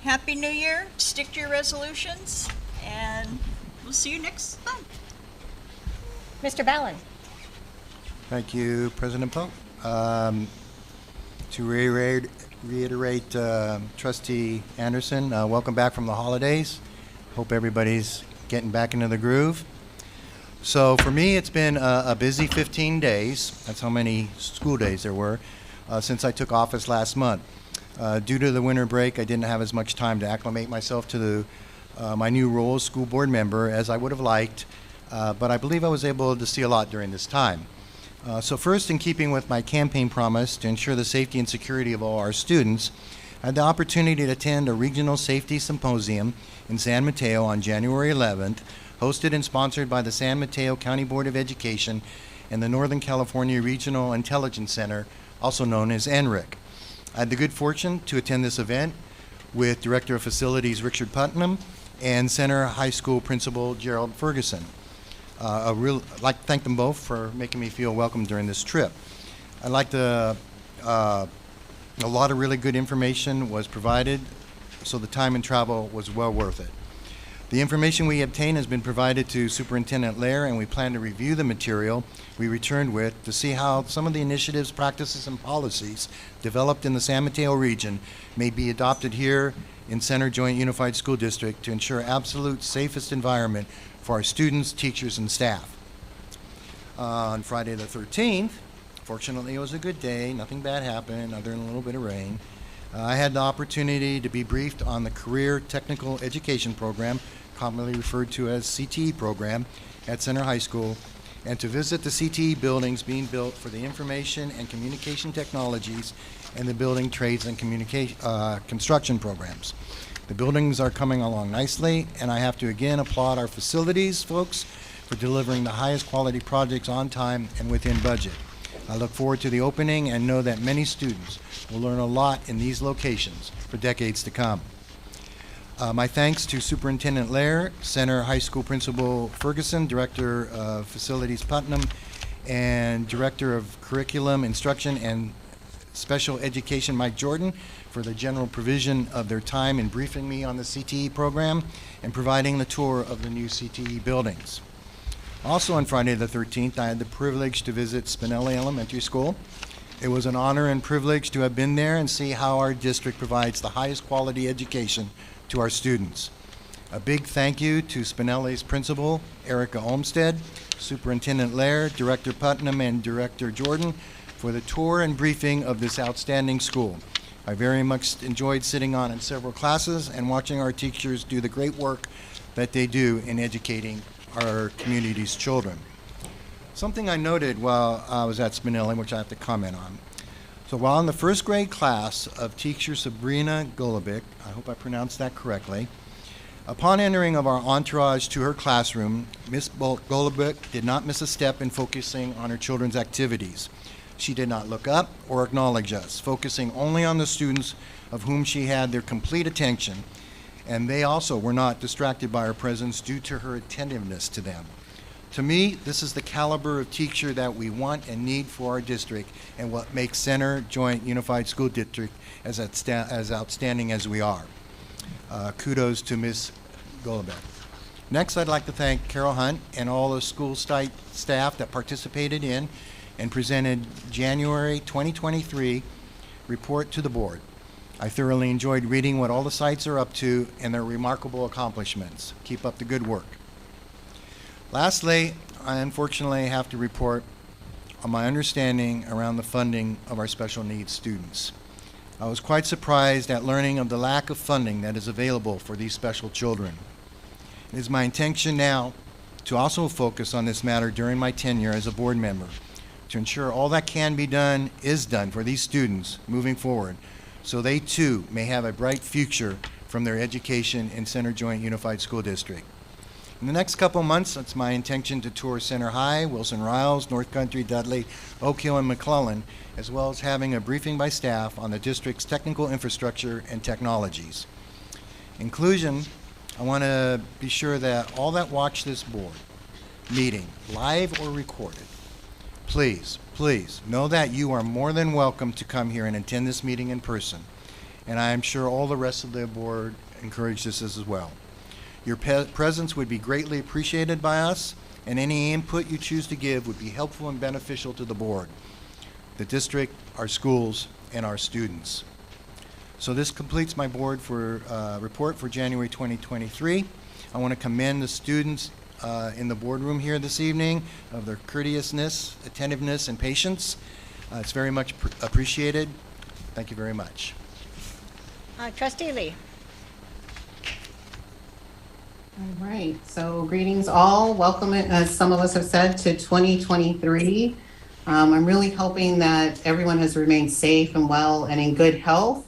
Happy New Year, stick to your resolutions, and we'll see you next month. Mr. Ballin? Thank you, President Pope. To reiterate, Trustee Anderson, welcome back from the holidays. Hope everybody's getting back into the groove. So for me, it's been a busy 15 days. That's how many school days there were since I took office last month. Due to the winter break, I didn't have as much time to acclimate myself to my new role as school board member as I would have liked, but I believe I was able to see a lot during this time. So first, in keeping with my campaign promise to ensure the safety and security of all our students, I had the opportunity to attend a regional safety symposium in San Mateo on January 11th, hosted and sponsored by the San Mateo County Board of Education and the Northern California Regional Intelligence Center, also known as NRIC. I had the good fortune to attend this event with Director of Facilities Richard Putnam and Center High School Principal Gerald Ferguson. I'd like to thank them both for making me feel welcome during this trip. I'd like to, a lot of really good information was provided, so the time and travel was well worth it. The information we obtained has been provided to Superintendent Lair, and we plan to review the material we returned with to see how some of the initiatives, practices, and policies developed in the San Mateo region may be adopted here in Center Joint Unified School District to ensure absolute safest environment for our students, teachers, and staff. On Friday the 13th, fortunately it was a good day, nothing bad happened other than a little bit of rain. I had the opportunity to be briefed on the Career Technical Education Program, commonly referred to as CTE program, at Center High School, and to visit the CTE buildings being built for the information and communication technologies and the building trades and construction programs. The buildings are coming along nicely, and I have to again applaud our facilities folks for delivering the highest quality projects on time and within budget. I look forward to the opening and know that many students will learn a lot in these locations for decades to come. My thanks to Superintendent Lair, Center High School Principal Ferguson, Director of Facilities Putnam, and Director of Curriculum Instruction and Special Education Mike Jordan for the general provision of their time in briefing me on the CTE program and providing the tour of the new CTE buildings. Also on Friday the 13th, I had the privilege to visit Spinelli Elementary School. It was an honor and privilege to have been there and see how our district provides the highest quality education to our students. A big thank you to Spinelli's principal, Erica Olmstead, Superintendent Lair, Director Putnam, and Director Jordan for the tour and briefing of this outstanding school. I very much enjoyed sitting on in several classes and watching our teachers do the great work that they do in educating our community's children. Something I noted while I was at Spinelli, which I have to comment on. So while in the first grade class of teacher Sabrina Golubic, I hope I pronounced that correctly, upon entering of our entourage to her classroom, Miss Golubic did not miss a step in focusing on her children's activities. She did not look up or acknowledge us, focusing only on the students of whom she had their complete attention, and they also were not distracted by her presence due to her attentiveness to them. To me, this is the caliber of teacher that we want and need for our district and what makes Center Joint Unified School District as outstanding as we are. Kudos to Ms. Golubic. Next, I'd like to thank Carol Hunt and all the school staff that participated in and presented January 2023 report to the board. I thoroughly enjoyed reading what all the sites are up to and their remarkable accomplishments. Keep up the good work. Lastly, I unfortunately have to report on my understanding around the funding of our special needs students. I was quite surprised at learning of the lack of funding that is available for these special children. It is my intention now to also focus on this matter during my tenure as a board member, to ensure all that can be done is done for these students moving forward, so they too may have a bright future from their education in Center Joint Unified School District. In the next couple months, it's my intention to tour Center High, Wilson Riles, North Country, Dudley, Oak Hill, and McClellan, as well as having a briefing by staff on the district's technical infrastructure and technologies. In conclusion, I want to be sure that all that watch this board meeting, live or recorded, please know that you are more than welcome to come here and attend this meeting in person. And I am sure all the rest of the board encourage this as well. Your presence would be greatly appreciated by us, and any input you choose to give would be helpful and beneficial to the board, the district, our schools, and our students. So this completes my board report for January 2023. I want to commend the students in the boardroom here this evening of their courteousness, attentiveness, and patience. It's very much appreciated. Thank you very much. Trustee Lee. All right, so greetings all. Welcome, as some of us have said, to 2023. I'm really hoping that everyone has remained safe and well and in good health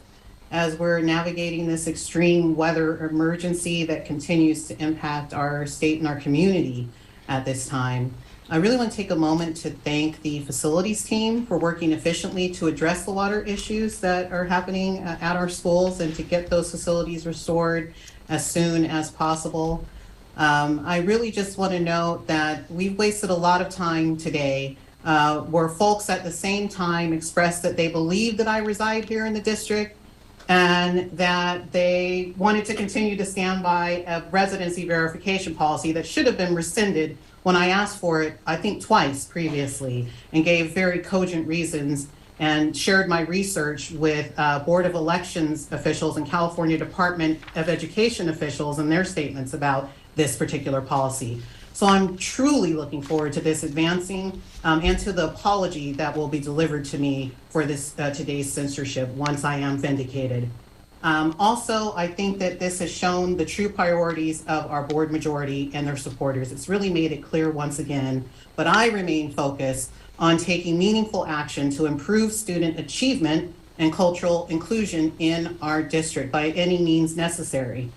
as we're navigating this extreme weather emergency that continues to impact our state and our community at this time. I really want to take a moment to thank the facilities team for working efficiently to address the water issues that are happening at our schools and to get those facilities restored as soon as possible. I really just want to note that we've wasted a lot of time today where folks at the same time expressed that they believe that I reside here in the district and that they wanted to continue to stand by a residency verification policy that should have been rescinded when I asked for it, I think twice previously, and gave very cogent reasons and shared my research with Board of Elections officials and California Department of Education officials and their statements about this particular policy. So I'm truly looking forward to this advancing and to the apology that will be delivered to me for this today's censorship once I am vindicated. Also, I think that this has shown the true priorities of our board majority and their supporters. It's really made it clear once again, but I remain focused on taking meaningful action to improve student achievement and cultural inclusion in our district by any means necessary.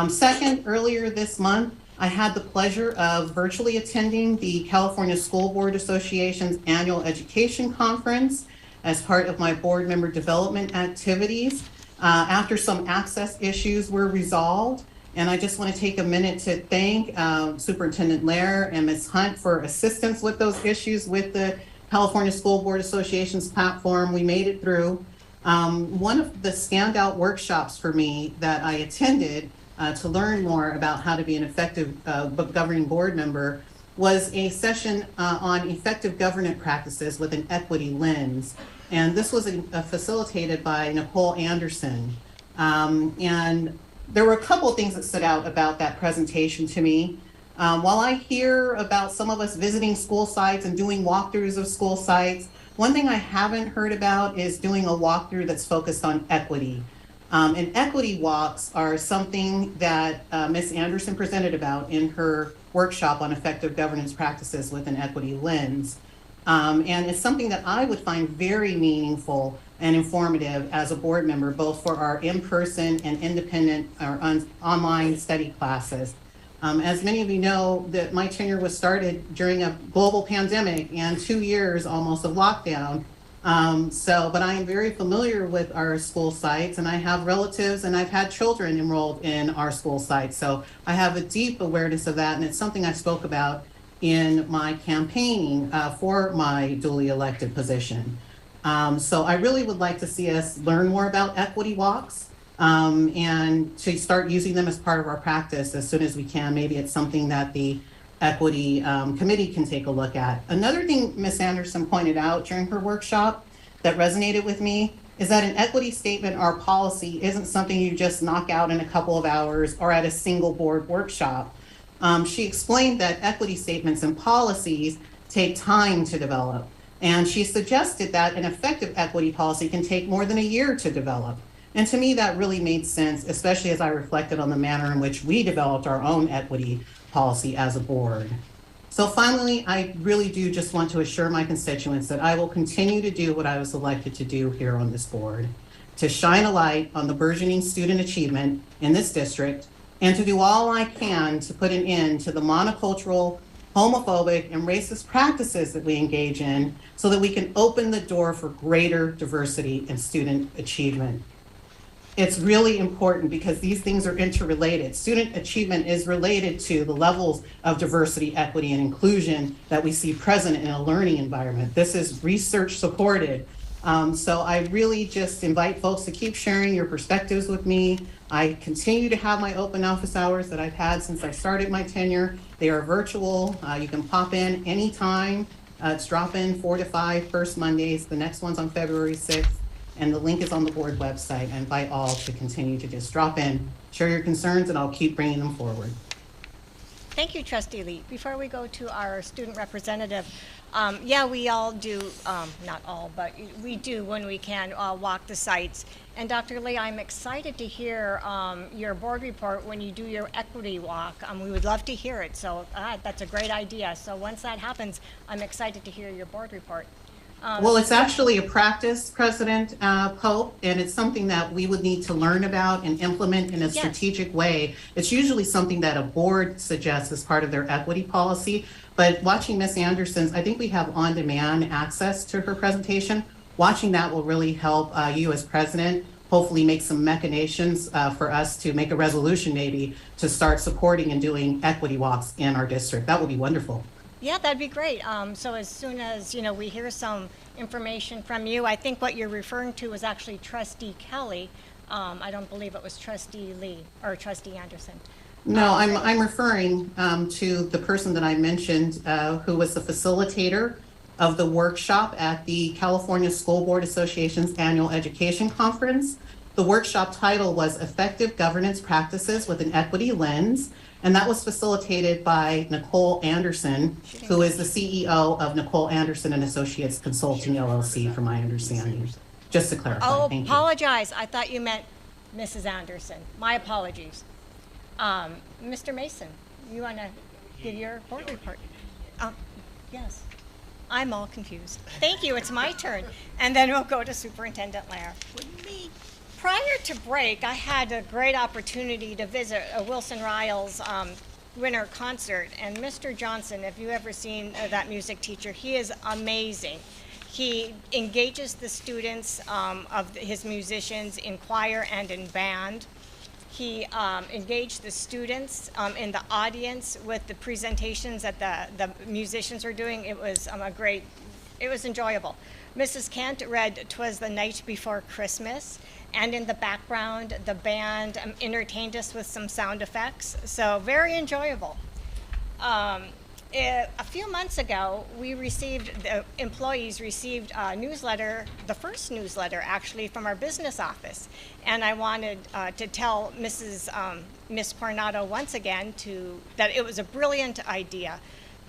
Second, earlier this month, I had the pleasure of virtually attending the California School Board Association's annual education conference as part of my board member development activities. After some access issues were resolved, and I just want to take a minute to thank Superintendent Lair and Ms. Hunt for assistance with those issues with the California School Board Association's platform. We made it through. One of the standout workshops for me that I attended to learn more about how to be an effective governing board member was a session on effective governance practices with an equity lens. And this was facilitated by Nicole Anderson. And there were a couple of things that stood out about that presentation to me. While I hear about some of us visiting school sites and doing walkthroughs of school sites, one thing I haven't heard about is doing a walkthrough that's focused on equity. And equity walks are something that Ms. Anderson presented about in her workshop on effective governance practices with an equity lens. And it's something that I would find very meaningful and informative as a board member, both for our in-person and independent or online study classes. As many of you know, that my tenure was started during a global pandemic and 2 years almost of lockdown. But I am very familiar with our school sites, and I have relatives and I've had children enrolled in our school sites. So I have a deep awareness of that, and it's something I spoke about in my campaigning for my duly elected position. So I really would like to see us learn more about equity walks and to start using them as part of our practice as soon as we can. Maybe it's something that the equity committee can take a look at. Another thing Ms. Anderson pointed out during her workshop that resonated with me is that an equity statement or policy isn't something you just knock out in a couple of hours or at a single board workshop. She explained that equity statements and policies take time to develop. And she suggested that an effective equity policy can take more than a year to develop. And to me, that really made sense, especially as I reflected on the manner in which we developed our own equity policy as a board. So finally, I really do just want to assure my constituents that I will continue to do what I was elected to do here on this board, to shine a light on the burgeoning student achievement in this district, and to do all I can to put an end to the monocultural, homophobic, and racist practices that we engage in so that we can open the door for greater diversity in student achievement. It's really important because these things are interrelated. Student achievement is related to the levels of diversity, equity, and inclusion that we see present in a learning environment. This is research supported. So I really just invite folks to keep sharing your perspectives with me. I continue to have my open office hours that I've had since I started my tenure. They are virtual. You can pop in anytime. It's drop in 4 to 5 first Mondays. The next one's on February 6th. And the link is on the board website. I invite all to continue to just drop in, share your concerns, and I'll keep bringing them forward. Thank you, Trustee Lee. Before we go to our student representative, yeah, we all do, not all, but we do when we can walk the sites. And Dr. Lee, I'm excited to hear your board report when you do your equity walk. We would love to hear it, so that's a great idea. So once that happens, I'm excited to hear your board report. Well, it's actually a practice, President Pope, and it's something that we would need to learn about and implement in a Yes. strategic way. It's usually something that a board suggests as part of their equity policy. But watching Ms. Anderson's, I think we have on-demand access to her presentation. Watching that will really help you as president hopefully make some machinations for us to make a resolution maybe to start supporting and doing equity walks in our district. That would be wonderful. Yeah, that'd be great. So as soon as, we hear some information from you, I think what you're referring to was actually Trustee Kelly. I don't believe it was Trustee Lee or Trustee Anderson. No, I'm referring to the person that I mentioned who was the facilitator of the workshop at the California School Board Association's annual education conference. The workshop title was Effective Governance Practices with an Equity Lens, and that was facilitated by Nicole Anderson, who is the CEO of Nicole Anderson and Associates Consulting LLC, from my understanding. Just to clarify, Oh, thank you. apologize. I thought you meant Mrs. Anderson. My apologies. Mr. Mason, you want to give your board report? Yes. I'm all confused. Thank you. It's my turn. And then we'll go to Superintendent Lair. Prior to break, I had a great opportunity to visit Wilson Riles' winter concert. And Mr. Johnson, if you've ever seen that music teacher, he is amazing. He engages the students of his musicians in choir and in band. He engaged the students in the audience with the presentations that the musicians were doing. It was it was enjoyable. Mrs. Kent read "'Twas the Night Before Christmas," and in the background, the band entertained us with some sound effects. So very enjoyable. A few months ago, the employees received a newsletter, the first newsletter actually, from our business office. And I wanted to tell Miss Coronado once again that it was a brilliant idea.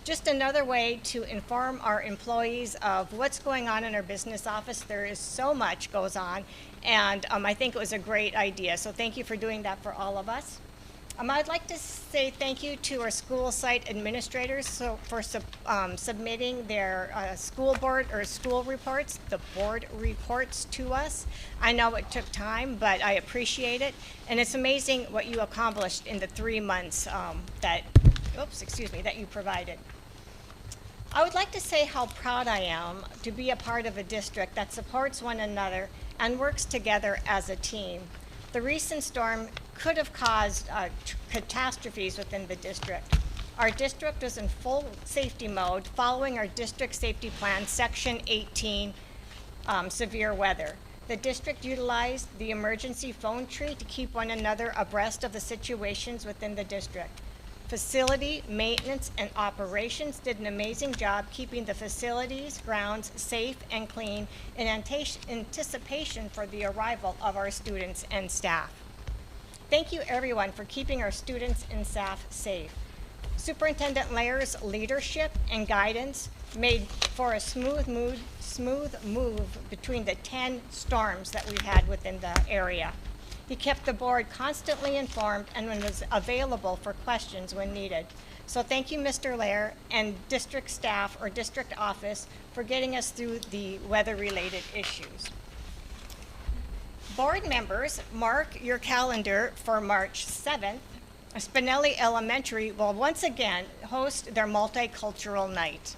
Just another way to inform our employees of what's going on in our business office. There is so much goes on, and I think it was a great idea. So thank you for doing that for all of us. I'd like to say thank you to our school site administrators for submitting their school board or school reports, the board reports to us. I know it took time, but I appreciate it. And it's amazing what you accomplished in the 3 months that you provided. I would like to say how proud I am to be a part of a district that supports one another and works together as a team. The recent storm could have caused catastrophes within the district. Our district was in full safety mode following our district safety plan, Section 18, severe weather. The district utilized the emergency phone tree to keep one another abreast of the situations within the district. Facility, maintenance, and operations did an amazing job keeping the facilities, grounds safe and clean in anticipation for the arrival of our students and staff. Thank you everyone for keeping our students and staff safe. Superintendent Lair's leadership and guidance made for a smooth move between the 10 storms that we had within the area. He kept the board constantly informed and was available for questions when needed. So thank you, Mr. Lair, and district staff or district office for getting us through the weather-related issues. Board members, mark your calendar for March 7th. Spinelli Elementary will once again host their multicultural night.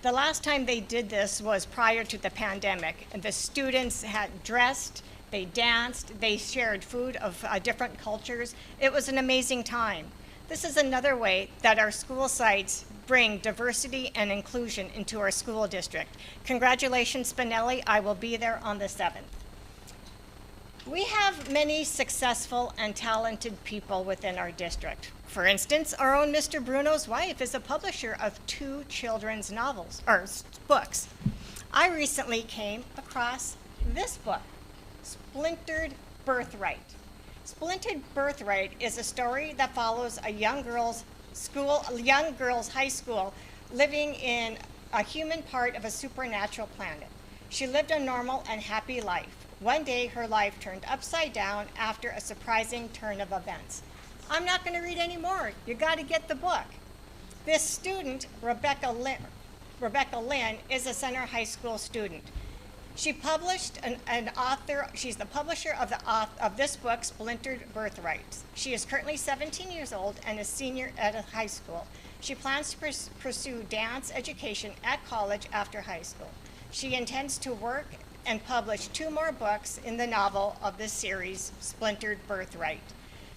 The last time they did this was prior to the pandemic, and the students had dressed, they danced, they shared food of different cultures. It was an amazing time. This is another way that our school sites bring diversity and inclusion into our school district. Congratulations, Spinelli. I will be there on the 7th. We have many successful and talented people within our district. For instance, our own Mr. Bruno's wife is a publisher of 2 children's novels, or books. I recently came across this book, Splintered Birthright. Splintered Birthright is a story that follows a young girl's high school living in a human part of a supernatural planet. She lived a normal and happy life. One day, her life turned upside down after a surprising turn of events. I'm not going to read any more. You got to get the book. This student, Rebecca Rebecca Lynn, is a Center High School student. She published an author. She's the publisher of this book, Splintered Birthrights. She is currently 17 years old and a senior at a high school. She plans to pursue dance education at college after high school. She intends to work and publish 2 more books in the novel of this series, Splintered Birthright.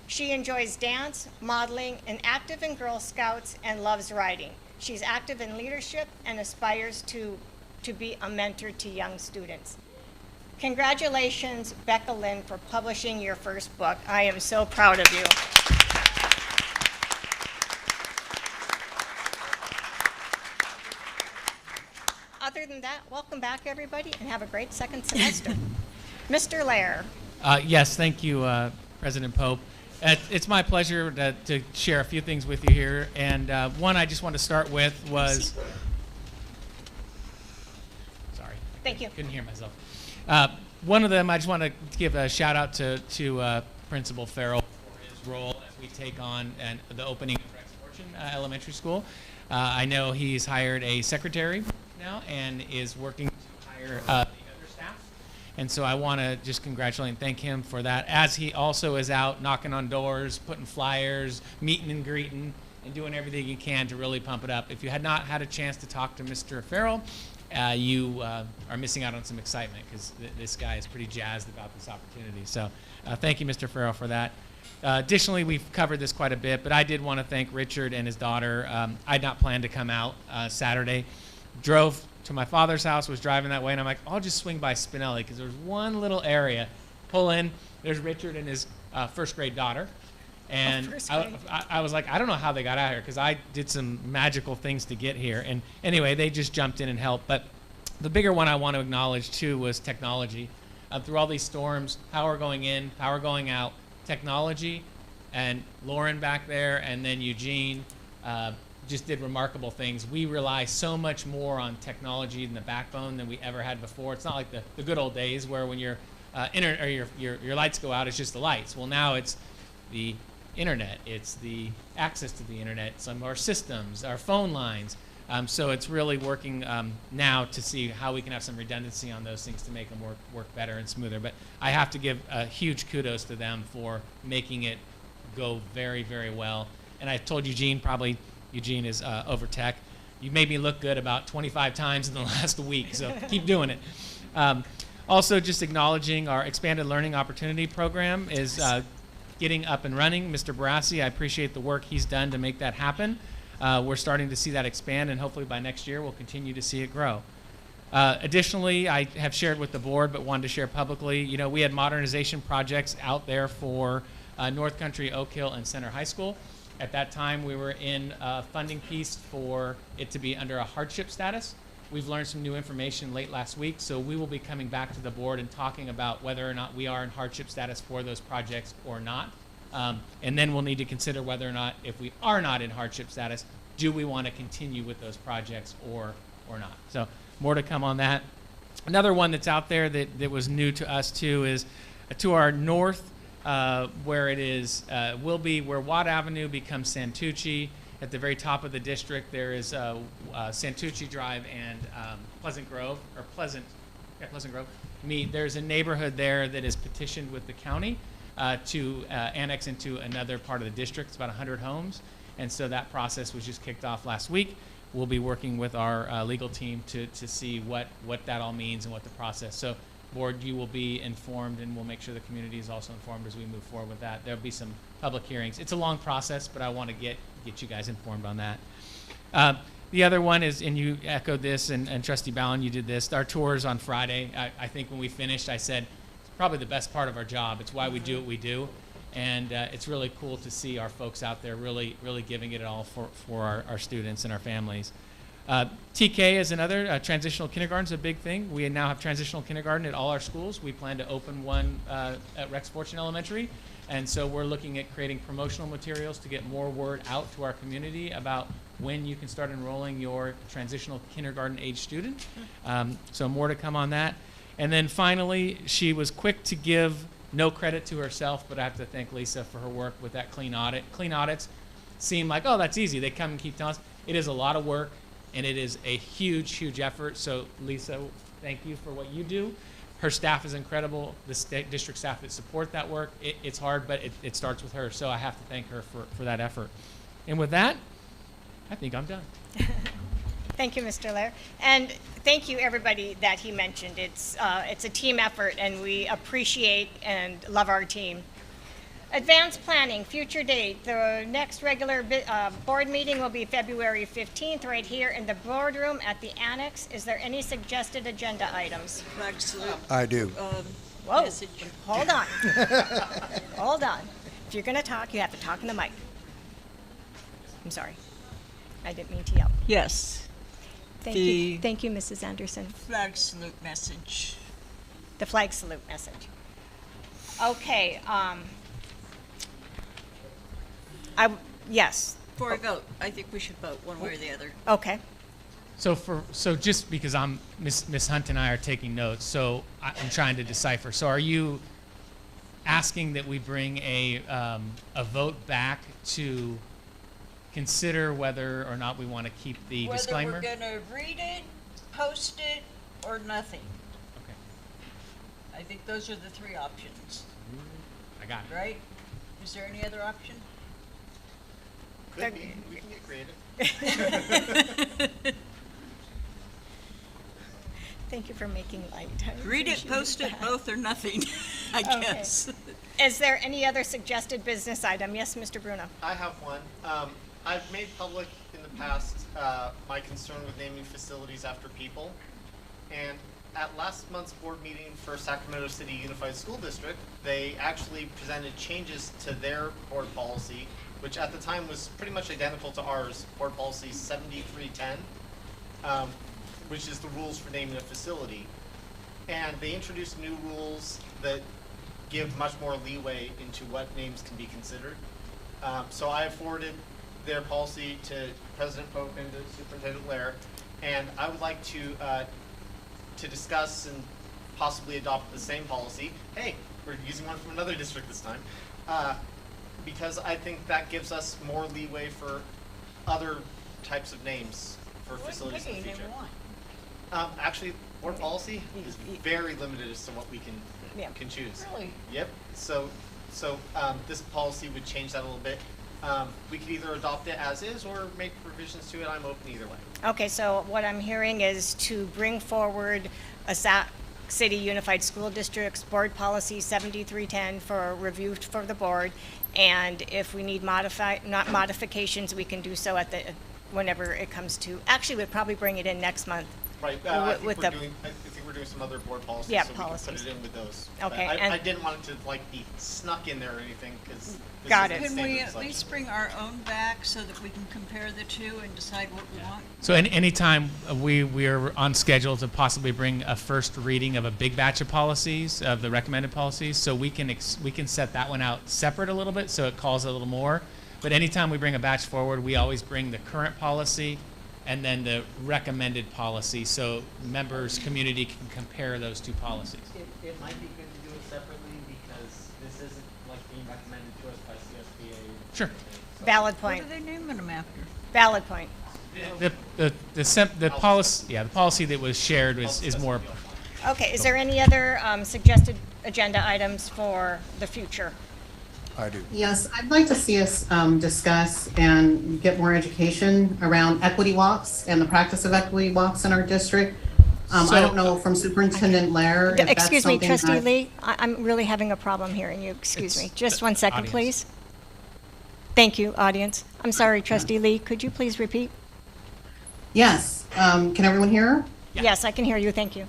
She enjoys dance, modeling, and active in Girl Scouts and loves writing. She's active in leadership and aspires to be a mentor to young students. Congratulations, Becca Lynn, for publishing your first book. I am so proud of you. Other than that, welcome back, everybody, and have a great second semester. Mr. Lair. Yes, thank you, President Pope. It's my pleasure to share a few things with you here. And one I just want to start with was... Sorry. Thank you. Couldn't hear myself. One of them, I just want to give a shout out to Principal Farrell for his role as we take on the opening of Rex Fortune Elementary School. I know he's hired a secretary now and is working to hire the other staff. And so I want to just congratulate and thank him for that, as he also is out knocking on doors, putting flyers, meeting and greeting, and doing everything he can to really pump it up. If you had not had a chance to talk to Mr. Farrell, you are missing out on some excitement, because this guy is pretty jazzed about this opportunity. So thank you, Mr. Farrell, for that. Additionally, we've covered this quite a bit, but I did want to thank Richard and his daughter. I had not planned to come out Saturday. Drove to my father's house, was driving that way, and I'm like, I'll just swing by Spinelli, because there's one little area. Pull in, there's Richard and his first grade daughter. And I was like, I don't know how they got out here, because I did some magical things to get here. And anyway, they just jumped in and helped. But the bigger one I want to acknowledge, too, was technology. Through all these storms, power going in, power going out, technology, and Lauren back there, and then Eugene, just did remarkable things. We rely so much more on technology and the backbone than we ever had before. It's not like the good old days where when your lights go out, it's just the lights. Well, now it's the internet, it's the access to the internet, some of our systems, our phone lines. So it's really working now to see how we can have some redundancy on those things to make them work better and smoother. But I have to give a huge kudos to them for making it go very, very well. And I told Eugene, probably Eugene is over tech. You made me look good about 25 times in the last week, so keep doing it. Also, just acknowledging our Expanded Learning Opportunity Program is getting up and running. Mr. Barassi, I appreciate the work he's done to make that happen. We're starting to see that expand, and hopefully by next year we'll continue to see it grow. Additionally, I have shared with the board, but wanted to share publicly, you know, we had modernization projects out there for North Country, Oak Hill, and Center High School. At that time, we were in a funding piece for it to be under a hardship status. We've learned some new information late last week, so we will be coming back to the board and talking about whether or not we are in hardship status for those projects or not. And then we'll need to consider whether or not, if we are not in hardship status, do we want to continue with those projects or not. So more to come on that. Another one that's out there that was new to us too is to our north, where it is, will be where Watt Avenue becomes Santucci. At the very top of the district, there is Santucci Drive and Pleasant Grove, or Pleasant Grove. There's a neighborhood there that is petitioned with the county to annex into another part of the district. It's about 100 homes. And so that process was just kicked off last week. We'll be working with our legal team to see what that all means and what the process. So board, you will be informed, and we'll make sure the community is also informed as we move forward with that. There'll be some public hearings. It's a long process, but I want to get you guys informed on that. The other one is, and you echoed this, and Trustee Ballin, you did this, our tours on Friday. I think when we finished, I said, it's probably the best part of our job. It's why we do what we do. And it's really cool to see our folks out there really giving it all for our students and our families. TK is another. Transitional kindergarten is a big thing. We now have transitional kindergarten at all our schools. We plan to open one at Rex Fortune Elementary. And so we're looking at creating promotional materials to get more word out to our community about when you can start enrolling your transitional kindergarten age student. So more to come on that. And then finally, she was quick to give no credit to herself, but I have to thank Lisa for her work with that clean audit. Clean audits seem like, oh, that's easy. They come and keep telling us. It is a lot of work. and it is a huge, huge effort. So Lisa, thank you for what you do. Her staff is incredible. The district staff that support that work, it's hard, but it starts with her. So I have to thank her for that effort. And with that, I think I'm done. Thank you, Mr. Lair. And thank you, everybody that he mentioned. It's a team effort, and we appreciate and love our team. Advanced planning, future date. The next regular board meeting will be February 15th, right here in the boardroom at the annex. Is there any suggested agenda items? Flag salute. I do. Whoa, hold on. Hold on. If you're going to talk, you have to talk in the mic. I'm sorry. I didn't mean to yell. Yes. Thank you. Thank you, Mrs. Anderson. Flag salute message. The flag salute message. Okay. Yes. Before I vote, I think we should vote one way or the other. Okay. So just because Miss Hunt and I are taking notes, so I'm trying to decipher. So are you asking that we bring a vote back to consider whether or not we want to keep the disclaimer? Whether we're going to read it, post it, or nothing. Okay. I think those are the three options. I got it. Right? Is there any other option? Could be. We can get creative. Thank you for making light. Read it, post it, both or nothing, I guess. Is there any other suggested business item? Yes, Mr. Bruno. I have one. I've made public in the past my concern with naming facilities after people. And at last month's board meeting for Sacramento City Unified School District, they actually presented changes to their board policy, which at the time was pretty much identical to ours, board policy 7310, which is the rules for naming a facility. And they introduced new rules that give much more leeway into what names can be considered. So I have forwarded their policy to President Pope and to Superintendent Lair, and I would like to discuss and possibly adopt the same policy. Hey, we're using one from another district this time. Because I think that gives us more leeway for other types of names for facilities in the future. Actually, board policy is very limited as to what we can choose. Really? Yep. So this policy would change that a little bit. We could either adopt it as is or make revisions to it. I'm open either way. Okay, so what I'm hearing is to bring forward a Sac City Unified School District's board policy 7310 for review for the board, and if we need modifications, we can do so whenever it comes to. Actually, we'd probably bring it in next month. Right. I think we're doing some other board policies, Yeah, so policies. we can put it in with those. Okay, But and- I didn't want it to be snuck in there or anything because. Can we at least bring our own back so that we can compare the two and decide what we want? So anytime we are on schedule to possibly bring a first reading of a big batch of policies, of the recommended policies, so we can set that one out separate a little bit, so it calls a little more. But anytime we bring a batch forward, we always bring the current policy and then the recommended policy, so members, community can compare those two policies. It might be good to do it separately because this isn't like being recommended to us by CSBA. Sure. Valid point. What are they naming them after? Valid point. The policy, the policy that was shared is more. Okay, is there any other suggested agenda items for the future? I do. Yes, I'd like to see us discuss and get more education around equity walks and the practice of equity walks in our district. I don't know from Superintendent Lair if that's Excuse me, something Trustee that- Lee, I'm really having a problem hearing you. Excuse me. Just 1 second, audience. please. Thank you, audience. I'm sorry, Trustee Lee, could you please repeat? Yes, can everyone hear? Yes, I can hear you. Thank you.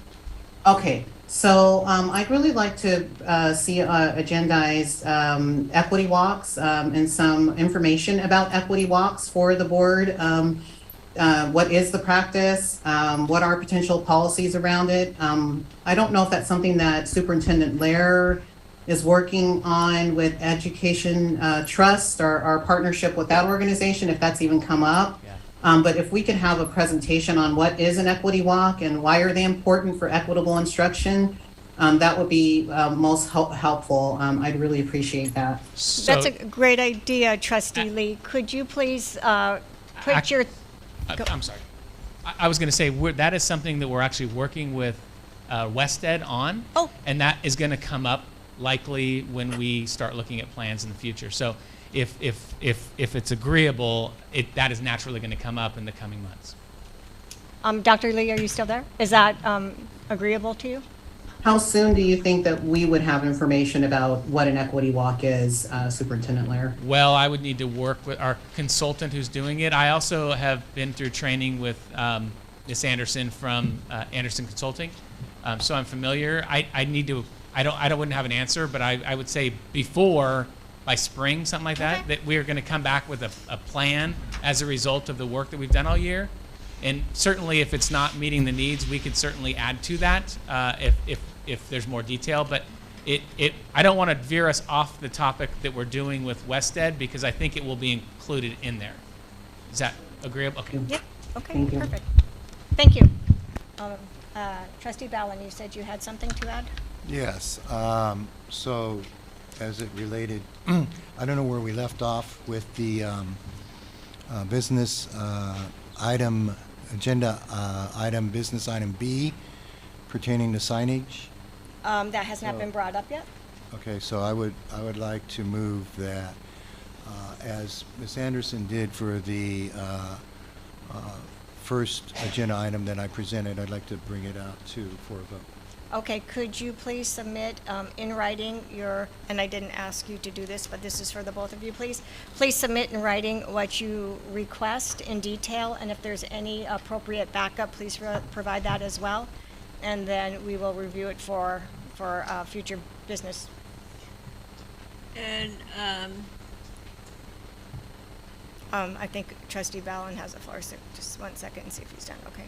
Okay, so I'd really like to see agendized equity walks and some information about equity walks for the board. What is the practice? What are potential policies around it? I don't know if that's something that Superintendent Lair is working on with Education Trust or our partnership with that organization, if that's even come up. But if we could have a presentation on what is an equity walk and why are they important for equitable instruction, that would be most helpful. I'd really appreciate that. That's a great idea, Trustee Lee. Could you please put your... I'm sorry. I was going to say that is something that we're actually working with WestEd on. Oh. And that is going to come up likely when we start looking at plans in the future. So if it's agreeable, that is naturally going to come up in the coming months. Dr. Lee, are you still there? Is that agreeable to you? How soon do you think that we would have information about what an equity walk is, Superintendent Lair? Well, I would need to work with our consultant who's doing it. I also have been through training with Ms. Anderson from Anderson Consulting, so I'm familiar. I wouldn't have an answer, but I would say by spring, something like that, that we're going to come back with a plan as a result of the work that we've done all year. And certainly, if it's not meeting the needs, we could certainly add to that if there's more detail. But I don't want to veer us off the topic that we're doing with WestEd because I think it will be included in there. Is that agreeable? Okay. Yep. Okay. Thank you. Perfect. Thank you. Trustee Ballin, you said you had something to add? Yes. So, as it related, I don't know where we left off with the business item, agenda item, business item B pertaining to signage. That has not been brought up yet. Okay, so I would like to move that, as Ms. Anderson did for the first agenda item that I presented, I'd like to bring it out for a vote. Okay, could you please submit in writing and I didn't ask you to do this, but this is for the both of you, please. Please submit in writing what you request in detail, and if there's any appropriate backup, please provide that as well. And then we will review it for future business. And I think Trustee Ballin has the floor, so just 1 second and see if he's done, okay?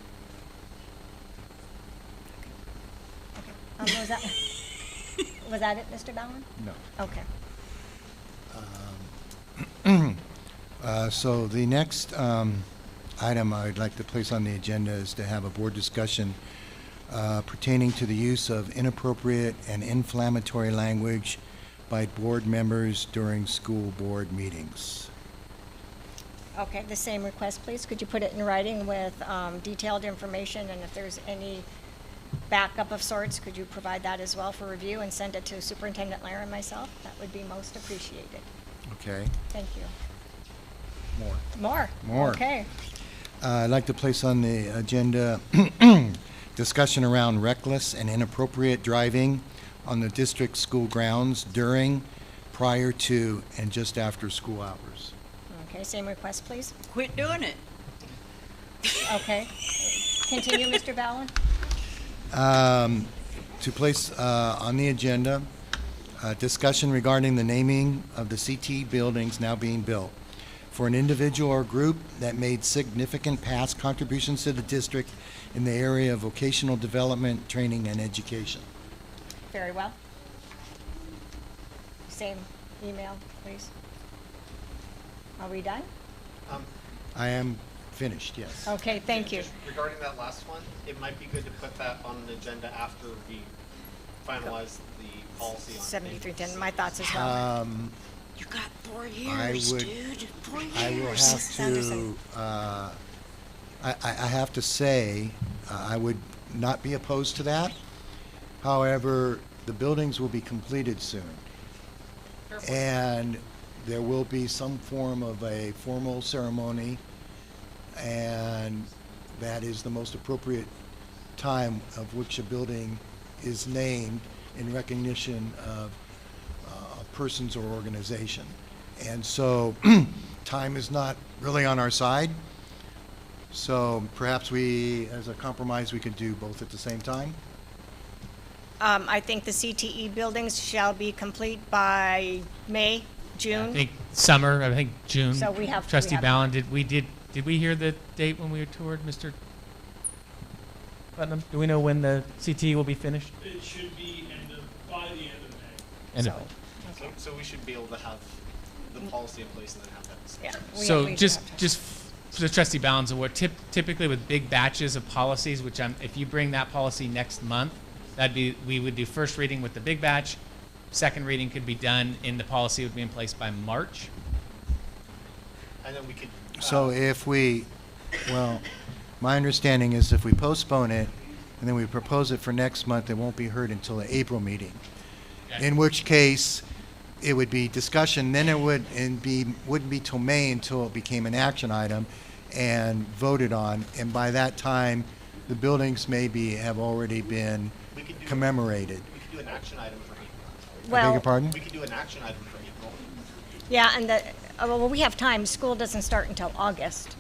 Was that it, Mr. Ballin? No. Okay. So the next item I'd like to place on the agenda is to have a board discussion pertaining to the use of inappropriate and inflammatory language by board members during school board meetings. Okay, the same request, please. Could you put it in writing with detailed information, and if there's any backup of sorts, could you provide that as well for review and send it to Superintendent Lair and myself? That would be most appreciated. Okay. Thank you. More. Okay. I'd like to place on the agenda discussion around reckless and inappropriate driving on the district school grounds during, prior to, and just after school hours. Okay, same request, please. quit doing it. Okay. Continue, Mr. Ballin. To place on the agenda, discussion regarding the naming of the CTE buildings now being built for an individual or group that made significant past contributions to the district in the area of vocational development, training, and education. Very well. Same email, please. Are we done? I am finished, yes. Okay, thank you. Just regarding that last one, it might be good to put that on an agenda after we finalize the policy on 7310, my thoughts as well. You got 4 I years, would- dude. 4 years. I will have to, I have to say, I would not be opposed to that. However, the buildings will be completed soon. And there will be some form of a formal ceremony, and that is the most appropriate time of which a building is named in recognition of persons or organization. And so time is not really on our side. So perhaps we, as a compromise, we could do both at the same time. I think the CTE buildings shall be complete by May, June. I think summer. I think June. So we have- Trustee we have- Ballin, did we hear the date when we were toured, Mr. Putnam? Do we know when the CTE will be finished? It should be by the end of May. End of May. So we should be able to have the policy in place and then have that discussion. So just so Trustee Ballin's aware, typically with big batches of policies, which if you bring that policy next month, we would do first reading with the big batch, second reading could be done, and the policy would be in place by March. And then we could. So if we, well, My understanding is if we postpone it and then we propose it for next month, it won't be heard until the April meeting. In which case, it would be discussion, then it wouldn't be till May until it became an action item and voted on. And by that time, the buildings maybe have already been commemorated. We could do an action item for April. I beg your pardon? We could do an action item for April. Yeah, and well, we have time. School doesn't start until August.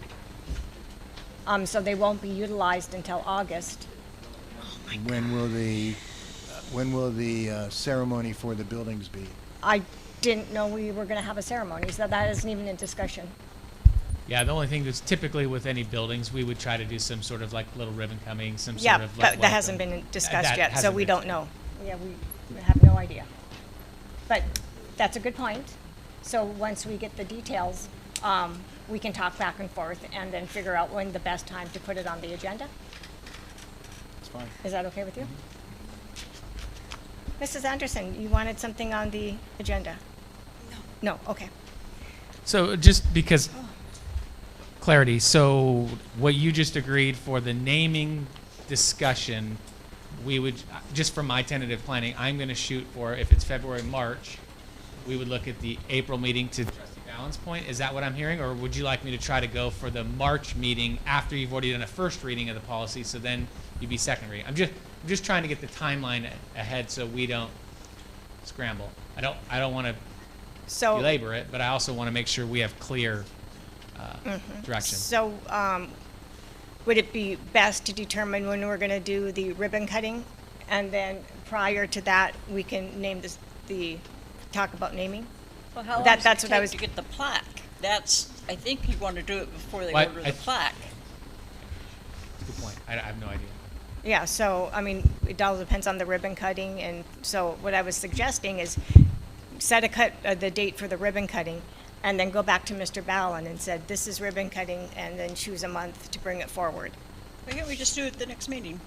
So they won't be utilized until August. When will the ceremony for the buildings be? I didn't know we were going to have a ceremony, so that isn't even in discussion. Yeah, the only thing that's typically with any buildings, we would try to do some sort of like little ribbon cutting, some Yeah, sort of but like that hasn't welcome. been discussed That yet, so hasn't we been- don't know. Yeah, we have no idea. But that's a good point. So once we get the details, we can talk back and forth and then figure out when the best time to put it on the agenda. It's fine. Is that okay with you? Mrs. Anderson, you wanted something on the agenda? No. No, okay. So just because clarity, so what you just agreed for the naming discussion, we would, just from my tentative planning, I'm going to shoot for, if it's February, March, we would look at the April meeting to Trustee Balance point. Is that what I'm hearing? Or would you like me to try to go for the March meeting after you've already done a first reading of the policy, so then you'd be second reading? I'm just trying to get the timeline ahead so we don't scramble. I don't want to belabor it, but I also want to make sure we have clear direction. So would it be best to determine when we're going to do the ribbon cutting? And then prior to that, we can name talk about naming? Well, how long That's does it what I take was. to get the plaque? I think you want to do it before they Well, order the plaque. Good point. I have no idea. Yeah, so, I mean, it all depends on the ribbon cutting, and so what I was suggesting is set the date for the ribbon cutting, and then go back to Mr. Ballin and said, this is ribbon cutting, and then choose a month to bring it forward. Why can't we just do it at the next meeting?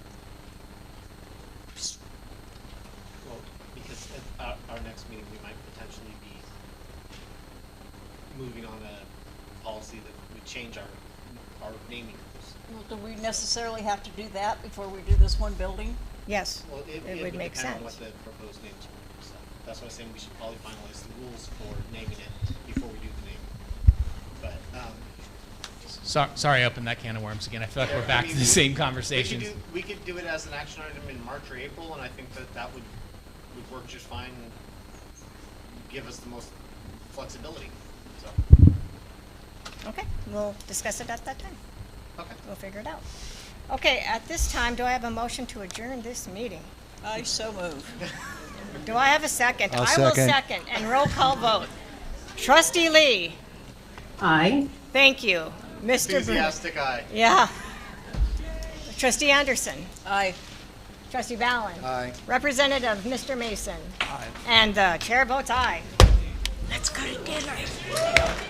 Well, because at our next meeting, we might potentially be moving on a policy that would change our naming rules. Well, do we necessarily have to do that before we do this one building? Yes, Well, it would make depend on sense. what the proposed names are. So that's why I'm saying we should probably finalize the rules for naming it before we do the naming. But, Sorry, I opened that can of worms again. I feel like yeah, we're back I to mean, the same conversations. We could do it as an action item in March or April, and I think that would work just fine and give us the most flexibility, so. Okay, we'll discuss it at that time. Okay. We'll figure it out. Okay, at this time, do I have a motion to adjourn this meeting? I so move. Do I have a second? I'll I will second. second, and roll call vote. Trustee Lee. Aye. Thank you. Mr. Bruno. Enthusiastic eye. Yeah. Trustee Anderson. Aye. Trustee Ballin. Aye. Representative Mr. Mason. Aye. And the chair votes aye. Let's go to dinner.